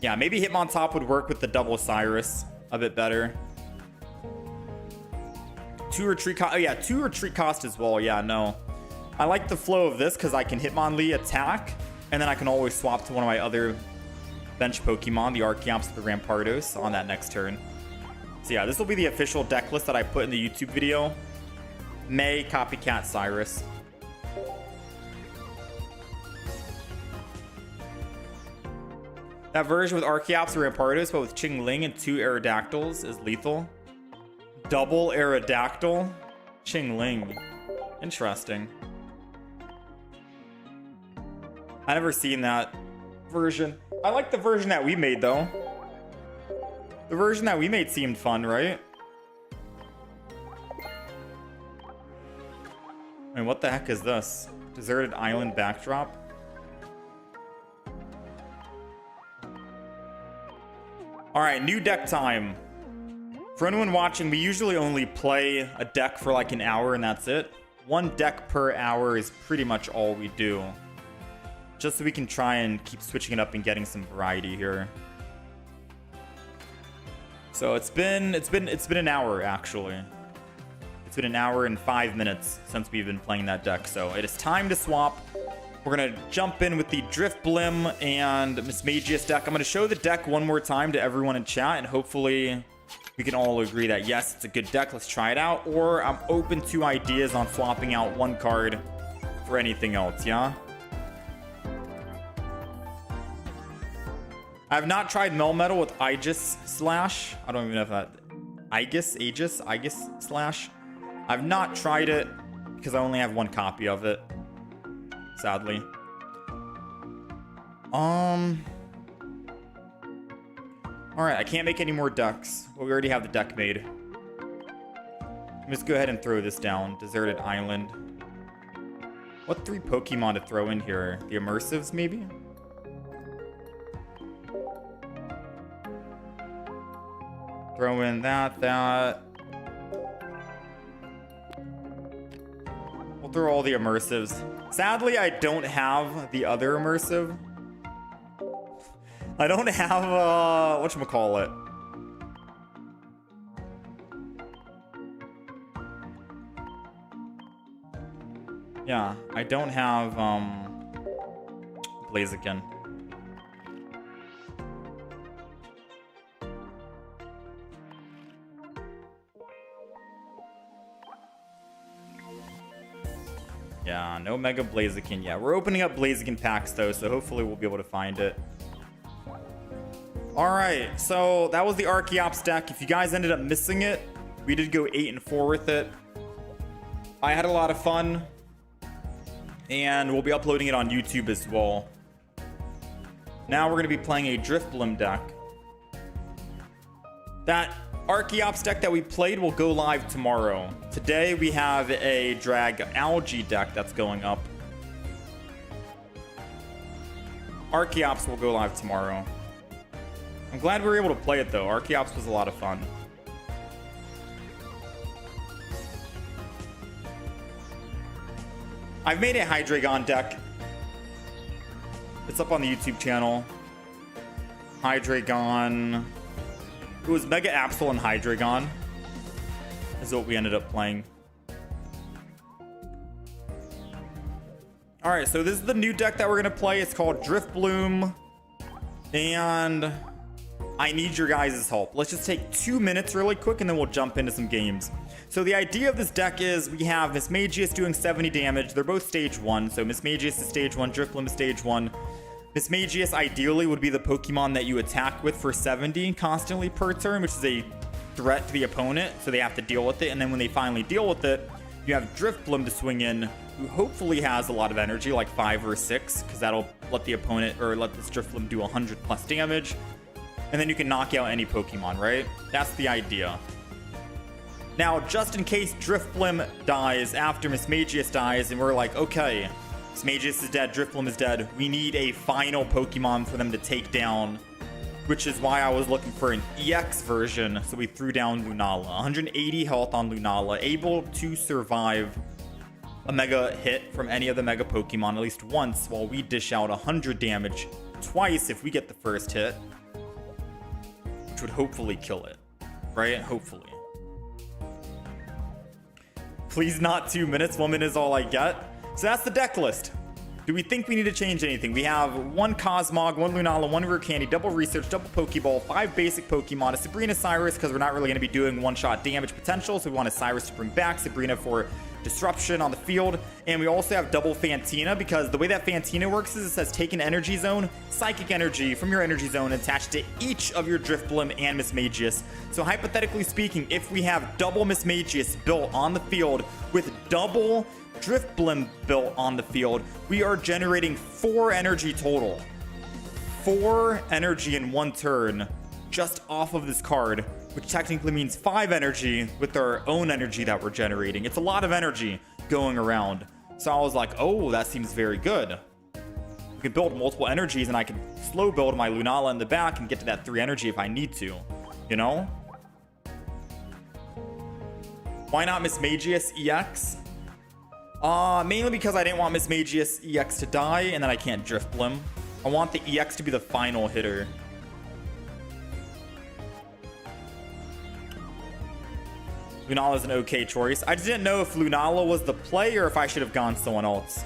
Yeah, maybe Hitmontop would work with the double Cyrus a bit better. 2 retreat cost. Oh yeah, 2 retreat cost as well. Yeah, no. I like the flow of this because I can Hitmonlee attack, and then I can always swap to one of my other bench Pokemon, the Archeops or the Rampardos, on that next turn. So yeah, this will be the official deck list that I put in the YouTube video. May, Copycat, Cyrus. That version with Archeops or Rampardos, but with Chingling and 2 Aerodactyls is lethal. Double Aerodactyl? Chingling. Interesting. I never seen that version. I like the version that we made, though. The version that we made seemed fun, right? I mean, what the heck is this? Deserted island backdrop? Alright, new deck time. For anyone watching, we usually only play a deck for like an hour and that's it. 1 deck per hour is pretty much all we do. just so we can try and keep switching it up and getting some variety here. So it's been an hour actually. It's been an hour and 5 minutes since we've been playing that deck. So it is time to swap. We're gonna jump in with the Driftblim and Mismagius deck. I'm gonna show the deck one more time to everyone in chat, and hopefully we can all agree that yes, it's a good deck. Let's try it out. Or I'm open to ideas on swapping out one card for anything else. Yeah. I have not tried Melmetal with Aegis Slash. I don't even know if that... Aegis Slash. I've not tried it because I only have one copy of it. Sadly. Alright, I can't make any more decks. Well, we already have the deck made. Let's go ahead and throw this down. Deserted Island. What 3 Pokemon to throw in here? The Immersives, maybe? Throw in that. We'll throw all the Immersives. Sadly, I don't have the other Immersive. I don't have, whatchamacallit. Yeah, I don't have, Blaziken. Yeah, no Mega Blaziken yet. We're opening up Blaziken packs though, so hopefully we'll be able to find it. Alright, so that was the Archeops deck. If you guys ended up missing it, we did go 8-4 with it. I had a lot of fun. And we'll be uploading it on YouTube as well. Now we're going to be playing a Driftblim deck. That Archeops deck that we played will go live tomorrow. Today we have a Drag Algae deck that's going up. Archeops will go live tomorrow. I'm glad we were able to play it though. Archeops was a lot of fun. I've made a Hydreigon deck. It's up on the YouTube channel. Hydreigon. It was Mega Absol and Hydreigon is what we ended up playing. Alright, so this is the new deck that we're going to play. It's called Driftbloom. And I need your guys' help. Let's just take 2 minutes really quick and then we'll jump into some games. So the idea of this deck is we have Mismagius doing 70 damage. They're both stage 1. So Mismagius is stage 1, Driftbloom is stage 1. Mismagius ideally would be the Pokemon that you attack with for 70 constantly per turn, which is a threat to the opponent, so they have to deal with it. And then when they finally deal with it, you have Driftbloom to swing in, who hopefully has a lot of energy, like 5 or 6, because that'll let the opponent, or let this Driftbloom do 100 plus damage. And then you can knock out any Pokemon, right? That's the idea. Now, just in case Driftbloom dies after Mismagius dies, and we're like, okay, Mismagius is dead, Driftbloom is dead, we need a final Pokemon for them to take down, which is why I was looking for an EX version, so we threw down Lunala. 180 health on Lunala, able to survive a Mega hit from any of the Mega Pokemon at least once, while we dish out 100 damage twice if we get the first hit, which would hopefully kill it, right? Hopefully. Please not 2 minutes, 1 minute is all I get. So that's the deck list. Do we think we need to change anything? We have 1 Cosmog, 1 Lunala, 1 Rare Candy, double Research, double Pokeball, 5 basic Pokemon, a Sabrina Cyrus, because we're not really going to be doing one-shot damage potential, so we want a Cyrus to bring back Sabrina for disruption on the field. And we also have double Fantina, because the way that Fantina works is it says take an energy zone, psychic energy from your energy zone attached to each of your Driftbloom and Mismagius. So hypothetically speaking, if we have double Mismagius built on the field with double Driftbloom built on the field, we are generating 4 energy total. 4 energy in 1 turn just off of this card, which technically means 5 energy with our own energy that we're generating. It's a lot of energy going around. So I was like, oh, that seems very good. We can build multiple energies and I can slow build my Lunala in the back and get to that 3 energy if I need to, you know? Why not Mismagius EX? Mainly because I didn't want Mismagius EX to die, and then I can't Drift Blim. I want the EX to be the final hitter. Lunala is an okay choice. I just didn't know if Lunala was the play or if I should have gone someone else.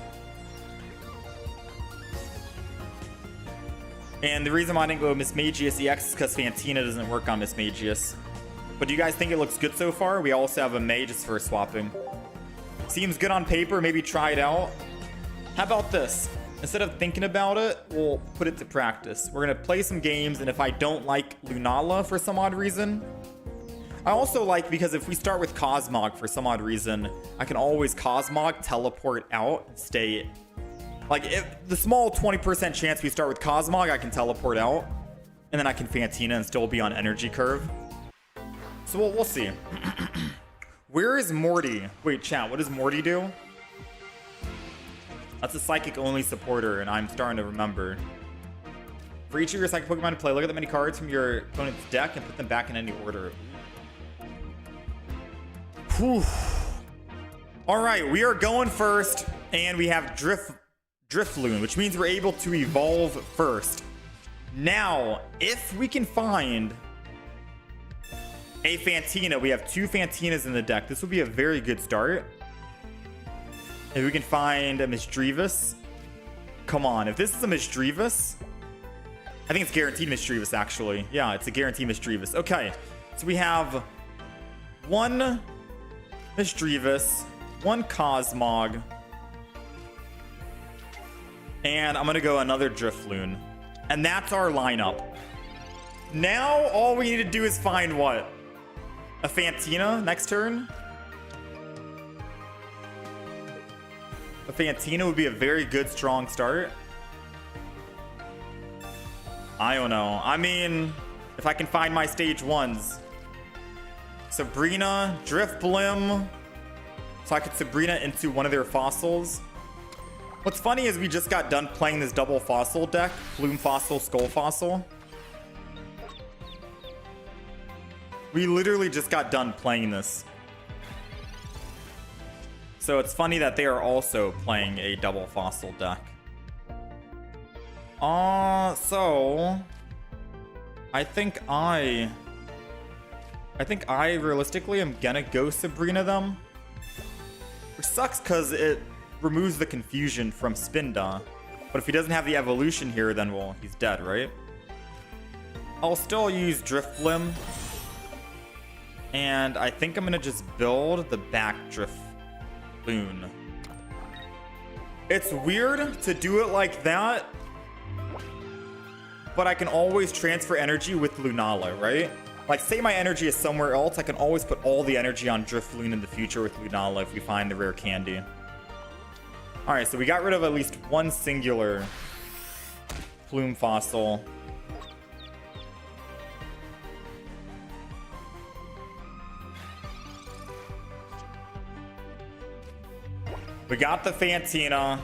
And the reason why I didn't go Mismagius EX is because Fantina doesn't work on Mismagius. But do you guys think it looks good so far? We also have a May just for swapping. Seems good on paper. Maybe try it out. How about this? Instead of thinking about it, we'll put it to practice. We're going to play some games, and if I don't like Lunala for some odd reason... I also like, because if we start with Cosmog for some odd reason, I can always Cosmog, teleport out, and stay... Like, if the small 20% chance we start with Cosmog, I can teleport out, and then I can Fantina and still be on energy curve. So we'll see. Where is Morty? Wait, chat, what does Morty do? That's a psychic-only supporter, and I'm starting to remember. For each of your psychic Pokemon to play, look at the many cards from your opponent's deck and put them back in any order. Whew. All right, we are going first, and we have Drifloon, which means we're able to evolve first. Now, if we can find a Fantina, we have 2 Fantinas in the deck. This will be a very good start. If we can find a Misdreavus. Come on, if this is a Misdreavus, I think it's guaranteed Misdreavus, actually. Yeah, it's a guaranteed Misdreavus. Okay, so we have 1 Misdreavus, 1 Cosmog, and I'm gonna go another Drifloon. And that's our lineup. Now, all we need to do is find what? A Fantina next turn? A Fantina would be a very good, strong start. I don't know. I mean, if I can find my stage 1s. Sabrina, Drifblim. So I could Sabrina into one of their fossils. What's funny is we just got done playing this double fossil deck. Bloom Fossil, Skull Fossil. We literally just got done playing this. So it's funny that they are also playing a double fossil deck. So I think I realistically am gonna go Sabrina them. Which sucks because it removes the confusion from Spinda. But if he doesn't have the evolution here, then well, he's dead, right? I'll still use Drifblim. And I think I'm gonna just build the back Drifloon. It's weird to do it like that, but I can always transfer energy with Lunala, right? Like, say my energy is somewhere else, I can always put all the energy on Drifloon in the future with Lunala if we find the rare candy. Alright, so we got rid of at least 1 singular Plume Fossil. We got the Fantina.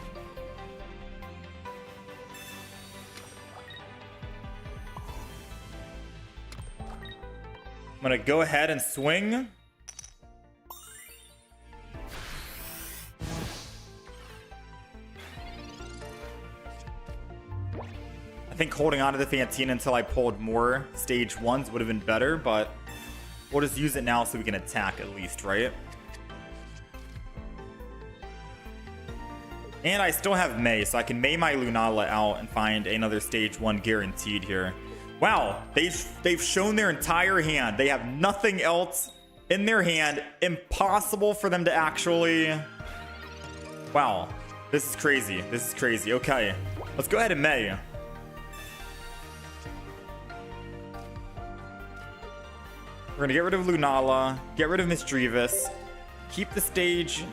I'm gonna go ahead and swing. I think holding on to the Fantina until I pulled more stage 1s would have been better, but we'll just use it now so we can attack at least, right? And I still have May, so I can May my Lunala out and find another stage 1 guaranteed here. Wow, they've shown their entire hand. They have nothing else in their hand. Impossible for them to actually... Wow, this is crazy. This is crazy. Okay, let's go ahead and May. We're gonna get rid of Lunala, get rid of Misdreavus, keep the stage...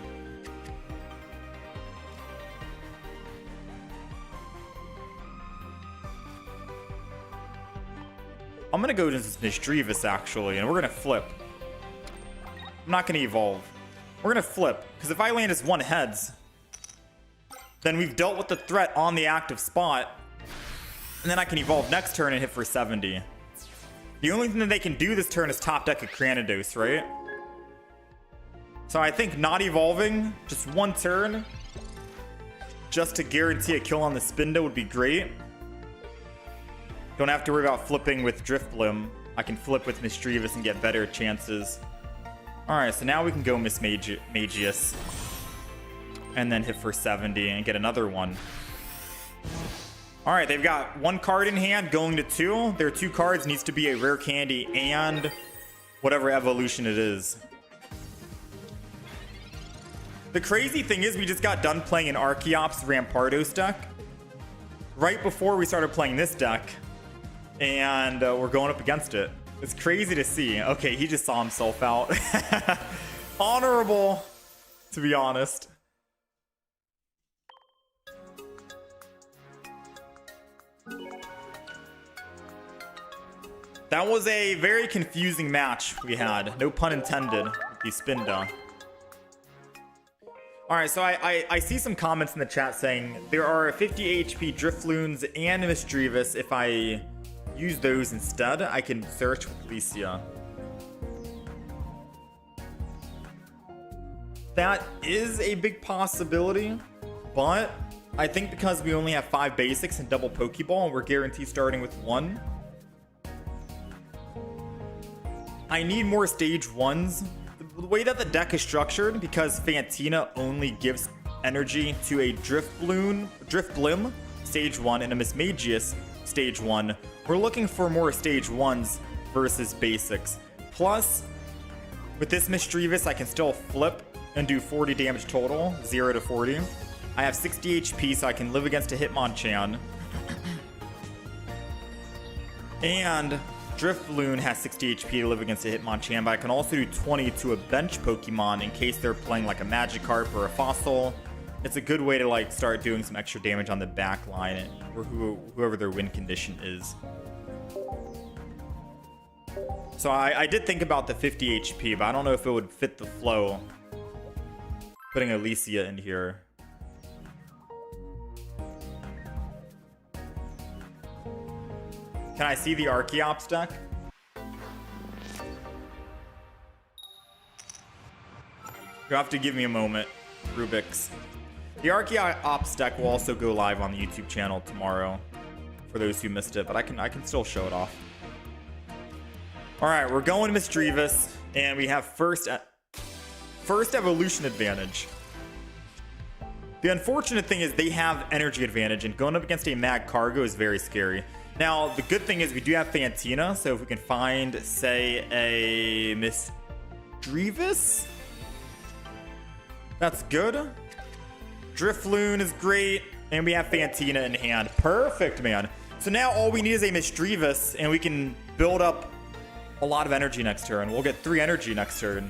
I'm gonna go to this Misdreavus actually, and we're gonna flip. I'm not gonna evolve. We're gonna flip, because if I land as 1 heads, then we've dealt with the threat on the active spot, and then I can evolve next turn and hit for 70. The only thing that they can do this turn is top deck a Cranidos, right? So I think not evolving, just one turn, just to guarantee a kill on the Spinda would be great. Don't have to worry about flipping with Driftblim. I can flip with Mischievous and get better chances. Alright, so now we can go Miss Magius. And then hit for 70 and get another one. Alright, they've got one card in hand going to two. Their two cards needs to be a rare candy and whatever evolution it is. The crazy thing is we just got done playing an Archeops Rampardos deck right before we started playing this deck. And we're going up against it. It's crazy to see. Okay, he just saw himself out. Honorable, to be honest. That was a very confusing match we had. No pun intended with the Spinda. Alright, so I see some comments in the chat saying there are 50 HP Drifloons and Mischievous. If I use those instead, I can search with Licia. That is a big possibility, but I think because we only have 5 basics and double Pokeball and we're guaranteed starting with 1, I need more stage 1s. The way that the deck is structured, because Fantina only gives energy to a Driftblim stage 1 and a Mismagius stage 1, we're looking for more stage 1s versus basics. Plus, with this Mischievous, I can still flip and do 40 damage total, 0 to 40. I have 60 HP, so I can live against a Hitmonchan. And Drifloon has 60 HP to live against a Hitmonchan, but I can also do 20 to a bench Pokemon in case they're playing like a Magikarp or a Fossil. It's a good way to like start doing some extra damage on the back line or whoever their win condition is. So I did think about the 50 HP, but I don't know if it would fit the flow putting Alicia in here. Can I see the Archeops deck? You'll have to give me a moment, Rubik's. The Archeops deck will also go live on the YouTube channel tomorrow for those who missed it, but I can still show it off. All right, we're going Mischievous, and we have first evolution advantage. The unfortunate thing is they have energy advantage, and going up against a Magcargo is very scary. Now, the good thing is we do have Fantina, so if we can find, say, a Mischievous, that's good. Drifloon is great, and we have Fantina in hand. Perfect, man. So now all we need is a Mischievous, and we can build up a lot of energy next turn. We'll get 3 energy next turn.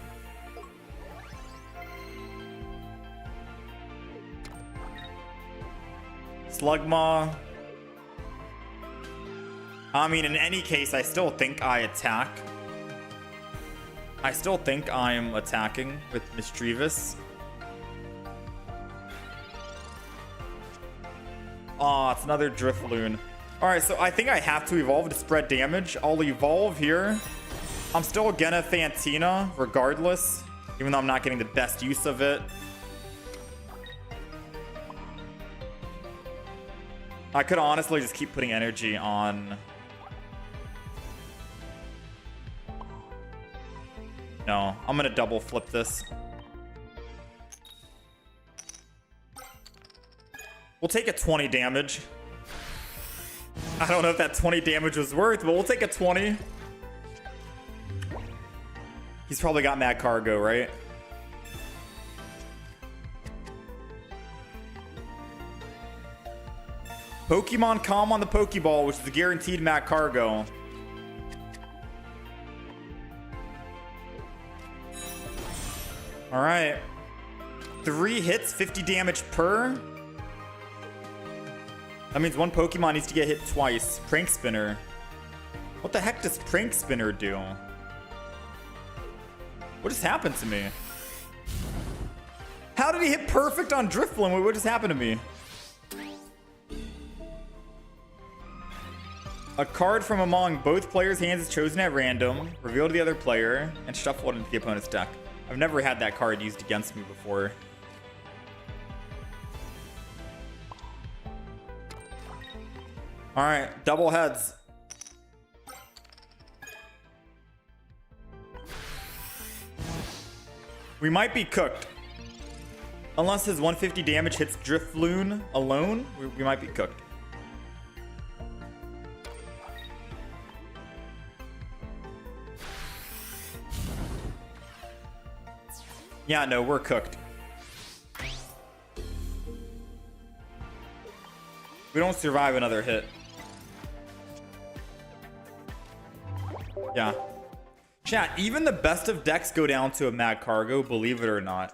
Slugma. I mean, in any case, I still think I attack. I still think I'm attacking with Mischievous. Aw, it's another Drifloon. Alright, so I think I have to evolve to spread damage. I'll evolve here. I'm still gonna Fantina, regardless, even though I'm not getting the best use of it. I could honestly just keep putting energy on. No, I'm gonna double flip this. We'll take a 20 damage. I don't know if that 20 damage was worth, but we'll take a 20. He's probably got Magcargo, right? Pokemon Calm on the Pokeball, which is a guaranteed Magcargo. Alright. 3 hits, 50 damage per. That means one Pokemon needs to get hit twice. Prank Spinner. What the heck does Prank Spinner do? What just happened to me? How did he hit perfect on Drifloon? What just happened to me? A card from among both players' hands is chosen at random, revealed to the other player, and shuffled into the opponent's deck. I've never had that card used against me before. All right, double heads. We might be cooked. Unless his 150 damage hits Drifloon alone, we might be cooked. Yeah, no, we're cooked. We don't survive another hit. Yeah. Chat, even the best of decks go down to a Mad Cargo, believe it or not.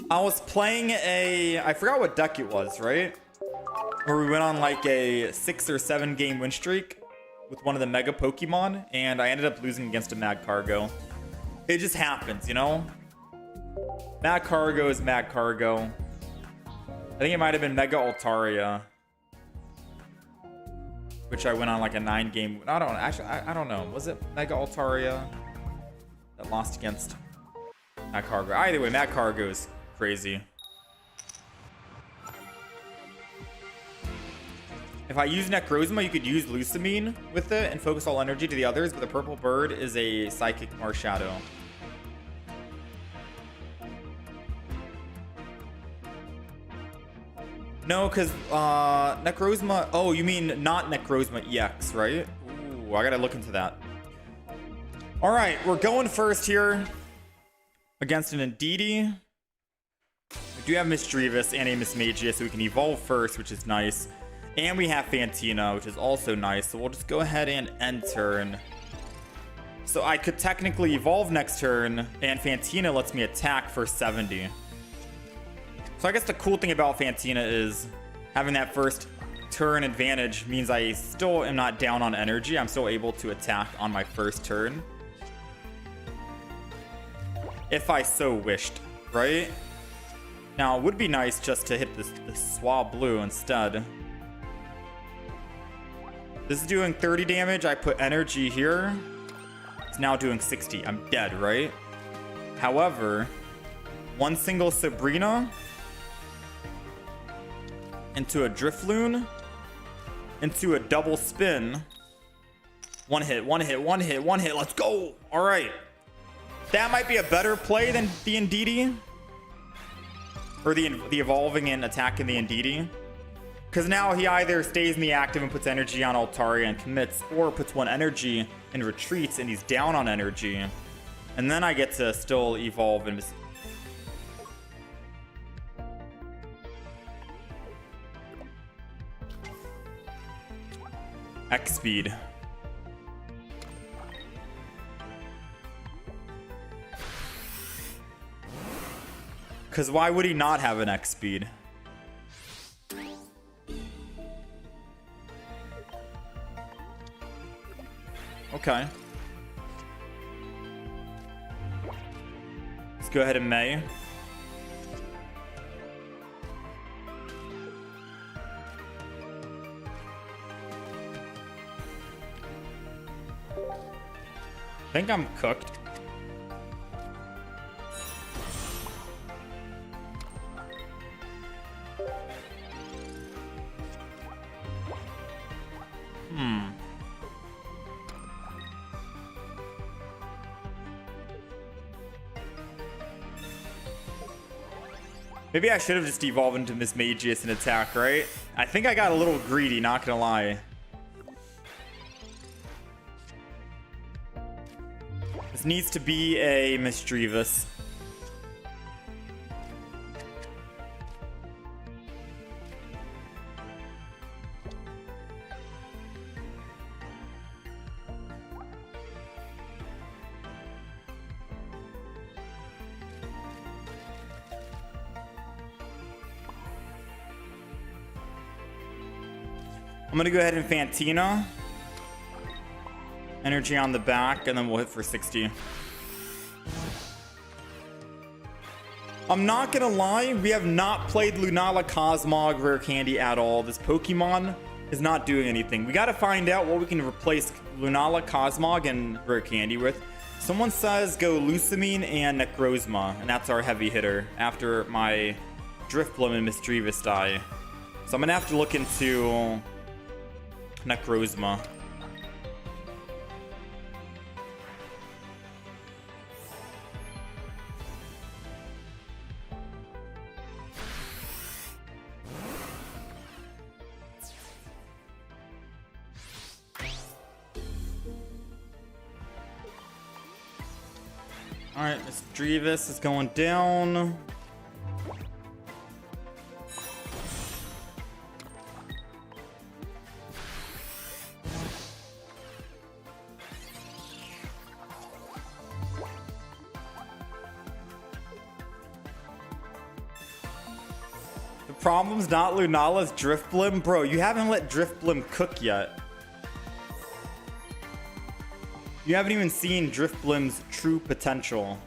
I was playing I forgot what deck it was, right? Where we went on like a 6 or 7 game win streak with one of the Mega Pokemon, and I ended up losing against a Mad Cargo. It just happens, you know? Mad Cargo is Mad Cargo. I think it might have been Mega Altaria, which I went on like a 9 game. I don't know. Actually, I don't know. Was it Mega Altaria that lost against Mad Cargo? Either way, Mad Cargo is crazy. If I use Necrozma, you could use Lusamine with it and focus all energy to the others, but the purple bird is a Psychic Marshadow. No, because Necrozma... Oh, you mean not Necrozma EX, right? Ooh, I gotta look into that. All right, we're going first here against an Indeedee. We do have Misdreavus and a Mismagius, so we can evolve first, which is nice. And we have Fantina, which is also nice. So we'll just go ahead and end turn. So I could technically evolve next turn, and Fantina lets me attack for 70. So I guess the cool thing about Fantina is having that first turn advantage means I still am not down on energy. I'm still able to attack on my first turn, if I so wished, right? Now, it would be nice just to hit this Swablu instead. This is doing 30 damage. I put energy here. It's now doing 60. I'm dead, right? However, one single Sabrina into a Drifloon, into a double spin. One hit, one hit, one hit, one hit. Let's go. All right. That might be a better play than the Indeedee. Or the evolving and attacking the Indeedee. Because now he either stays in the active and puts energy on Altaria and commits, or puts one energy and retreats and he's down on energy. And then I get to still evolve and... X speed. Because why would he not have an X speed? Okay. Let's go ahead and May. I think I'm cooked. Maybe I should have just evolved into Mismagius and attack, right? I think I got a little greedy, not gonna lie. This needs to be a Misdreavus. I'm gonna go ahead and Fantina. Energy on the back, and then we'll hit for 60. I'm not gonna lie, we have not played Lunala Cosmog Rare Candy at all. This Pokemon is not doing anything. We gotta find out what we can replace Lunala Cosmog and Rare Candy with. Someone says go Lusamine and Necrozma, and that's our heavy hitter after my Driftbloom and Misdreavus die. So I'm gonna have to look into Necrozma. Alright, Misdreavus is going down. The problem's not Lunala's Driftblim? Bro, you haven't let Driftblim cook yet. You haven't even seen Driftblim's true potential.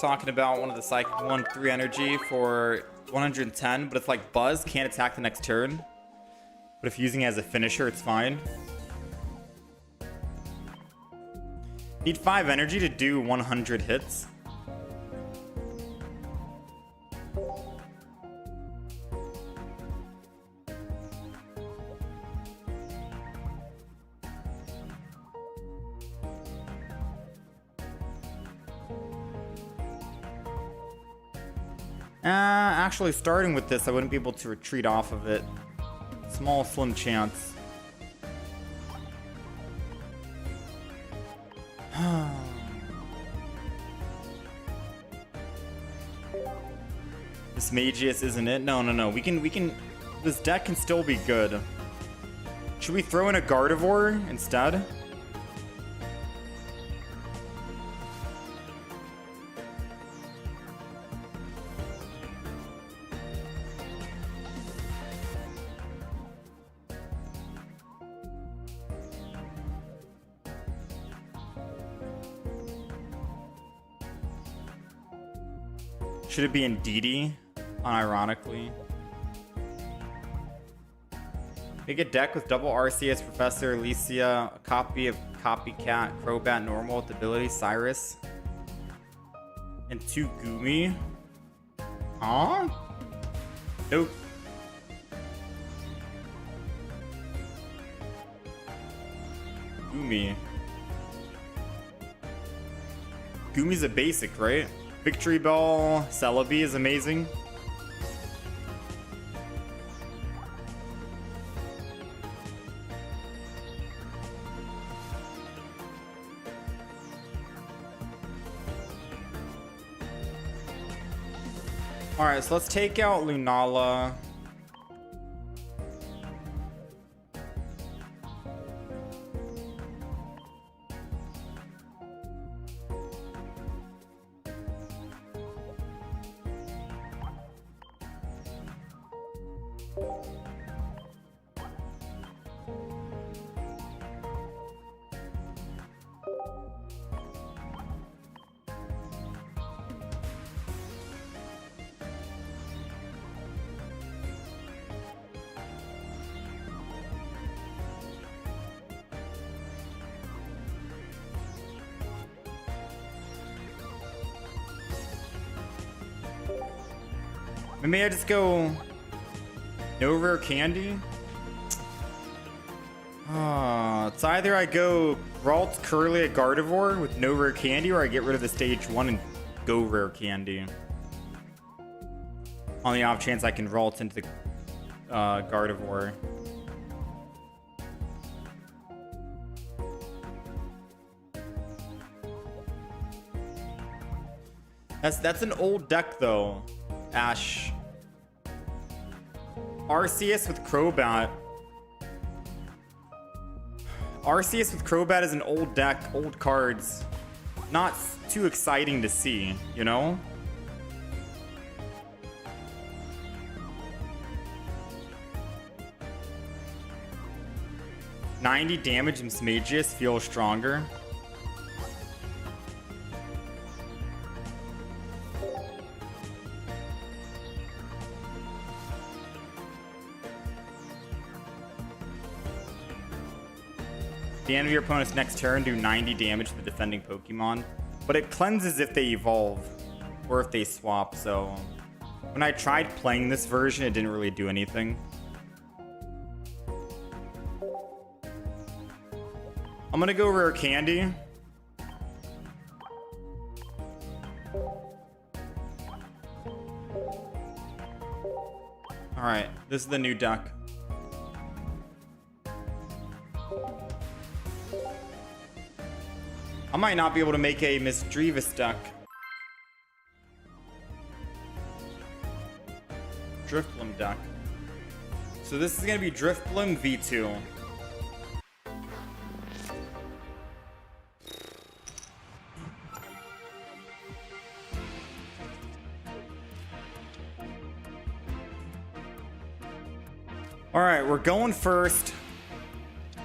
Talking about one of the Psychic 1-3 energy for 110, but it's like Buzz can't attack the next turn. But if using it as a finisher, it's fine. Need 5 energy to do 100 hits. Actually, starting with this, I wouldn't be able to retreat off of it. Small, slim chance. This Magius isn't it? No. We can. This deck can still be good. Should we throw in a Gardevoir instead? Should it be in DD? Unironically. Make a deck with double RCS, Professor, Alicia, a copy of Copycat, Crobat, Normal with ability, Cyrus, and 2 Goomy. Huh? Nope. Goomy. Goomy's a basic, right? Victory Ball, Celebi is amazing. Alright, so let's take out Lunala. Maybe I just go no rare candy. It's either I go Ralt Curly at Gardevoir with no rare candy, or I get rid of the stage 1 and go rare candy. On the off chance I can Ralt into the Gardevoir. That's an old deck though, Ash. Arceus with Crobat. Arceus with Crobat is an old deck, old cards. Not too exciting to see, you know? 90 damage and Smagius feels stronger. At the end of your opponent's next turn, do 90 damage to the defending Pokemon. But it cleanses if they evolve or if they swap, so when I tried playing this version, it didn't really do anything. I'm gonna go Rare Candy. Alright, this is the new deck. I might not be able to make a Misdreavus deck. Drifblim deck. So this is gonna be Drifblim V2. Alright, we're going first,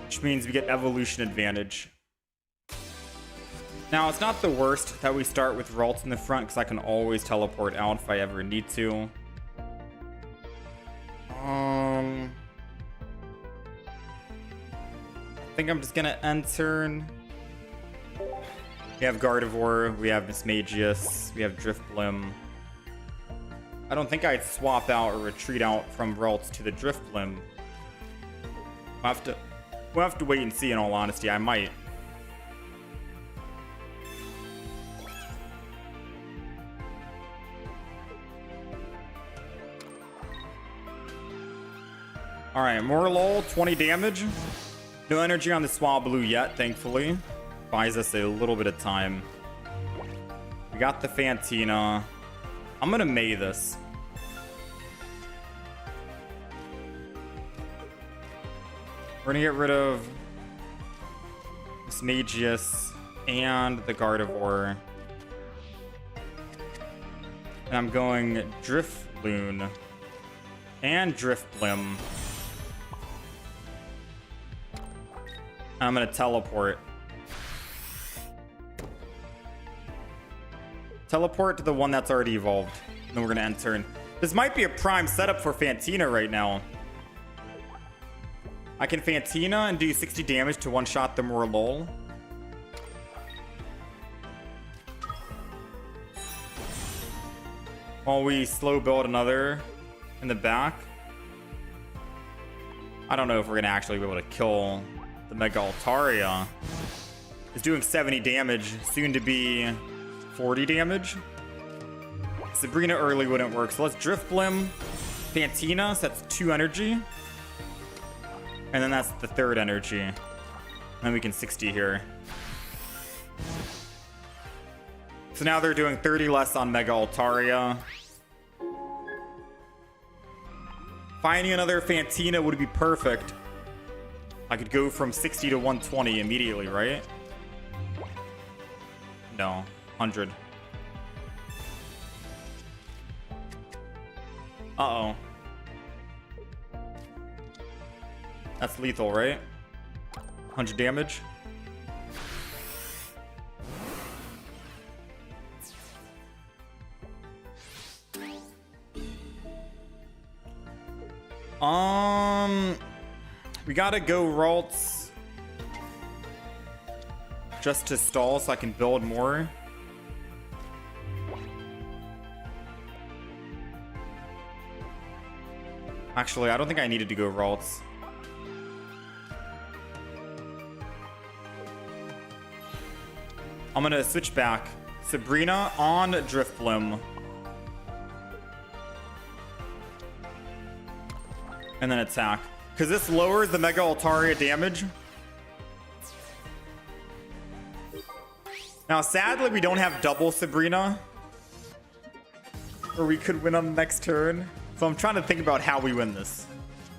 which means we get evolution advantage. Now, it's not the worst that we start with Ralts in the front, because I can always teleport out if I ever need to. I think I'm just gonna end turn. We have Gardevoir, we have Mismagius, we have Drifblim. I don't think I'd swap out or retreat out from Ralts to the Drifblim. We'll have to wait and see, in all honesty. I might. Alright, Morlul, 20 damage. No energy on the Swablu yet, thankfully. Buys us a little bit of time. We got the Fantina. I'm gonna May this. We're gonna get rid of Mismagius and the Gardevoir. And I'm going Drifloon and Drifblim. I'm gonna teleport. Teleport to the one that's already evolved. And then we're gonna end turn. This might be a prime setup for Fantina right now. I can Fantina and do 60 damage to one-shot the Morlul. While we slow build another in the back. I don't know if we're gonna actually be able to kill the Mega Altaria. It's doing 70 damage, soon to be 40 damage. Sabrina early wouldn't work, so let's Drifblim, Fantina, so that's 2 energy. And then that's the 3rd energy. And then we can 60 here. So now they're doing 30 less on Mega Altaria. Finding another Fantina would be perfect. I could go from 60 to 120 immediately, right? No, 100. Uh-oh. That's lethal, right? 100 damage. We gotta go Ralts just to stall so I can build more. Actually, I don't think I needed to go Ralts. I'm gonna switch back. Sabrina on Drifblim. And then attack. Because this lowers the Mega Altaria damage. Now, sadly, we don't have double Sabrina. Or we could win on the next turn. So I'm trying to think about how we win this.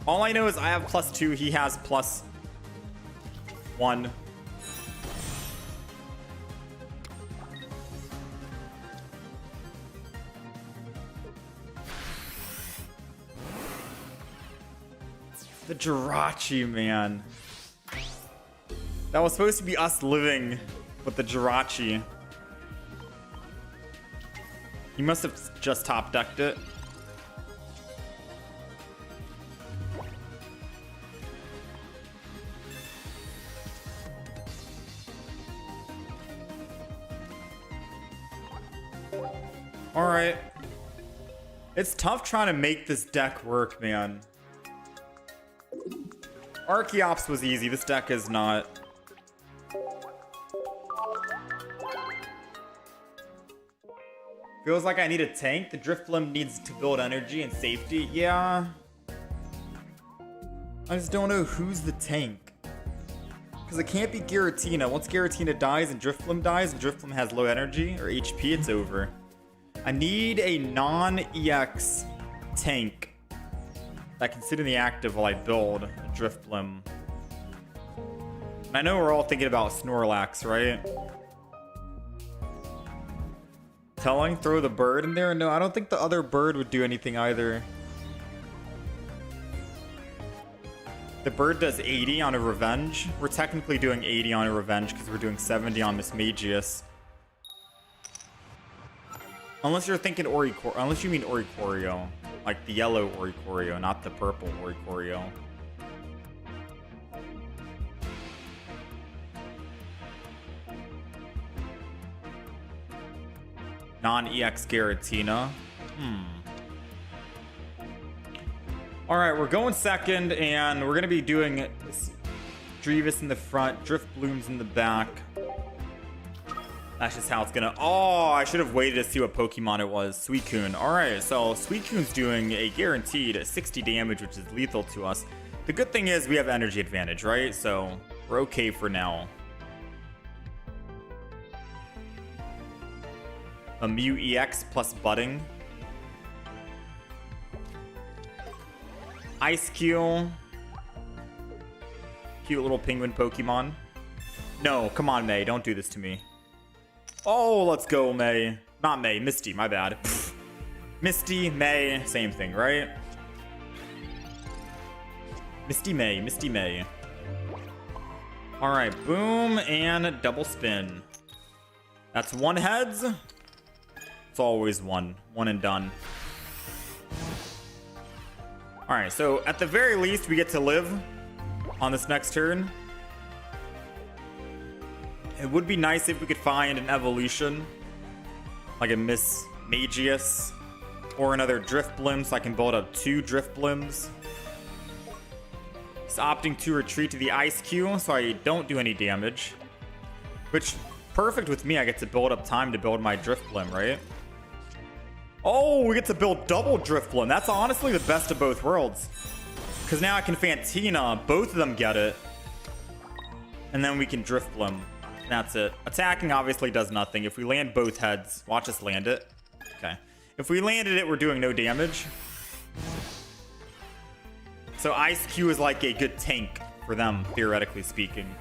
All I know is I have +2. He has +1. The Jirachi, man. That was supposed to be us living with the Jirachi. He must have just top decked it. All right. It's tough trying to make this deck work, man. Archeops was easy. This deck is not. Feels like I need a tank. The Drifblim needs to build energy and safety. Yeah. I just don't know who's the tank. Because it can't be Giratina. Once Giratina dies and Drifblim has low energy or HP, it's over. I need a non-EX tank that can sit in the active while I build a Drifblim. I know we're all thinking about Snorlax, right? Telling, throw the bird in there? No, I don't think the other bird would do anything either. The bird does 80 on a Revenge. We're technically doing 80 on a Revenge because we're doing 70 on Mismagius. Unless you're thinking Oricorio. Unless you mean Oricorio. Like the yellow Oricorio, not the purple Oricorio. Non-EX Giratina. Alright, we're going second, and we're going to be doing Drevis in the front, Drifblooms in the back. That's just how it's gonna. Oh, I should have waited to see what Pokemon it was. Suicune. Alright, so Suicune's doing a guaranteed 60 damage, which is lethal to us. The good thing is we have energy advantage, right? So we're okay for now. A Mew EX plus Budding. Ice Cube. Cute little penguin Pokemon. No, come on, May. Don't do this to me. Oh, let's go, May. Not May, Misty, my bad. Misty, May, same thing, right? Misty May, Misty May. Alright, boom, and double spin. That's one heads. It's always one. One and done. Alright, so at the very least, we get to live on this next turn. It would be nice if we could find an evolution, like a Mismagius, or another Drifblim, so I can build up 2 Drifblims. Just opting to retreat to the Ice Cube, so I don't do any damage. Which, perfect with me, I get to build up time to build my Drifblim, right? Oh, we get to build double Drifblim. That's honestly the best of both worlds. Because now I can Fantina, both of them get it. And then we can Drifblim. That's it. Attacking obviously does nothing. If we land both heads, watch us land it. Okay. If we landed it, we're doing no damage. So Ice Cube is like a good tank for them, theoretically speaking.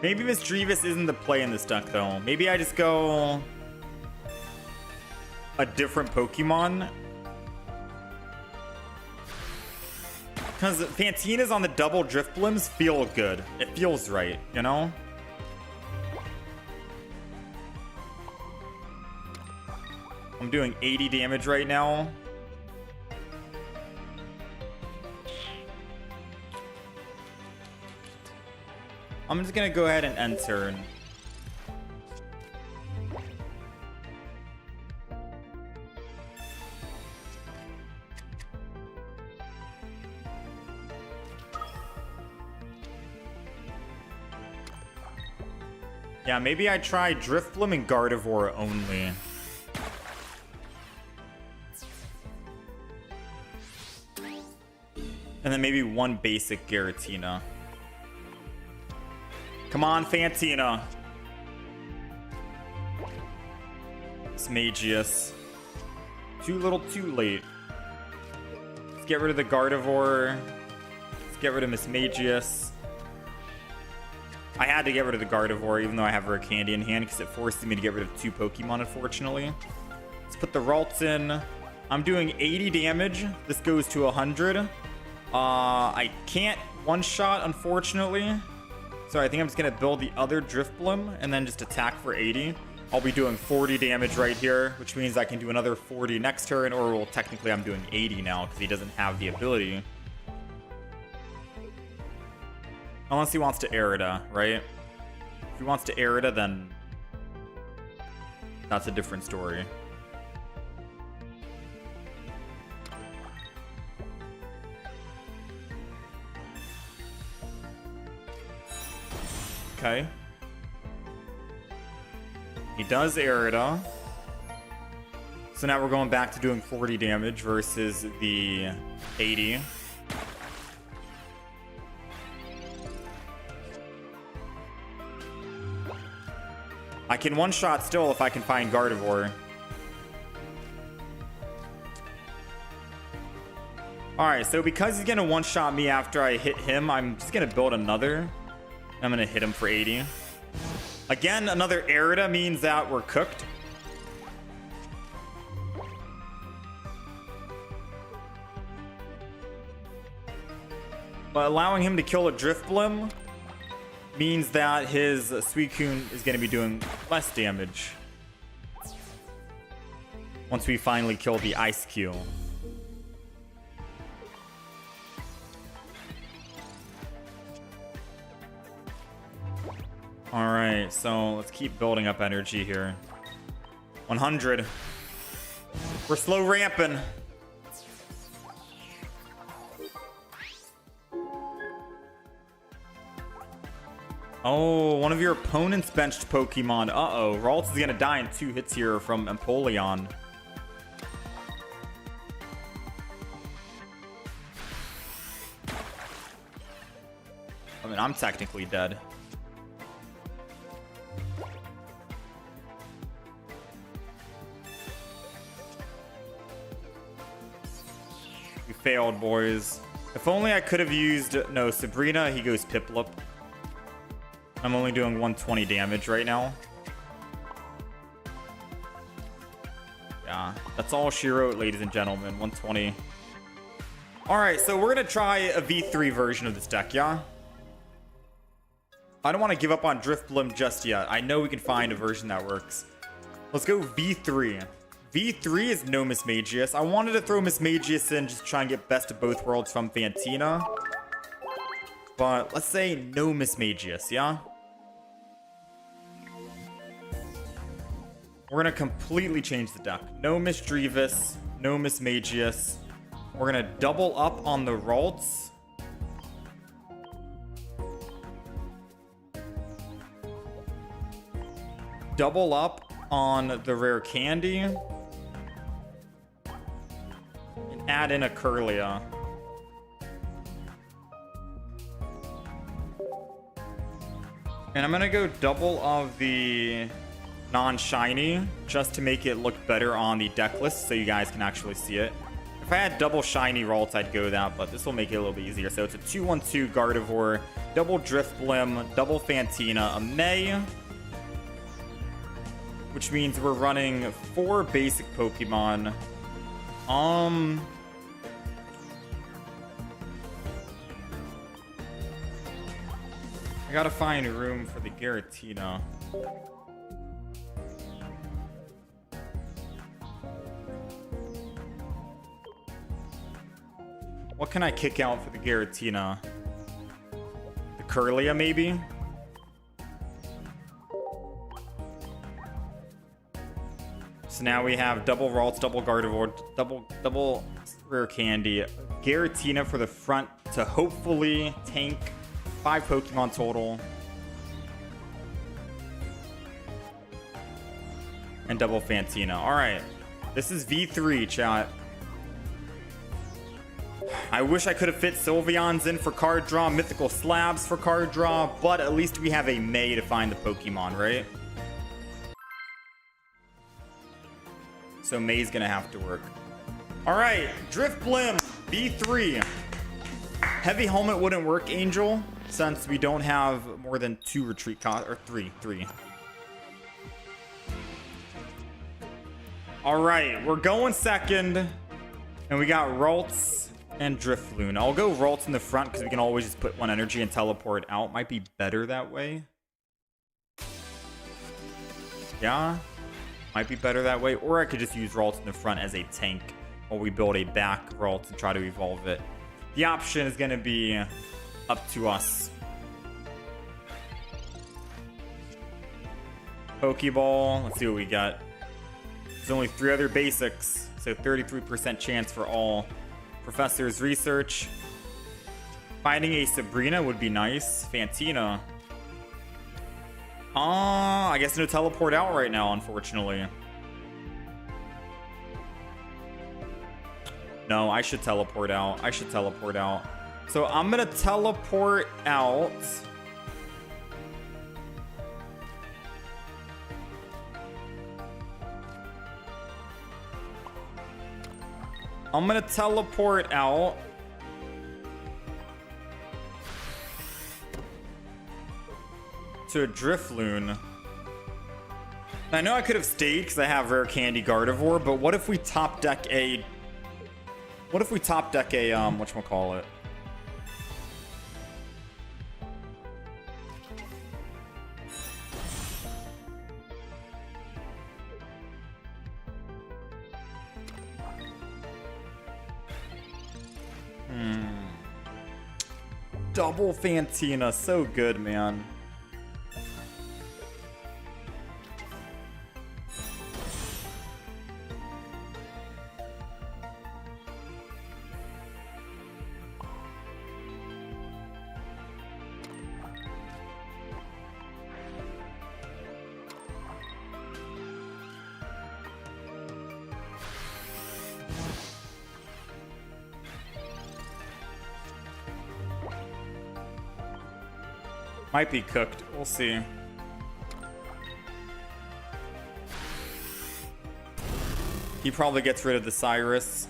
Maybe Misdreavus isn't the play in this deck, though. Maybe I just go a different Pokemon. Because Fantina's on the double Drifblims feel good. It feels right, you know? I'm doing 80 damage right now. I'm just gonna go ahead and end turn. Yeah, maybe I try Drifblim and Gardevoir only. And then maybe one basic Giratina. Come on, Fantina. Mismagius. Too little, too late. Let's get rid of the Gardevoir. Let's get rid of Mismagius. I had to get rid of the Gardevoir, even though I have Rare Candy in hand, because it forces me to get rid of 2 Pokemon, unfortunately. Let's put the Ralts in. I'm doing 80 damage. This goes to 100. I can't one-shot, unfortunately. So I think I'm just going to build the other Drifblim and then just attack for 80. I'll be doing 40 damage right here, which means I can do another 40 next turn, or well, technically I'm doing 80 now because he doesn't have the ability. Unless he wants to Arida, right? If he wants to Arida, then that's a different story. Okay. He does Arida. So now we're going back to doing 40 damage versus the 80. I can one-shot still if I can find Gardevoir. Alright, so because he's going to one-shot me after I hit him, I'm just going to build another. I'm going to hit him for 80. Again, another Arida means that we're cooked. But allowing him to kill a Drifblim means that his Suicune is going to be doing less damage once we finally kill the Ice Q. Alright, so let's keep building up energy here. 100. We're slow ramping. Oh, one of your opponent's benched Pokemon. Uh-oh. Ralts is going to die in 2 hits here from Empoleon. I mean, I'm technically dead. We failed, boys. If only I could have used... No, Sabrina, he goes Piplup. I'm only doing 120 damage right now. Yeah, that's all she wrote, ladies and gentlemen. 120. Alright, so we're going to try a V3 version of this deck, yeah? I don't want to give up on Drifblim just yet. I know we can find a version that works. Let's go V3. V3 is no Mismagius. I wanted to throw Mismagius in, just try and get best of both worlds from Fantina. But let's say no Mismagius, yeah? We're going to completely change the deck. No Misdreavus, no Mismagius. We're going to double up on the Ralts. Double up on the Rare Candy. And add in a Kirlia. And I'm going to go double of the non-shiny just to make it look better on the deck list so you guys can actually see it. If I had double shiny Ralts, I'd go that, but this will make it a little bit easier. So it's a 2-1-2 Gardevoir, double Drifblim, double Fantina, a May, which means we're running 4 basic Pokemon. I gotta find room for the Giratina. What can I kick out for the Giratina? The Kirlia, maybe? So now we have double Ralts, double Gardevoir, double Rare Candy, Giratina for the front to hopefully tank 5 Pokemon total. And double Fantina. Alright. This is V3, chat. I wish I could have fit Sylveons in for card draw, Mythical Slabs for card draw, but at least we have a May to find the Pokemon, right? So May's gonna have to work. Alright, Drifblim, V3. Heavy Helmet wouldn't work, Angel. since we don't have more than 2 retreat cost, or three. All right, we're going second, and we got Ralts and Drifloon. I'll go Ralts in the front because we can always just put 1 energy and teleport out. Might be better that way. Yeah, might be better that way. Or I could just use Ralts in the front as a tank while we build a back Ralts and try to evolve it. The option is going to be up to us. Pokeball. Let's see what we got. There's only 3 other basics, so 33% chance for all. Professor's Research. Finding a Sabrina would be nice. Fantina. I guess no teleport out right now, unfortunately. No, I should teleport out. So I'm gonna teleport out. To a Drifloon. I know I could have stayed because I have Rare Candy Gardevoir, but what if we top deck a... whatchamacallit? Double Fantina, so good, man. Might be cooked. We'll see. He probably gets rid of the Cyrus.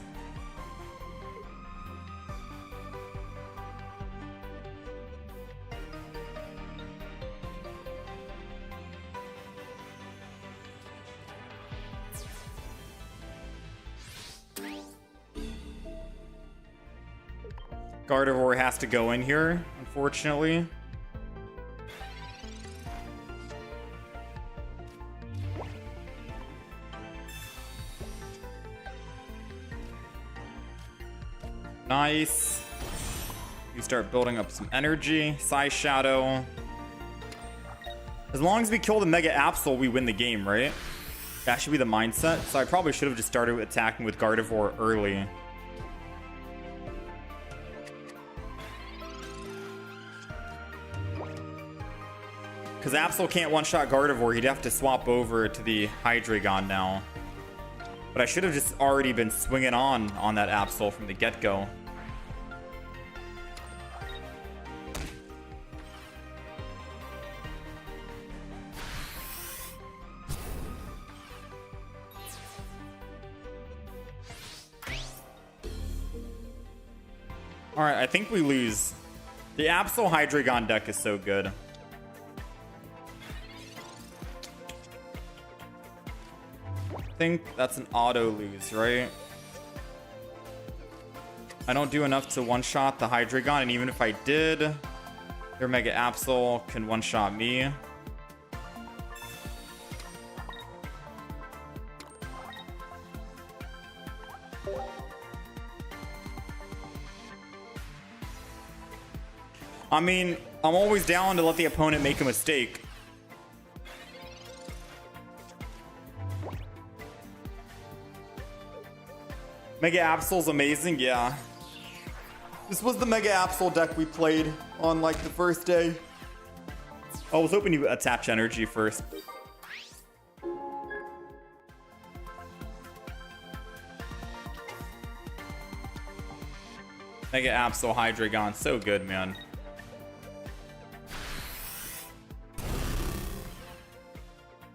Gardevoir has to go in here, unfortunately. Nice. You start building up some energy. Psy Shadow. As long as we kill the Mega Absol, we win the game, right? That should be the mindset. So I probably should have just started attacking with Gardevoir early. Because Absol can't one-shot Gardevoir. He'd have to swap over to the Hydreigon now. But I should have just already been swinging on that Absol from the get-go. Alright, I think we lose. The Absol Hydreigon deck is so good. I think that's an auto lose, right? I don't do enough to one-shot the Hydreigon, and even if I did, their Mega Absol can one-shot me. I mean, I'm always down to let the opponent make a mistake. Mega Absol's amazing, yeah. This was the Mega Absol deck we played on like the first day. I was hoping you attach energy first. Mega Absol Hydreigon, so good, man.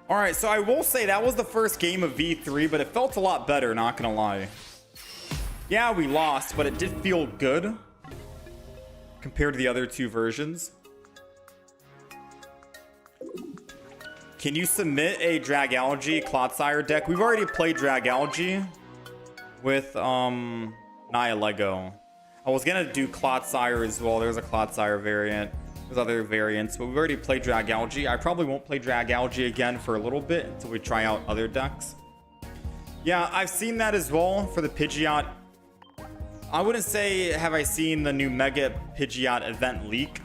Alright, so I will say that was the first game of V3, but it felt a lot better, not gonna lie. Yeah, we lost, but it did feel good. compared to the other two versions. Can you submit a Dragalge Clotsire deck? We've already played Dragalge with Naya Lego. I was gonna do Clotsire as well. There's a Clotsire variant. There's other variants, but we've already played Dragalge. I probably won't play Dragalge again for a little bit until we try out other decks. Yeah, I've seen that as well for the Pidgeot. I wouldn't say have I seen the new Mega Pidgeot event leak,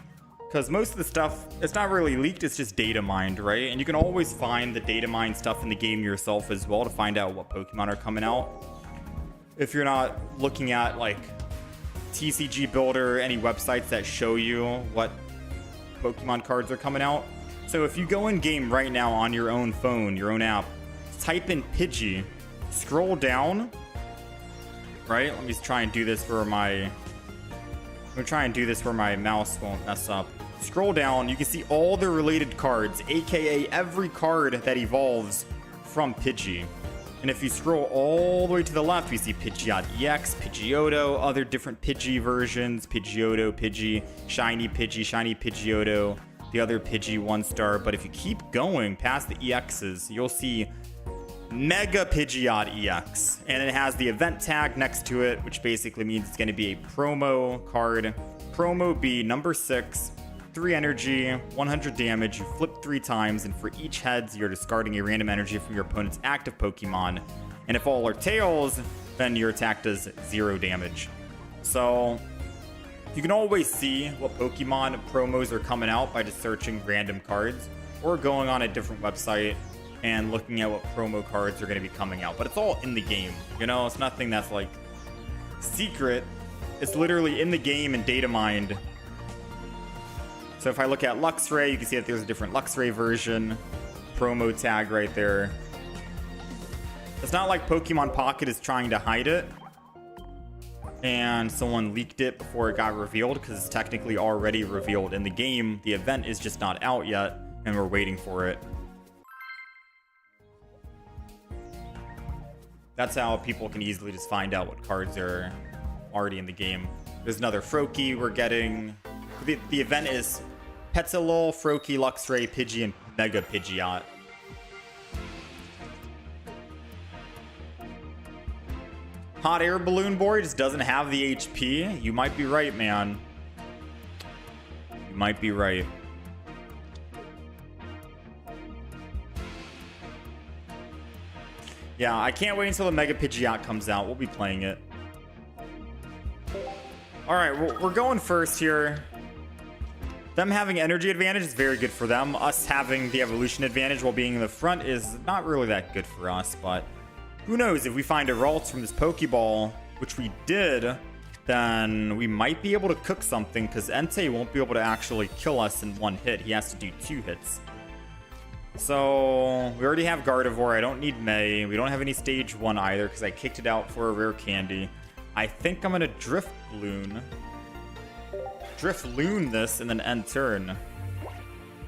because most of the stuff, it's not really leaked, it's just data mined, right? And you can always find the data mine stuff in the game yourself as well to find out what Pokemon are coming out. If you're not looking at like TCG Builder, any websites that show you what Pokemon cards are coming out. So if you go in game right now on your own phone, your own app, type in Pidgey, scroll down, right? Let me try and do this where my mouse won't mess up. Scroll down, you can see all the related cards, aka every card that evolves from Pidgey. And if you scroll all the way to the left, we see Pidgeot EX, Pidgeotto, other different Pidgey versions, Pidgeotto, Pidgey, Shiny Pidgeotto, the other Pidgey 1-star. But if you keep going past the EXs, you'll see Mega Pidgeot EX. And it has the event tag next to it, which basically means it's going to be a promo card. Promo B number 6, 3 energy, 100 damage, you flip 3 times, and for each heads, you're discarding a random energy from your opponent's active Pokemon. And if all are tails, then your attack does 0 damage. So you can always see what Pokemon promos are coming out by just searching random cards or going on a different website and looking at what promo cards are going to be coming out. But it's all in the game, you know? It's nothing that's like secret. It's literally in the game and data mined. So if I look at Luxray, you can see that there's a different Luxray version. Promo tag right there. It's not like Pokemon Pocket is trying to hide it and someone leaked it before it got revealed, because it's technically already revealed in the game. The event is just not out yet, and we're waiting for it. That's how people can easily just find out what cards are already in the game. There's another Froakie we're getting. The event is Petilil, Froakie, Luxray, Pidgey, and Mega Pidgeot. Hot Air Balloon Boy just doesn't have the HP. You might be right, man. You might be right. Yeah, I can't wait until the Mega Pidgeot comes out. We'll be playing it. Alright, we're going first here. Them having energy advantage is very good for them. Us having the evolution advantage while being in the front is not really that good for us, but who knows? If we find a Ralts from this Pokeball, which we did, then we might be able to cook something, because Entei won't be able to actually kill us in 1 hit. He has to do 2 hits. So we already have Gardevoir. I don't need May. We don't have any stage 1 either, because I kicked it out for a rare candy. I think I'm going to Drifloon this and then end turn.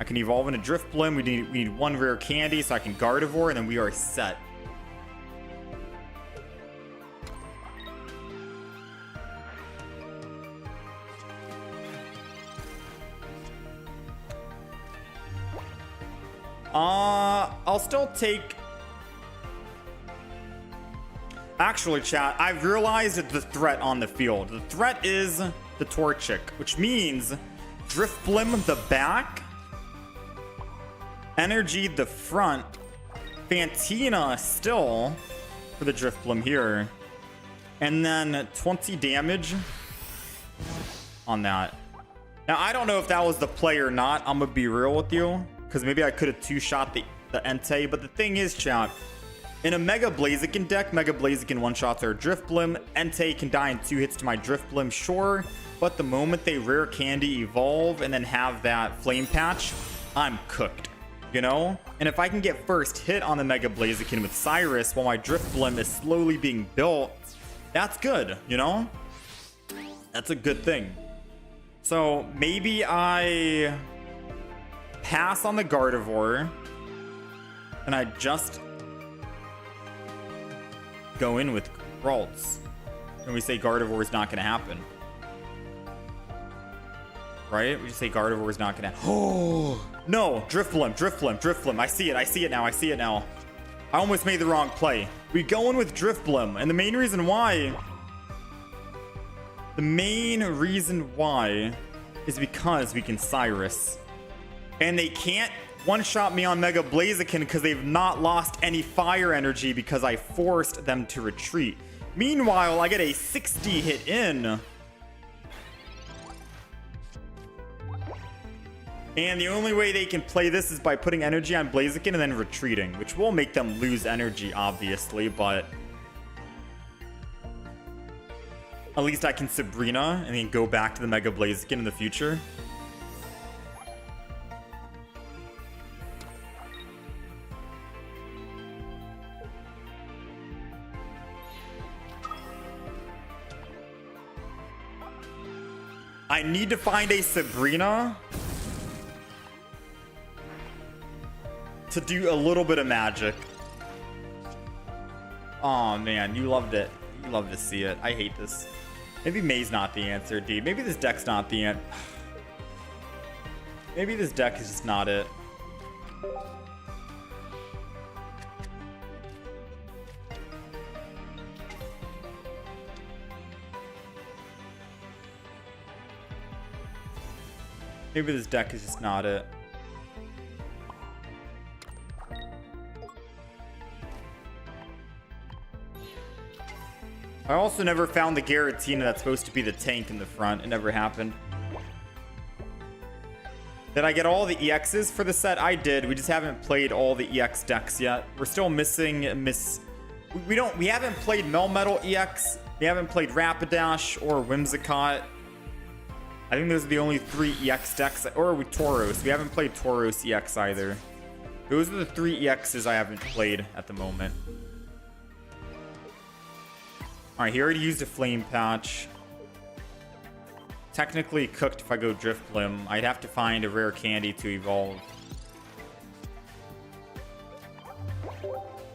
I can evolve into Drifblim. We need 1 rare candy, so I can Gardevoir, and then we are set. I'll still take... Actually, chat, I've realized the threat on the field. The threat is the Torchic, which means Drifblim the back, Energy the front, Fantina still for the Drifblim here, and then 20 damage on that. Now, I don't know if that was the play or not. I'm gonna be real with you, because maybe I could have 2-shot the Entei, but the thing is, chat, in a Mega Blaziken deck, Mega Blaziken 1-shots are Drifblim. Entei can die in 2 hits to my Drifblim, sure, but the moment they rare candy evolve and then have that Flame Patch, I'm cooked, you know? And if I can get first hit on the Mega Blaziken with Cyrus while my Drifblim is slowly being built, that's good, you know? That's a good thing. So maybe I pass on the Gardevoir and I just go in with Ralts and we say Gardevoir is not going to happen. right? We just say Gardevoir is not gonna. Oh no! Drifblim, Drifblim, Drifblim. I see it. I see it now. I see it now. I almost made the wrong play. We going with Drifblim, and the main reason why. The main reason why is because we can Cyrus, and they can't one-shot me on Mega Blaziken because they've not lost any fire energy because I forced them to retreat. Meanwhile, I get a 60 hit in. And the only way they can play this is by putting energy on Blaziken and then retreating, which will make them lose energy, obviously, but at least I can Sabrina and then go back to the Mega Blaziken in the future. I need to find a Sabrina to do a little bit of magic. Oh man, you loved it. You love to see it. I hate this. Maybe May's not the answer, dude. Maybe this deck's not the answer. Maybe this deck is just not it. Maybe this deck is just not it. I also never found the Giratina that's supposed to be the tank in the front. It never happened. Did I get all the EXs for the set? I did. We just haven't played all the EX decks yet. We're still missing we haven't played Melmetal EX. We haven't played Rapidash or Whimsicott. I think those are the only 3 EX decks. Or with Tauros. We haven't played Tauros EX either. Those are the 3 EXs I haven't played at the moment. Alright, he already used a Flame Patch. Technically cooked if I go Drifblim. I'd have to find a rare candy to evolve.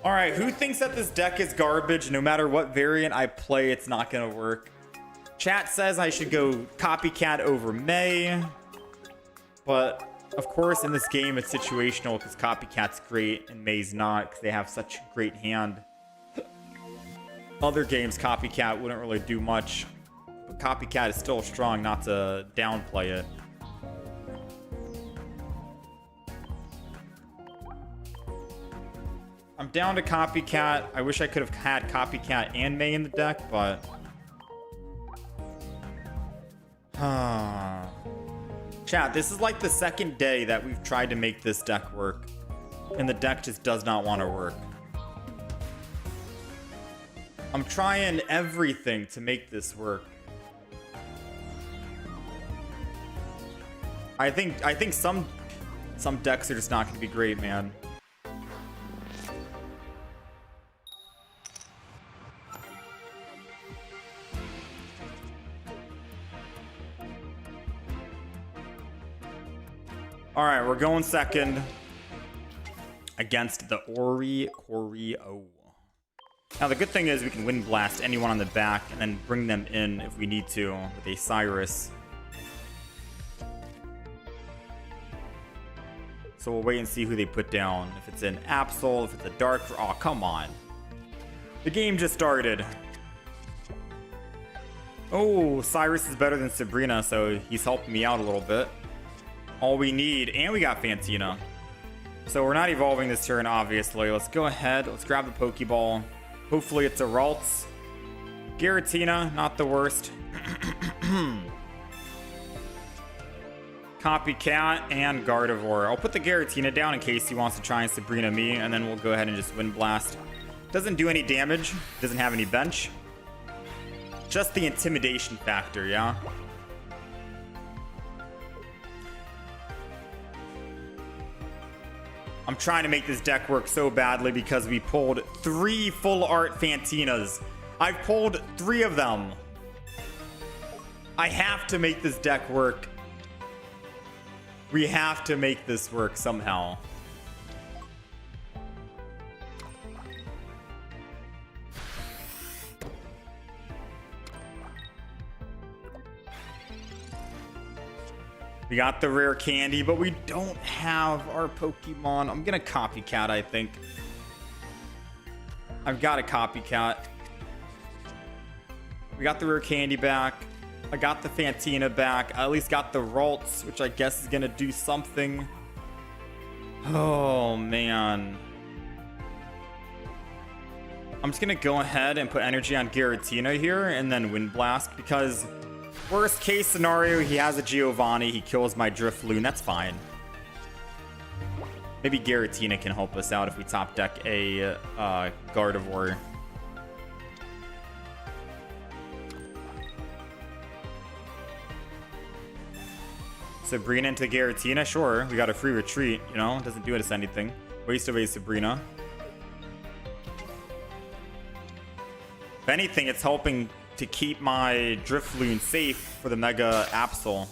Alright, who thinks that this deck is garbage? No matter what variant I play, it's not gonna work. Chat says I should go Copycat over May. But, of course, in this game, it's situational because Copycat's great and May's not because they have such a great hand. Other games, Copycat wouldn't really do much. But Copycat is still strong, not to downplay it. I'm down to Copycat. I wish I could have had Copycat and May in the deck, but... Chat, this is like the second day that we've tried to make this deck work. And the deck just does not want to work. I'm trying everything to make this work. I think some decks are just not going to be great, man. All right, we're going second against the Oricorio. Now, the good thing is we can Wind Blast anyone on the back and then bring them in if we need to with a Cyrus. So we'll wait and see who they put down. If it's an Absol, if it's a Dark... Oh, come on. The game just started. Oh, Cyrus is better than Sabrina, so he's helping me out a little bit. All we need... And we got Fantina. So we're not evolving this turn, obviously. Let's go ahead. Let's grab the Pokeball. Hopefully it's a Ralts. Giratina, not the worst. Copycat and Gardevoir. I'll put the Giratina down in case he wants to try and Sabrina me, and then we'll go ahead and just Wind Blast. Doesn't do any damage. Doesn't have any bench. Just the intimidation factor, yeah? I'm trying to make this deck work so badly because we pulled 3 full art Fantinas. I've pulled 3 of them. I have to make this deck work. We have to make this work somehow. We got the rare candy, but we don't have our Pokemon. I'm gonna copycat, I think. I've got a copycat. We got the rare candy back. I got the Fantina back. I at least got the Ralts, which I guess is gonna do something. Oh, man. I'm just gonna go ahead and put energy on Giratina here and then Wind Blast, because worst case scenario, he has a Giovanni, he kills my Drifloon, that's fine. Maybe Giratina can help us out if we top deck a Gardevoir. Sabrina into Giratina, sure. We got a free retreat, you know, doesn't do us anything. Waste of a Sabrina. If anything, it's helping to keep my Drifloon safe for the Mega Absol.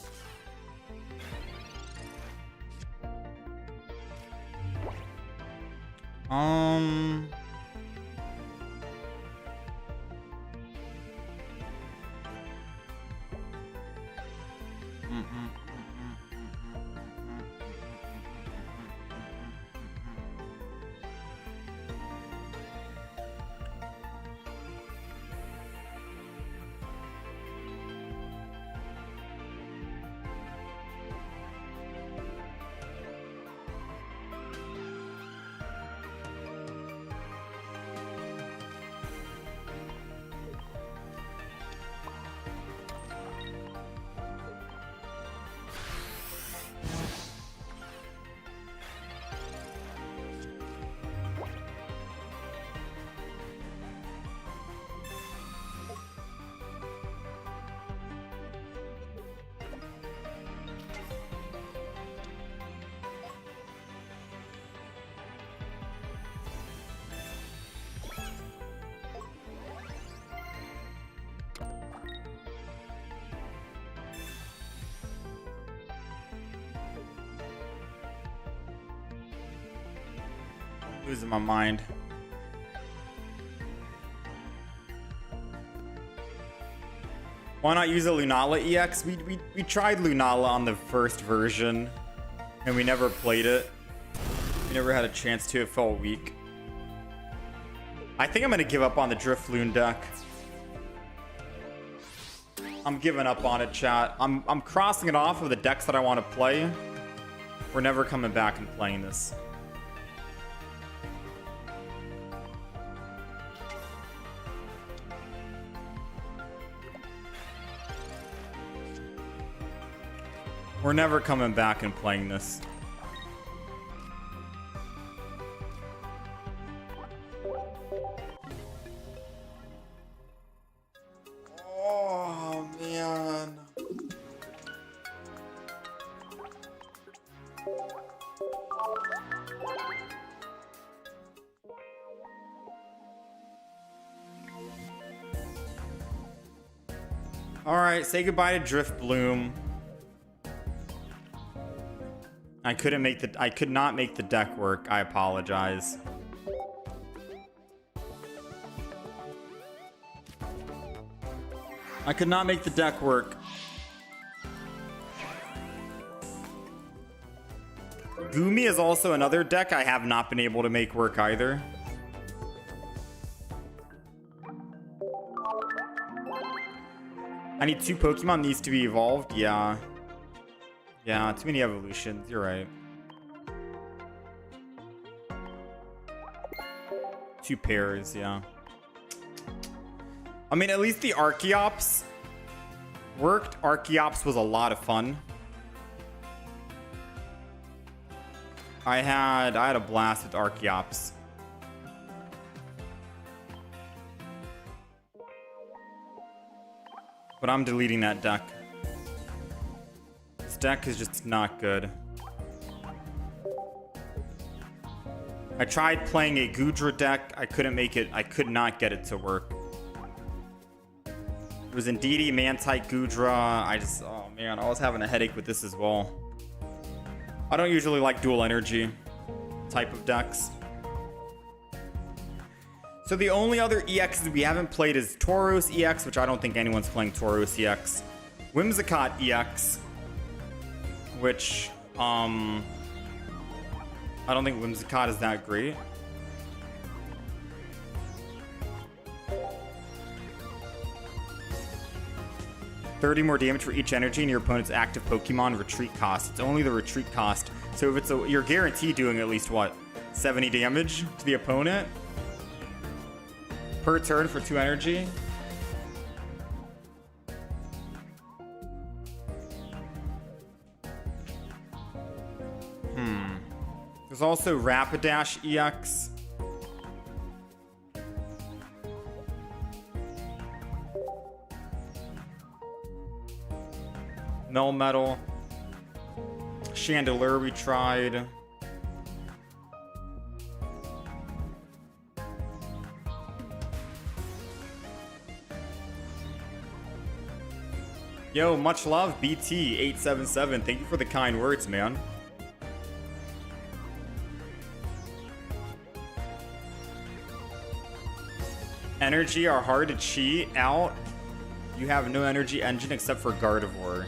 Losing my mind. Why not use a Lunala EX? We tried Lunala on the first version and we never played it. We never had a chance to. It felt weak. I think I'm gonna give up on the Drifloon deck. I'm giving up on it, chat. I'm crossing it off of the decks that I want to play. We're never coming back and playing this. We're never coming back and playing this. Oh, man. All right, say goodbye to Drifbloom. I could not make the deck work. I apologize. I could not make the deck work. Goomy is also another deck I have not been able to make work either. I need 2 Pokemon needs to be evolved. Yeah. Yeah, too many evolutions. You're right. 2 pairs, yeah. I mean, at least the Archeops worked. Archeops was a lot of fun. I had a blast with Archeops. But I'm deleting that deck. This deck is just not good. I tried playing a Goodra deck. I couldn't make it. I could not get it to work. It was Indeedee, Mantike, Goodra. Oh man, I was having a headache with this as well. I don't usually like dual energy type of decks. So the only other EXs we haven't played is Tauros EX, which I don't think anyone's playing Tauros EX. Whimsicott EX. which I don't think Whimsicott is that great. $30 more damage for each energy in your opponent's active Pokemon retreat cost. It's only the retreat cost. So if it's you're guaranteed doing at least what, 70 damage to the opponent per turn for 2 energy. There's also Rapidash EX. Melmetal. Chandelure we tried. Yo, much love, BT877. Thank you for the kind words, man. Energy are hard to cheat out. You have no energy engine except for Gardevoir.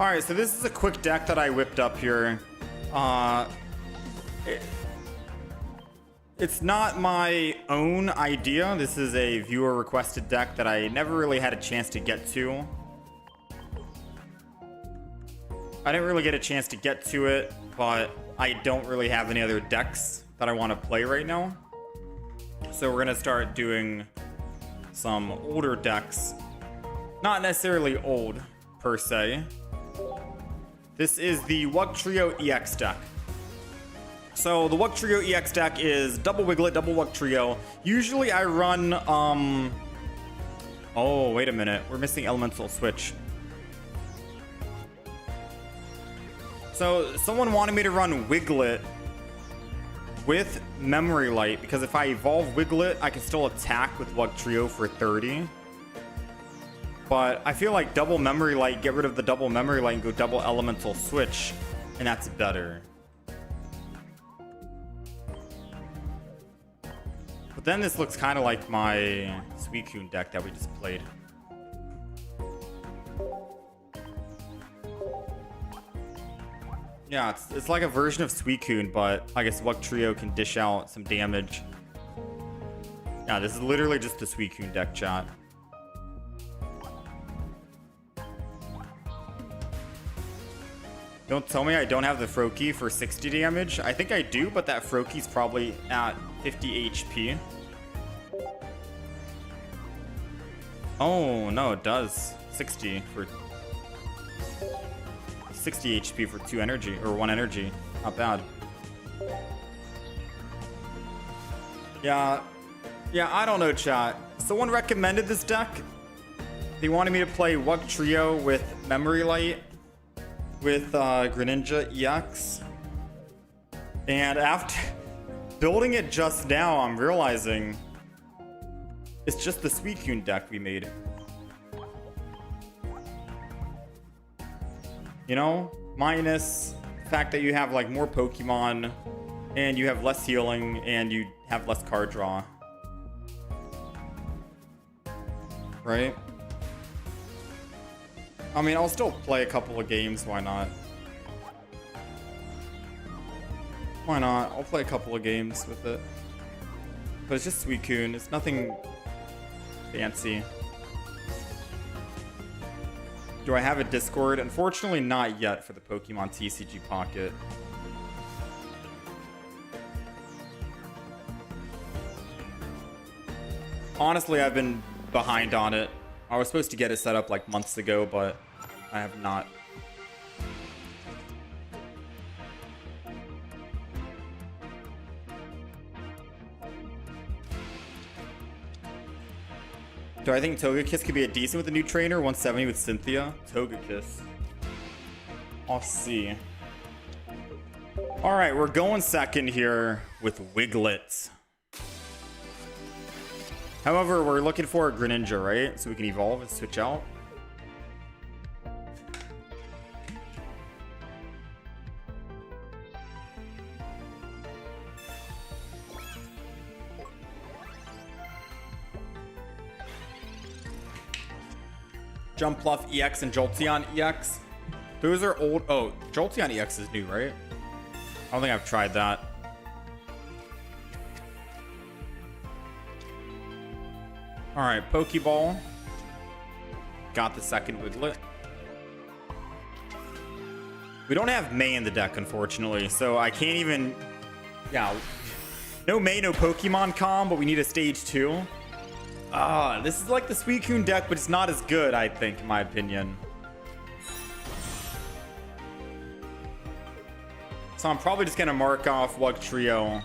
Alright, so this is a quick deck that I whipped up here. It's not my own idea. This is a viewer requested deck that I never really had a chance to get to. I didn't really get a chance to get to it, but I don't really have any other decks that I want to play right now. So we're going to start doing some older decks. Not necessarily old, per se. This is the Wugtrio EX deck. So the Wugtrio EX deck is double Wiglet, double Wugtrio. Usually I run, oh, wait a minute. We're missing Elemental Switch. So someone wanted me to run Wiglet with Memory Light, because if I evolve Wiglet, I can still attack with Wugtrio for 30. But I feel like double Memory Light, get rid of the double Memory Light and go double Elemental Switch, and that's better. But then this looks kind of like my Suicune deck that we just played. Yeah, it's like a version of Suicune, but I guess Wugtrio can dish out some damage. Yeah, this is literally just the Suicune deck, chat. Don't tell me I don't have the Froakie for 60 damage. I think I do, but that Froakie's probably at 50 HP. Oh, no, it does. 60 HP for 2 energy, or 1 energy. Not bad. Yeah, I don't know, chat. Someone recommended this deck. They wanted me to play Wugtrio with Memory Light with Greninja EX. And after building it just now, I'm realizing it's just the Suicune deck we made. You know, minus the fact that you have like more Pokemon and you have less healing and you have less card draw. Right? I mean, I'll still play a couple of games, why not? Why not? I'll play a couple of games with it. But it's just Suicune, it's nothing fancy. Do I have a Discord? Unfortunately, not yet for the Pokemon TCG Pocket. Honestly, I've been behind on it. I was supposed to get it set up like months ago, but I have not. Do I think Togekiss could be a decent with a new trainer? 170 with Cynthia? Togekiss. I'll see. Alright, we're going second here with Wiglet. However, we're looking for a Greninja, right? So we can evolve and switch out. Jumpluff EX and Jolteon EX. Those are old. Oh, Jolteon EX is new, right? I don't think I've tried that. All right, Pokeball. Got the second Wiglet. We don't have May in the deck, unfortunately, so I can't even... Yeah, no May, no Pokemon com, but we need a stage 2. This is like the Suicune deck, but it's not as good, I think, in my opinion. So I'm probably just gonna mark off Wugtrio.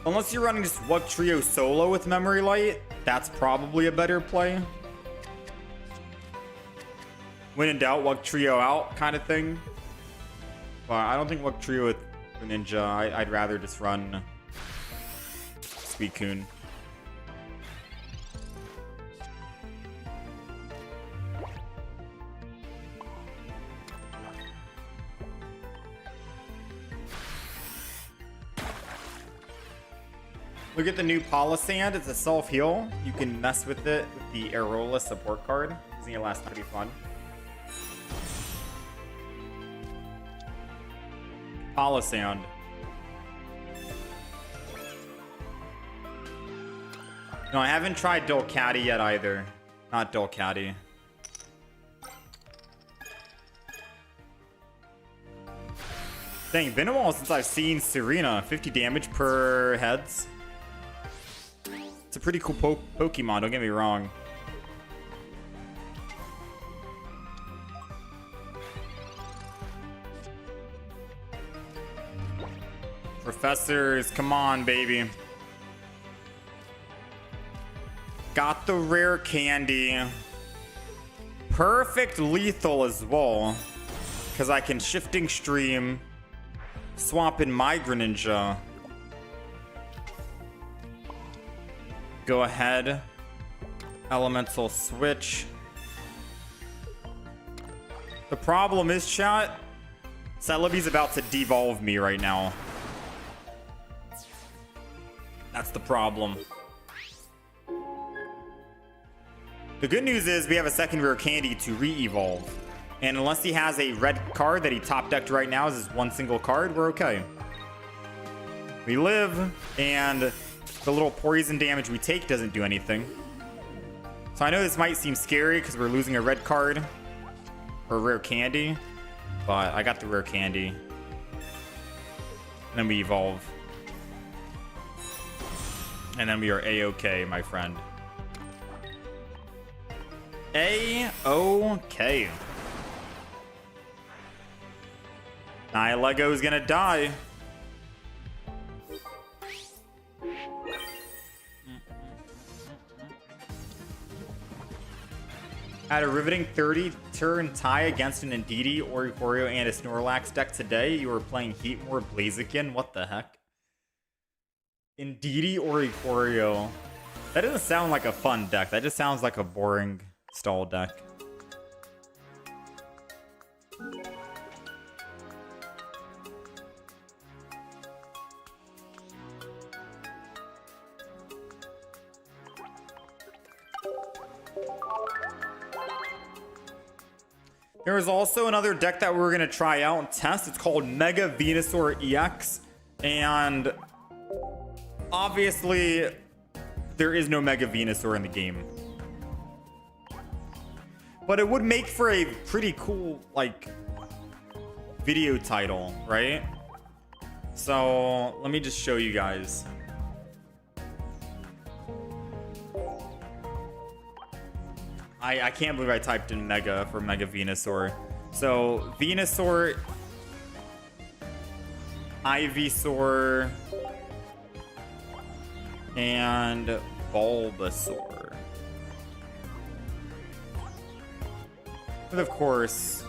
Unless you're running just Wugtrio solo with Memory Light, that's probably a better play. When in doubt, Wugtrio out kind of thing. But I don't think Wugtrio with Ninja. I'd rather just run Suicune. Look at the new Palossand. It's a self-heal. You can mess with it with the Aerola support card. Using it last time to be fun. Palossand. No, I haven't tried Dualcatty yet either. Not Dualcatty. Dang, been a while since I've seen Serena. 50 damage per heads. It's a pretty cool Pokemon, don't get me wrong. Professors, come on, baby. Got the rare candy. Perfect lethal as well. Because I can shifting stream. Swap in my Greninja. Go ahead. Elemental switch. The problem is, chat, Celebi's about to devolve me right now. That's the problem. The good news is we have a second rare candy to re-evolve. And unless he has a red card that he top decked right now as his one single card, we're okay. We live, and the little poison damage we take doesn't do anything. So I know this might seem scary because we're losing a red card or a rare candy, but I got the rare candy. And then we evolve. And then we are A-okay, my friend. A-okay. Nihilego is gonna die. Had a riveting 30-turn tie against an Indeedee, Oricorio, and a Snorlax deck today. You were playing Heatmore Blaziken. What the heck? Indeedee, Oricorio. That doesn't sound like a fun deck. That just sounds like a boring stall deck. There is also another deck that we're going to try out and test. It's called Mega Venusaur EX. And obviously, there is no Mega Venusaur in the game. But it would make for a pretty cool, like, video title, right? So let me just show you guys. I can't believe I typed in Mega for Mega Venusaur. So Venusaur, Ivysaur, and Bulbasaur. But of course,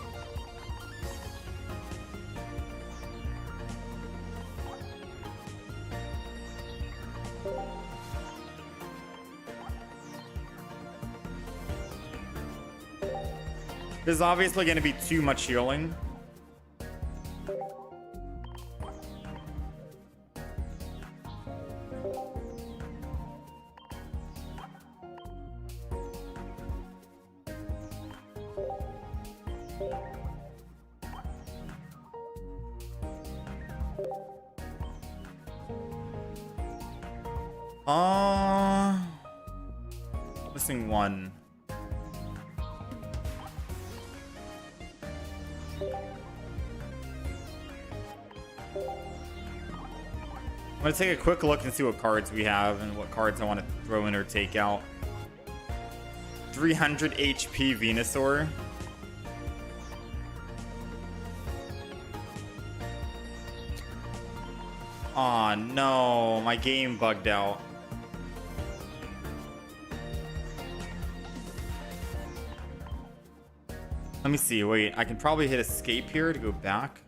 there's obviously going to be too much healing. Missing one. I'm gonna take a quick look and see what cards we have and what cards I want to throw in or take out. 300 HP Venusaur. Aw, no, my game bugged out. Let me see, wait, I can probably hit escape here to go back.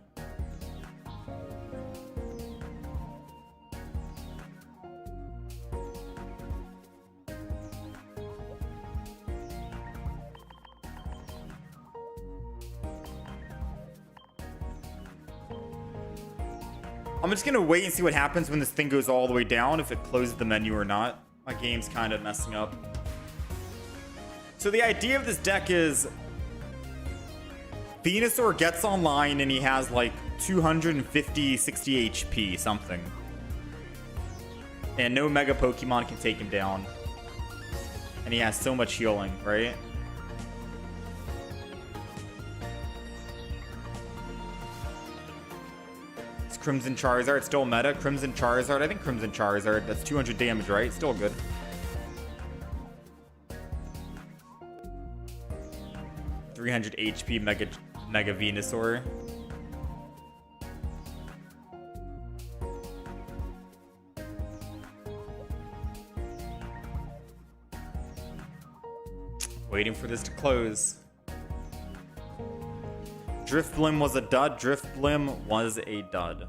I'm just gonna wait and see what happens when this thing goes all the way down, if it closes the menu or not. My game's kind of messing up. So the idea of this deck is Venusaur gets online and he has like 250, 60 HP, something. And no Mega Pokemon can take him down. And he has so much healing, right? Is Crimson Charizard still meta? Crimson Charizard? I think Crimson Charizard. That's 200 damage, right? Still good. $300 HP Mega Venusaur. Waiting for this to close. Drifblim was a dud. Drifblim was a dud.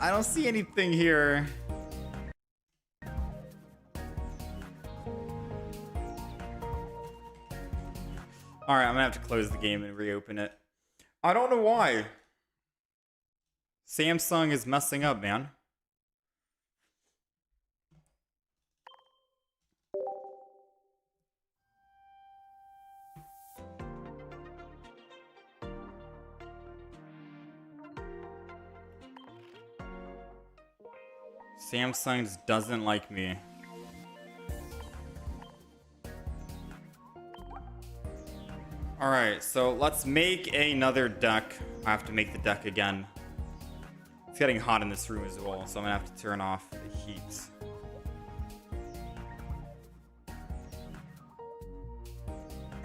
I don't see anything here. Alright, I'm gonna have to close the game and reopen it. I don't know why. Samsung is messing up, man. Samsung just doesn't like me. Alright, so let's make another deck. I have to make the deck again. It's getting hot in this room as well, so I'm gonna have to turn off the heat.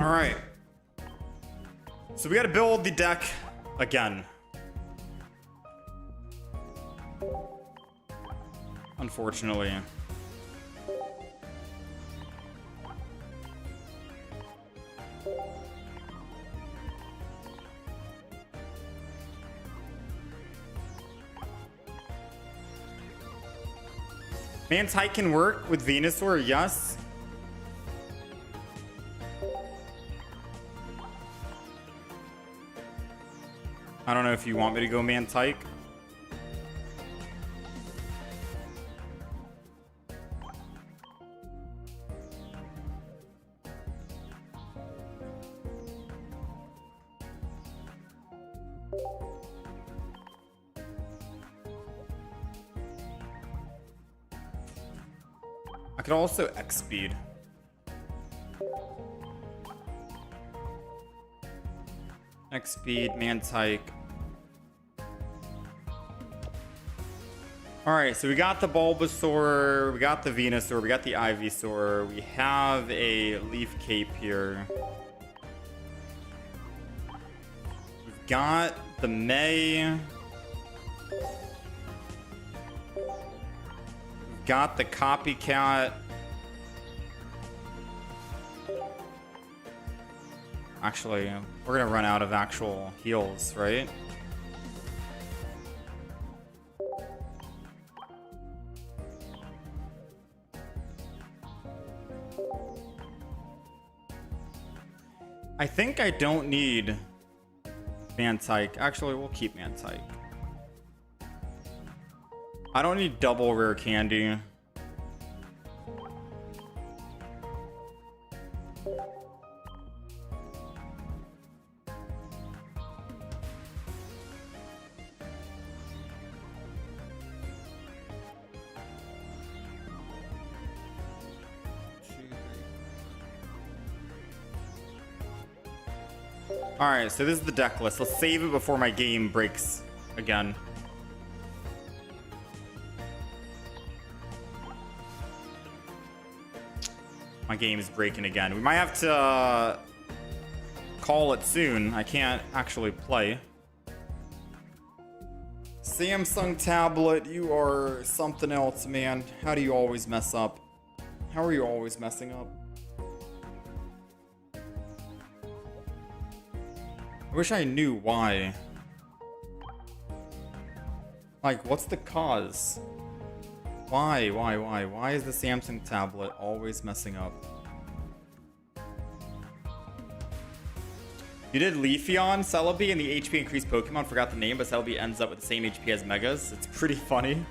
Alright. So we gotta build the deck again. Unfortunately. Mantike can work with Venusaur, yes. I don't know if you want me to go Mantike. I could also X-Speed. X-Speed, Mantike. Alright, so we got the Bulbasaur, we got the Venusaur, we got the Ivysaur, we have a Leaf Cape here. We've got the May. We've got the Copycat. Actually, we're gonna run out of actual heals, right? I think I don't need Mantike. Actually, we'll keep Mantike. I don't need double rare candy. Alright, so this is the deck list. Let's save it before my game breaks again. My game is breaking again. We might have to call it soon. I can't actually play. Samsung tablet, you are something else, man. How do you always mess up? How are you always messing up? I wish I knew why. Like, what's the cause? Why? Why is the Samsung tablet always messing up? You did Leafeon, Celebi, and the HP increased Pokemon. Forgot the name, but Celebi ends up with the same HP as Megas. It's pretty funny.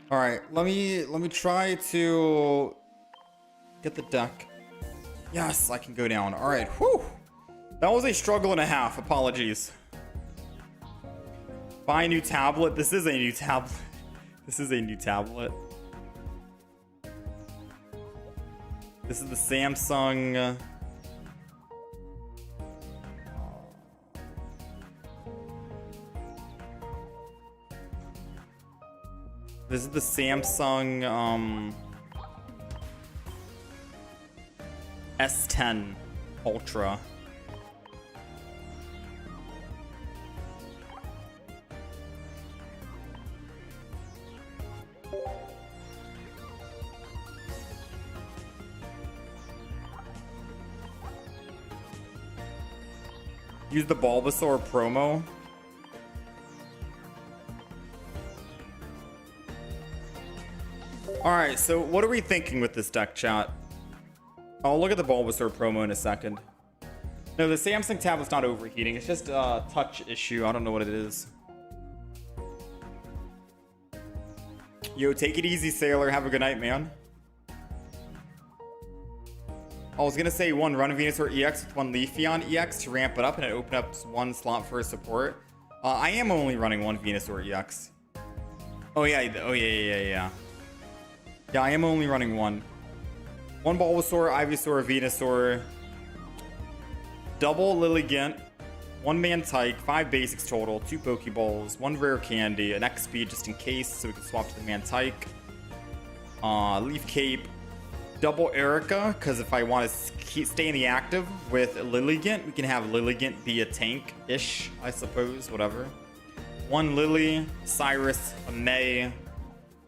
All right, let me try to get the deck. Yes, I can go down. All right, whew. That was a struggle and a half. Apologies. Buy a new tablet. This is a new tablet. This is a new tablet. This is the Samsung. This is the Samsung S10 Ultra. Use the Bulbasaur promo. Alright, so what are we thinking with this deck, chat? I'll look at the Bulbasaur promo in a second. No, the Samsung tablet's not overheating. It's just a touch issue. I don't know what it is. Yo, take it easy, Sailor. Have a good night, man. I was gonna say one run Venusaur EX with one Leafeon EX to ramp it up, and it opened up one slot for support. I am only running one Venusaur EX. Oh yeah. Yeah, I am only running one. One Bulbasaur, Ivysaur, Venusaur, double Lilligant, one Mantike, 5 basics total, 2 Pokeballs, 1 rare candy, an X-Speed just in case so we can swap to the Mantike, Leaf Cape, double Erica, because if I want to stay in the active with Lilligant, we can have Lilligant be a tank-ish, I suppose, whatever. One Lily, Cyrus, a May, and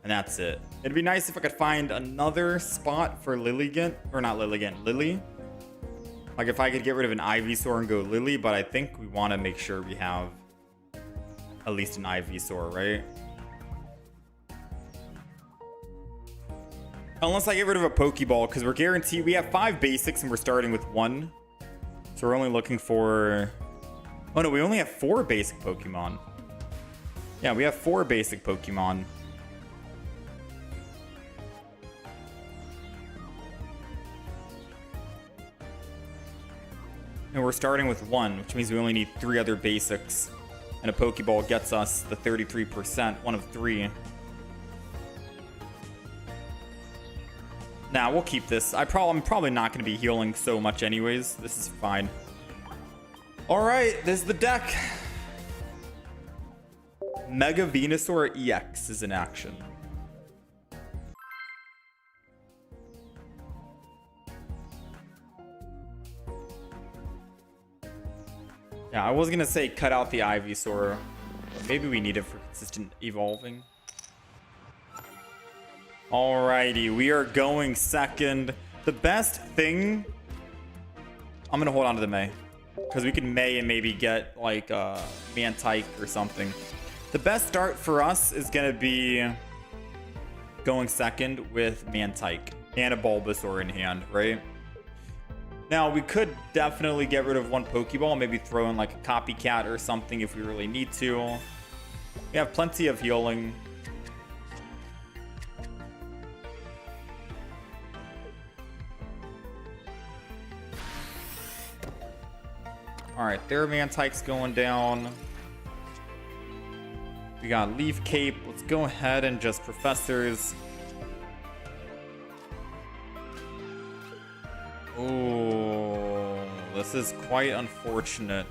that's it. It'd be nice if I could find another spot for Lilligant, or not Lilligant, Lily. Like if I could get rid of an Ivysaur and go Lily, but I think we want to make sure we have at least an Ivysaur, right? Unless I get rid of a Pokeball, because we're guaranteed we have 5 basics and we're starting with 1. So we're only looking for... Oh no, we only have 4 basic Pokemon. Yeah, we have 4 basic Pokemon. And we're starting with 1, which means we only need 3 other basics. And a Pokeball gets us the 33%, 1 of 3. Nah, we'll keep this. I'm probably not going to be healing so much anyways. This is fine. Alright, this is the deck. Mega Venusaur EX is in action. Yeah, I was going to say cut out the Ivysaur. Maybe we need it for consistent evolving. Alrighty, we are going second. The best thing... I'm going to hold on to the May. Because we can May and maybe get like Mantike or something. The best start for us is going to be going second with Mantike and a Bulbasaur in hand, right? Now, we could definitely get rid of one Pokeball, maybe throw in like a Copycat or something if we really need to. We have plenty of healing. Alright, their Mantike's going down. We got Leaf Cape. Let's go ahead and just Professors. Oh, this is quite unfortunate.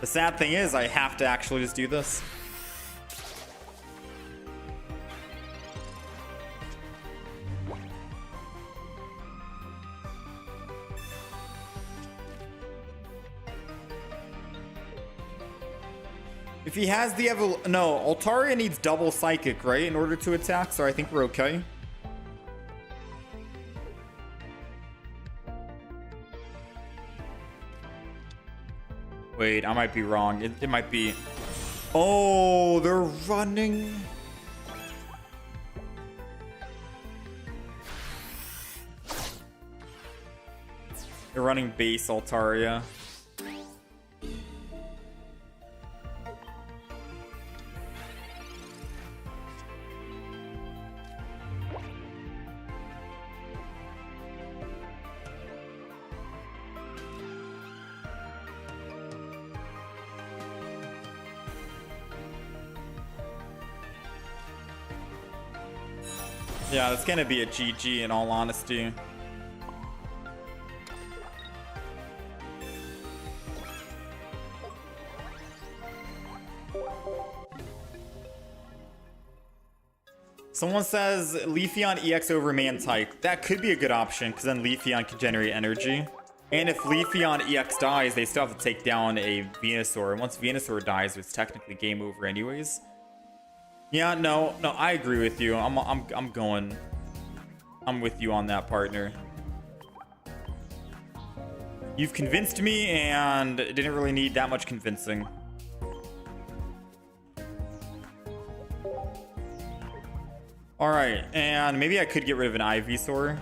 The sad thing is I have to actually just do this. If he has the no, Altaria needs double Psychic, right, in order to attack, so I think we're okay. Wait, I might be wrong. It might be... Oh, they're running. They're running base Altaria. Yeah, it's gonna be a GG in all honesty. Someone says Leafeon EX over Mantike. That could be a good option, because then Leafeon can generate energy. And if Leafeon EX dies, they still have to take down a Venusaur. And once Venusaur dies, it's technically game over anyways. Yeah, no, I agree with you. I'm with you on that, partner. You've convinced me, and it didn't really need that much convincing. Alright, and maybe I could get rid of an Ivysaur.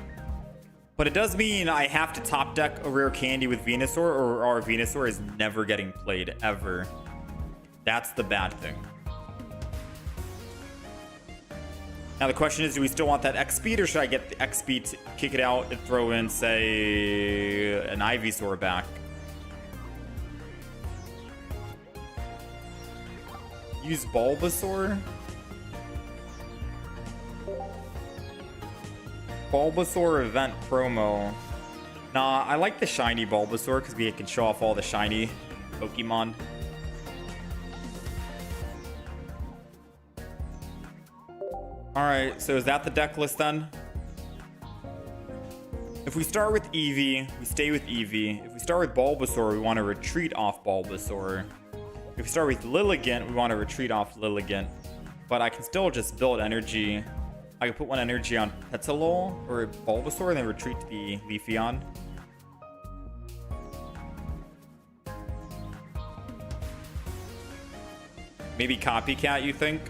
But it does mean I have to top deck a rare candy with Venusaur, or our Venusaur is never getting played, ever. That's the bad thing. Now the question is, do we still want that X speed, or should I get the X speed to kick it out and throw in, say, an Ivysaur back? Use Bulbasaur? Bulbasaur event promo. Nah, I like the shiny Bulbasaur because we can show off all the shiny Pokemon. All right, so is that the deck list then? If we start with Eevee, we stay with Eevee. If we start with Bulbasaur, we want to retreat off Bulbasaur. If we start with Lilligant, we want to retreat off Lilligant. But I can still just build energy. I can put one energy on Petilil or Bulbasaur and then retreat to the Leafeon. Maybe Copycat, you think?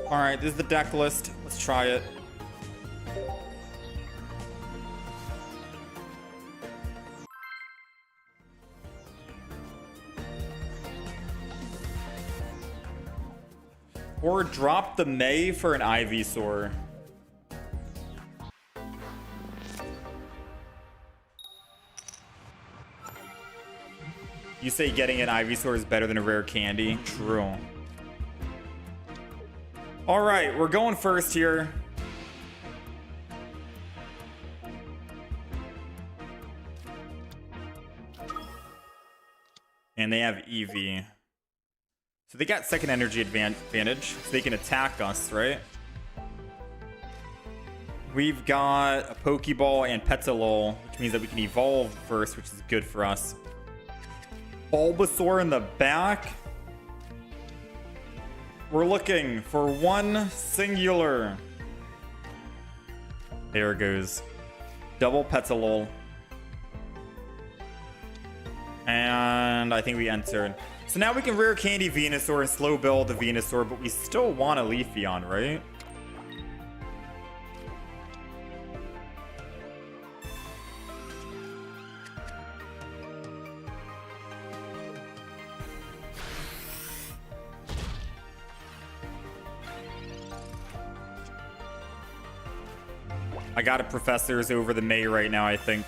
All right, this is the deck list. Let's try it. Or drop the May for an Ivysaur. You say getting an Ivysaur is better than a rare candy? True. All right, we're going first here. And they have Eevee. So they got second energy advantage, so they can attack us, right? We've got a Pokeball and Petilil, which means that we can evolve first, which is good for us. Bulbasaur in the back. We're looking for one singular. There it goes. Double Petilil. And I think we entered. So now we can rare candy Venusaur and slow build the Venusaur, but we still want a Leafeon, right? I got a Professor's over the May right now, I think.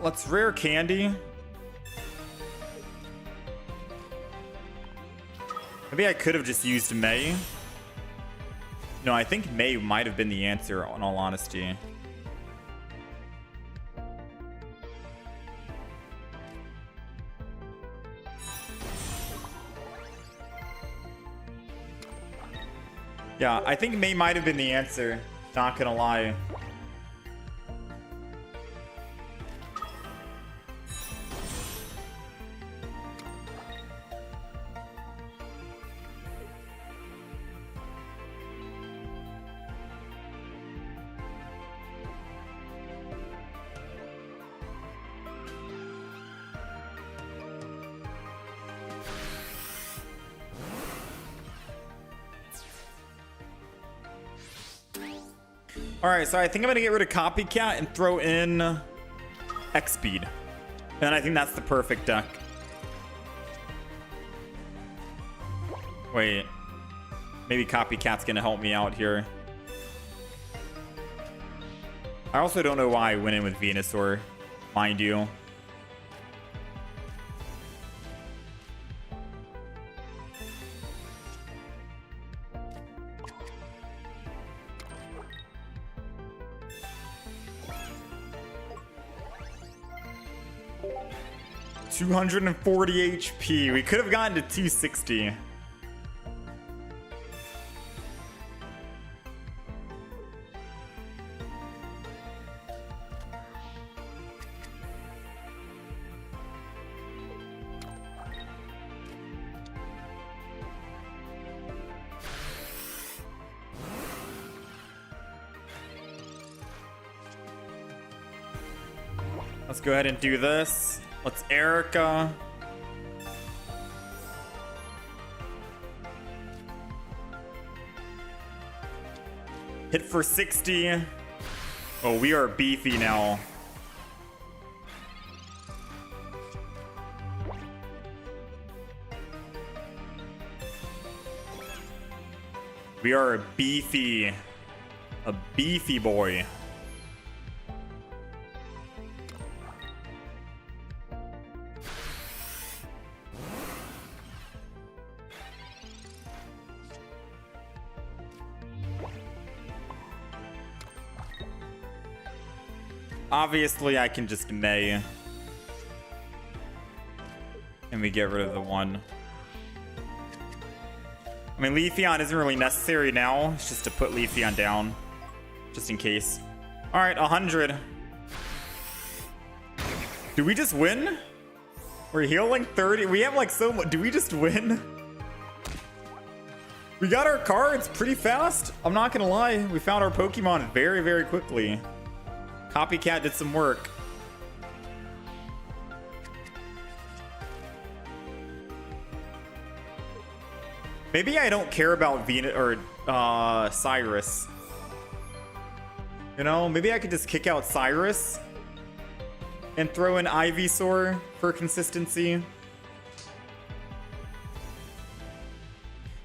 Let's rare candy. Maybe I could have just used May. No, I think May might have been the answer, in all honesty. Yeah, I think May might have been the answer. Not gonna lie. All right, so I think I'm gonna get rid of Copycat and throw in X-Speed. And I think that's the perfect deck. Wait. Maybe Copycat's gonna help me out here. I also don't know why I went in with Venusaur, mind you. $240 HP. We could have gotten to 260. Let's go ahead and do this. Let's Erica. Hit for 60. Oh, we are beefy now. We are a beefy boy. Obviously, I can just May. And we get rid of the one. I mean, Leafeon isn't really necessary now. It's just to put Leafeon down. Just in case. Alright, 100. Do we just win? We're healing 30. We have like so much. Do we just win? We got our cards pretty fast. I'm not gonna lie. We found our Pokemon very, very quickly. Copycat did some work. Maybe I don't care about Venus or Cyrus. You know, maybe I could just kick out Cyrus and throw in Ivysaur for consistency.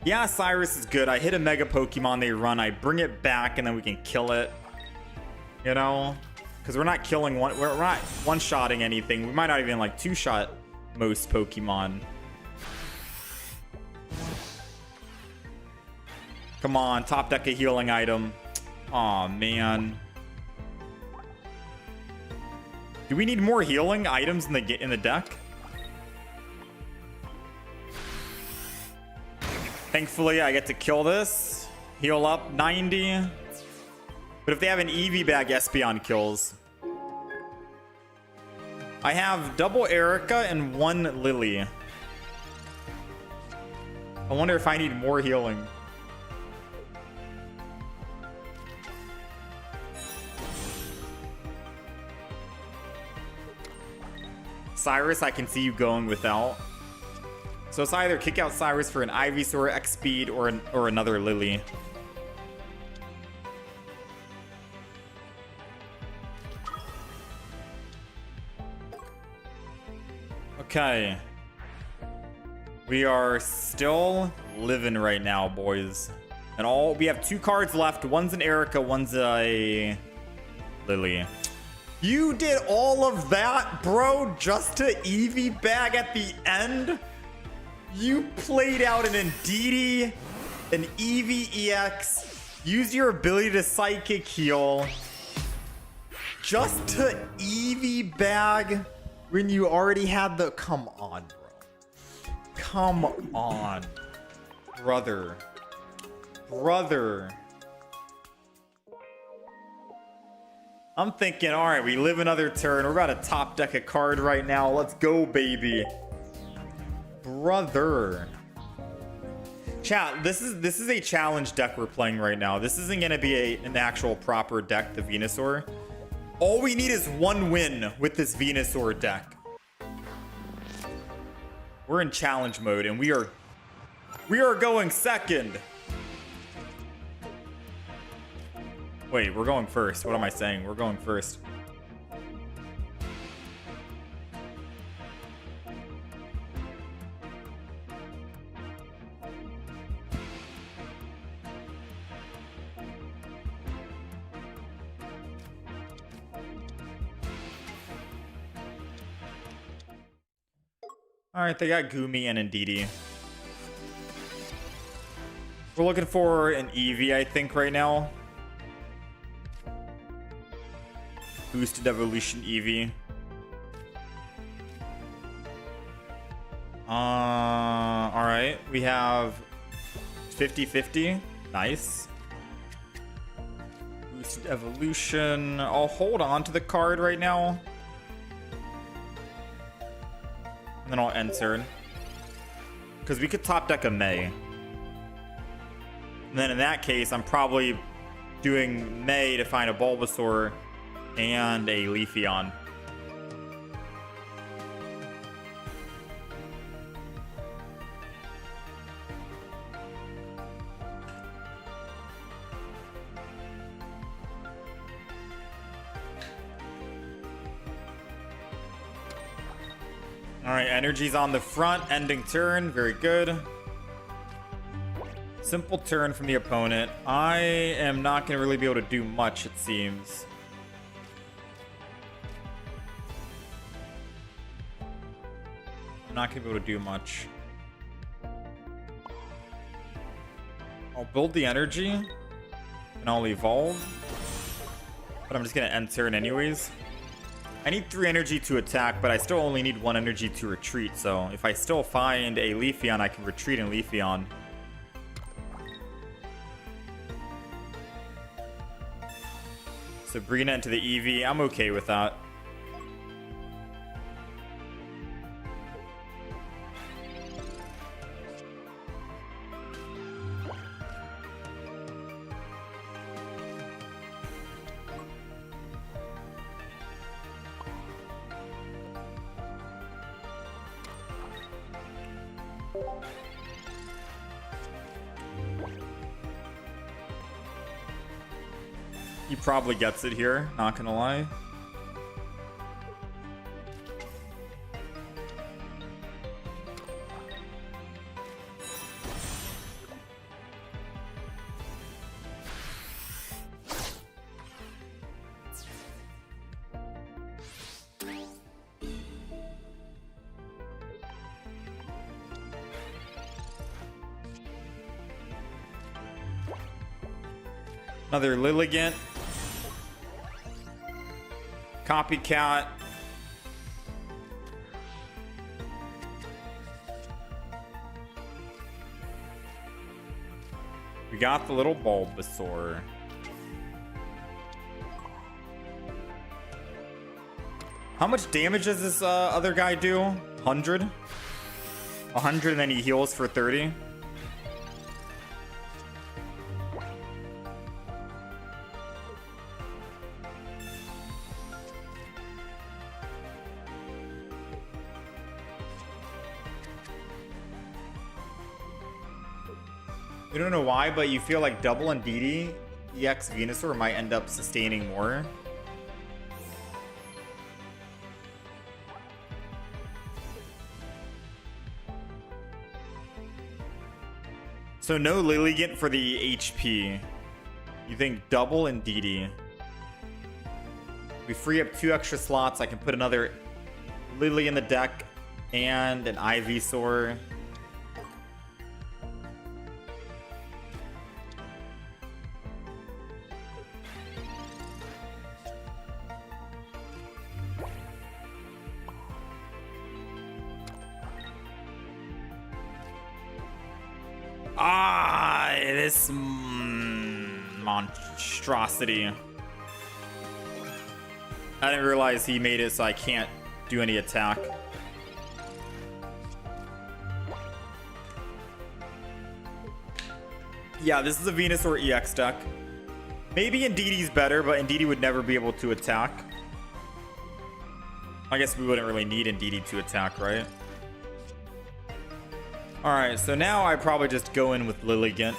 Yeah, Cyrus is good. I hit a Mega Pokemon, they run, I bring it back, and then we can kill it. You know? Because we're not killing one, we're not one-shotting anything. We might not even like two-shot most Pokemon. Come on, top deck a healing item. Aw, man. Do we need more healing items in the deck? Thankfully, I get to kill this. Heal up 90. But if they have an EV bag, Espeon kills. I have double Erica and one Lily. I wonder if I need more healing. Cyrus, I can see you going without. So it's either kick out Cyrus for an Ivysaur, X-Speed, or another Lily. Okay. We are still living right now, boys. And we have 2 cards left. One's an Erica, one's a Lily. You did all of that, bro, just to EV bag at the end? You played out an Indeedee, an EV-EX, used your ability to Psychic Heal, just to EV bag when you already had the... Come on, bro. Come on. Brother. Brother. I'm thinking, all right, we live another turn. We're about to top deck a card right now. Let's go, baby. Brother. Chat, this is a challenge deck we're playing right now. This isn't going to be an actual proper deck, the Venusaur. All we need is one win with this Venusaur deck. We're in challenge mode, and we are going second. Wait, we're going first. What am I saying? We're going first. All right, they got Gumi and Indeedee. We're looking for an Eevee, I think, right now. Boosted Evolution Eevee. Alright. We have 50-50. Nice. Boosted Evolution. I'll hold on to the card right now. And then I'll end turn. Because we could top deck a May. And then in that case, I'm probably doing May to find a Bulbasaur and a Leafeon. Alright, energy's on the front, ending turn. Very good. Simple turn from the opponent. I am not going to really be able to do much, it seems. I'm not going to be able to do much. I'll build the energy, and I'll evolve. But I'm just going to end turn anyways. I need 3 energy to attack, but I still only need 1 energy to retreat. So if I still find a Leafeon, I can retreat in Leafeon. So bringing it into the EV, I'm okay with that. He probably gets it here, not gonna lie. Another Lilligant. Copycat. We got the little Bulbasaur. How much damage does this other guy do? 100? 100 and then he heals for 30? We don't know why, but you feel like double and DD EX Venusaur might end up sustaining more. So no Lilligant for the HP. You think double and DD. We free up 2 extra slots. I can put another Lily in the deck and an Ivysaur. This monstrosity. I didn't realize he made it so I can't do any attack. Yeah, this is a Venusaur EX deck. Maybe Indeedee's better, but Indeedee would never be able to attack. I guess we wouldn't really need Indeedee to attack, right? Alright, so now I probably just go in with Lilligant.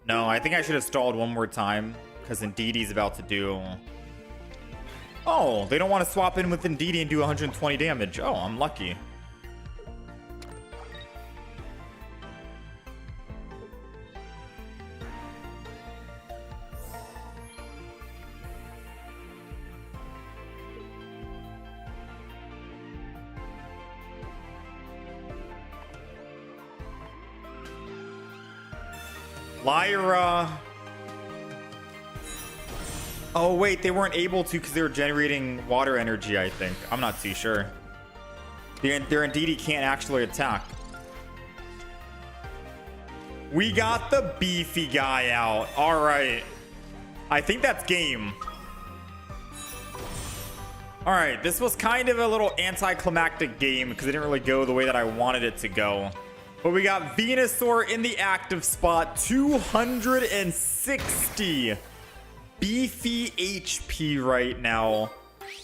No, I think I should have stalled one more time, because Indeedee's about to do... Oh, they don't want to swap in with Indeedee and do 120 damage. Oh, I'm lucky. Lyra. Oh, wait, they weren't able to because they were generating water energy, I think. I'm not too sure. Their Indeedee can't actually attack. We got the beefy guy out. All right. I think that's game. All right, this was kind of a little anticlimactic game because it didn't really go the way that I wanted it to go. But we got Venusaur in the active spot, 260 beefy HP right now.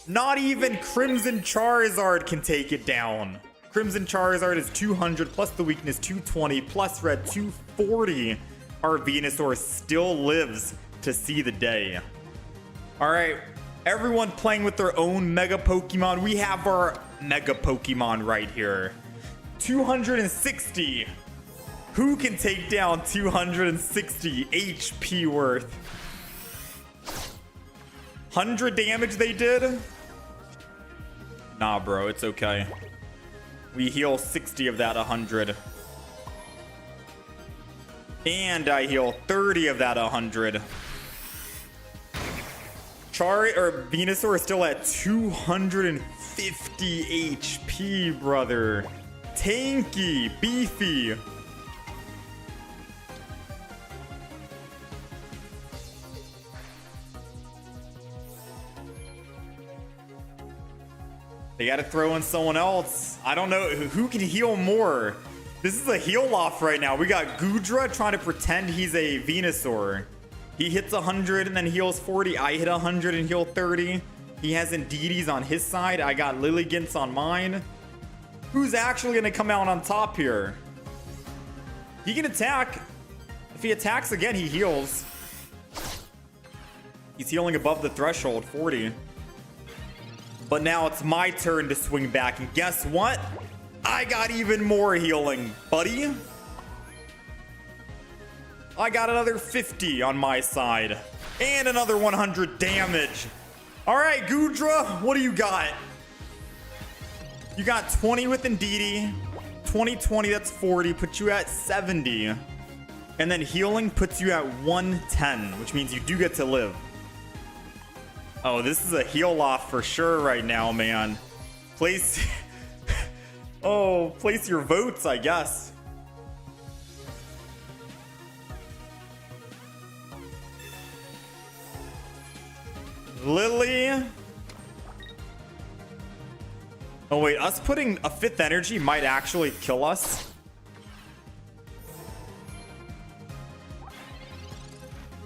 Not even Crimson Charizard can take it down. Crimson Charizard is 200 plus the weakness 220 plus red 240. Our Venusaur still lives to see the day. All right, everyone playing with their own Mega Pokemon. We have our Mega Pokemon right here. 260. Who can take down 260 HP worth? 100 damage they did? Nah, bro, it's okay. We heal 60 of that 100. And I heal 30 of that 100. Venusaur is still at 250 HP, brother. Tanky, beefy. They gotta throw in someone else. I don't know who can heal more. This is a heal off right now. We got Gudra trying to pretend he's a Venusaur. He hits 100 and then heals 40. I hit 100 and heal 30. He has Indeedee on his side. I got Lilligants on mine. Who's actually gonna come out on top here? He can attack. If he attacks again, he heals. He's healing above the threshold, 40. But now it's my turn to swing back. And guess what? I got even more healing, buddy. I got another 50 on my side. And another 100 damage. All right, Gudra, what do you got? You got 20 with Indeedee. 20, that's 40. Puts you at 70. And then healing puts you at 110, which means you do get to live. Oh, this is a heal off for sure right now, man. Place... oh, place your votes, I guess. Lily. Oh, wait. Us putting a 5th energy might actually kill us.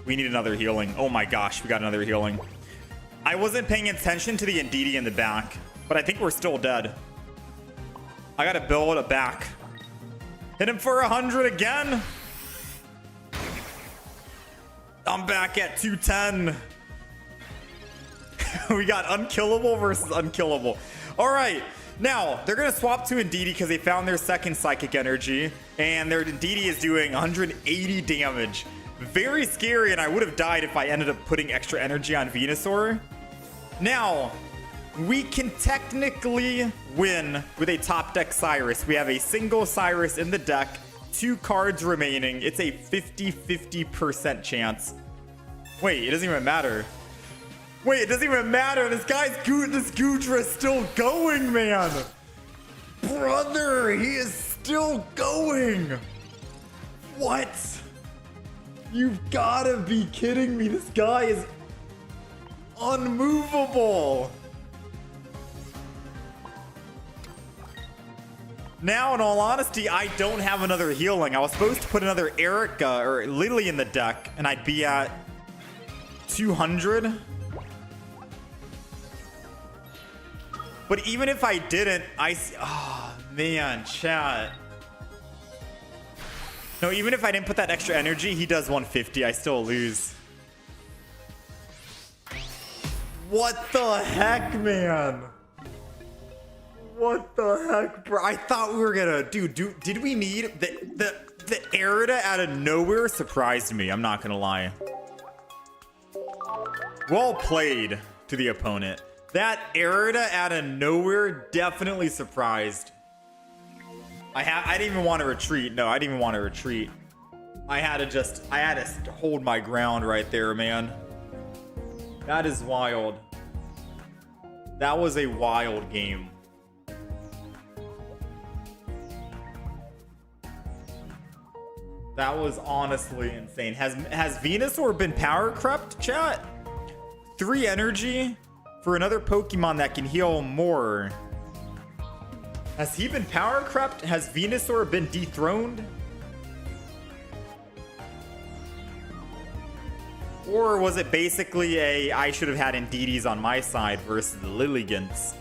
We need another healing. Oh my gosh, we got another healing. I wasn't paying attention to the Indeedee in the back, but I think we're still dead. I gotta build it back. Hit him for 100 again. I'm back at 210. We got unkillable versus unkillable. All right, now they're gonna swap to Indeedee because they found their second psychic energy, and their Indeedee is doing 180 damage. Very scary, and I would have died if I ended up putting extra energy on Venusaur. Now, we can technically win with a top deck Cyrus. We have a single Cyrus in the deck, 2 cards remaining. It's a 50-50% chance. Wait, it doesn't even matter. Wait, it doesn't even matter. This Gudra is still going, man. Brother, he is still going. What? You've gotta be kidding me. This guy is unmovable. Now, in all honesty, I don't have another healing. I was supposed to put another Erica or Lily in the deck, and I'd be at 200. But even if I didn't, oh, man, chat. No, even if I didn't put that extra energy, he does 150. I still lose. What the heck, man? What the heck, bro? I thought we were gonna... Dude, did we need... The Erida out of nowhere surprised me. I'm not gonna lie. Well played to the opponent. That Erida out of nowhere definitely surprised. I didn't even want to retreat. No, I didn't even want to retreat. I had to hold my ground right there, man. That is wild. That was a wild game. That was honestly insane. Has Venusaur been power crept, chat? 3 energy for another Pokemon that can heal more. Has he been power crept? Has Venusaur been dethroned? Or was it basically I should have had Indeedees on my side versus the Lilligants?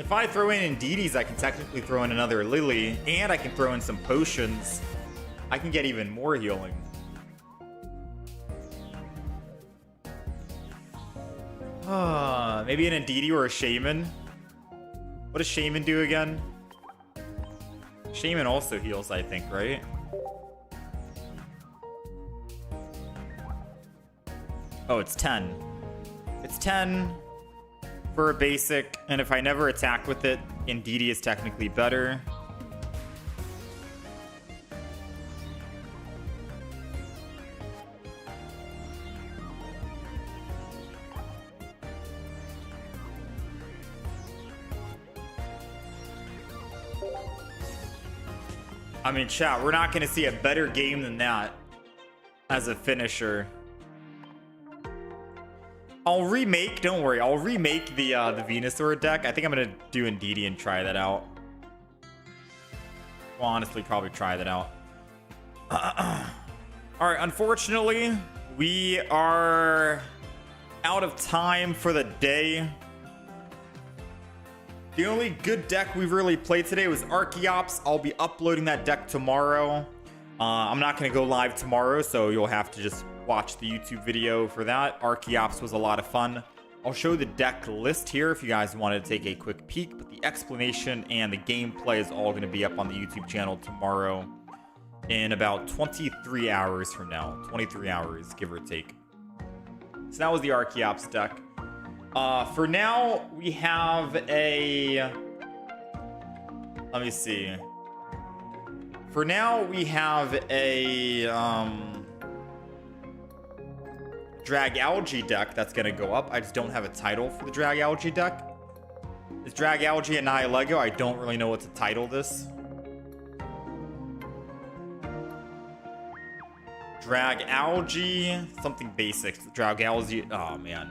If I throw in Indeedees, I can technically throw in another Lily, and I can throw in some potions. I can get even more healing. Maybe an Indeedee or a Shaman. What does Shaman do again? Shaman also heals, I think, right? Oh, it's 10. It's 10 for a basic, and if I never attack with it, Indeedee is technically better. I mean, chat, we're not going to see a better game than that as a finisher. I'll remake, don't worry, I'll remake the Venusaur deck. I think I'm going to do Indeedee and try that out. Well, honestly, probably try that out. All right, unfortunately, we are out of time for the day. The only good deck we've really played today was Archeops. I'll be uploading that deck tomorrow. I'm not going to go live tomorrow, so you'll have to just watch the YouTube video for that. Archeops was a lot of fun. I'll show the deck list here if you guys wanted to take a quick peek, but the explanation and the gameplay is all going to be up on the YouTube channel tomorrow in about 23 hours from now. 23 hours, give or take. So that was the Archeops deck. For now, we have a... Let me see. For now, we have a Drag Algae deck that's going to go up. I just don't have a title for the Drag Algae deck. Is Drag Algae a Nihilego? I don't really know what to title this. Drag Algae, something basic. Drag Algae, oh man.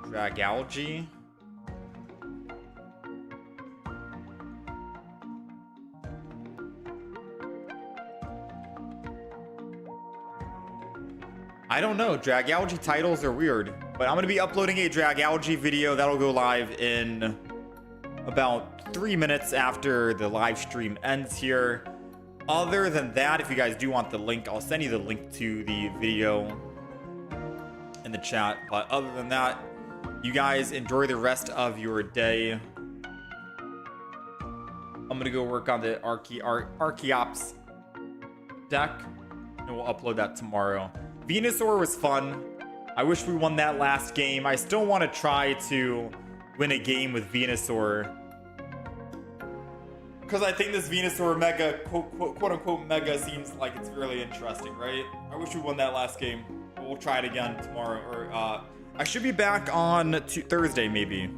Drag Algae. I don't know. Drag Algae titles are weird, but I'm going to be uploading a Drag Algae video that'll go live in about 3 minutes after the live stream ends here. Other than that, if you guys do want the link, I'll send you the link to the video in the chat. But other than that, you guys enjoy the rest of your day. I'm going to go work on the Archeops deck, and we'll upload that tomorrow. Venusaur was fun. I wish we won that last game. I still want to try to win a game with Venusaur, because I think this Venusaur mega, quote unquote mega, seems like it's really interesting, right? I wish we won that last game. We'll try it again tomorrow, or I should be back on Thursday, maybe.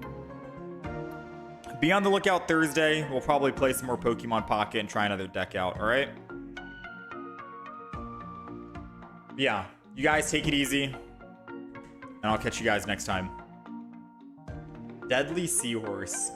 Be on the lookout Thursday. We'll probably play some more Pokemon Pocket and try another deck out, all right? Yeah, you guys take it easy, and I'll catch you guys next time. Deadly Seahorse.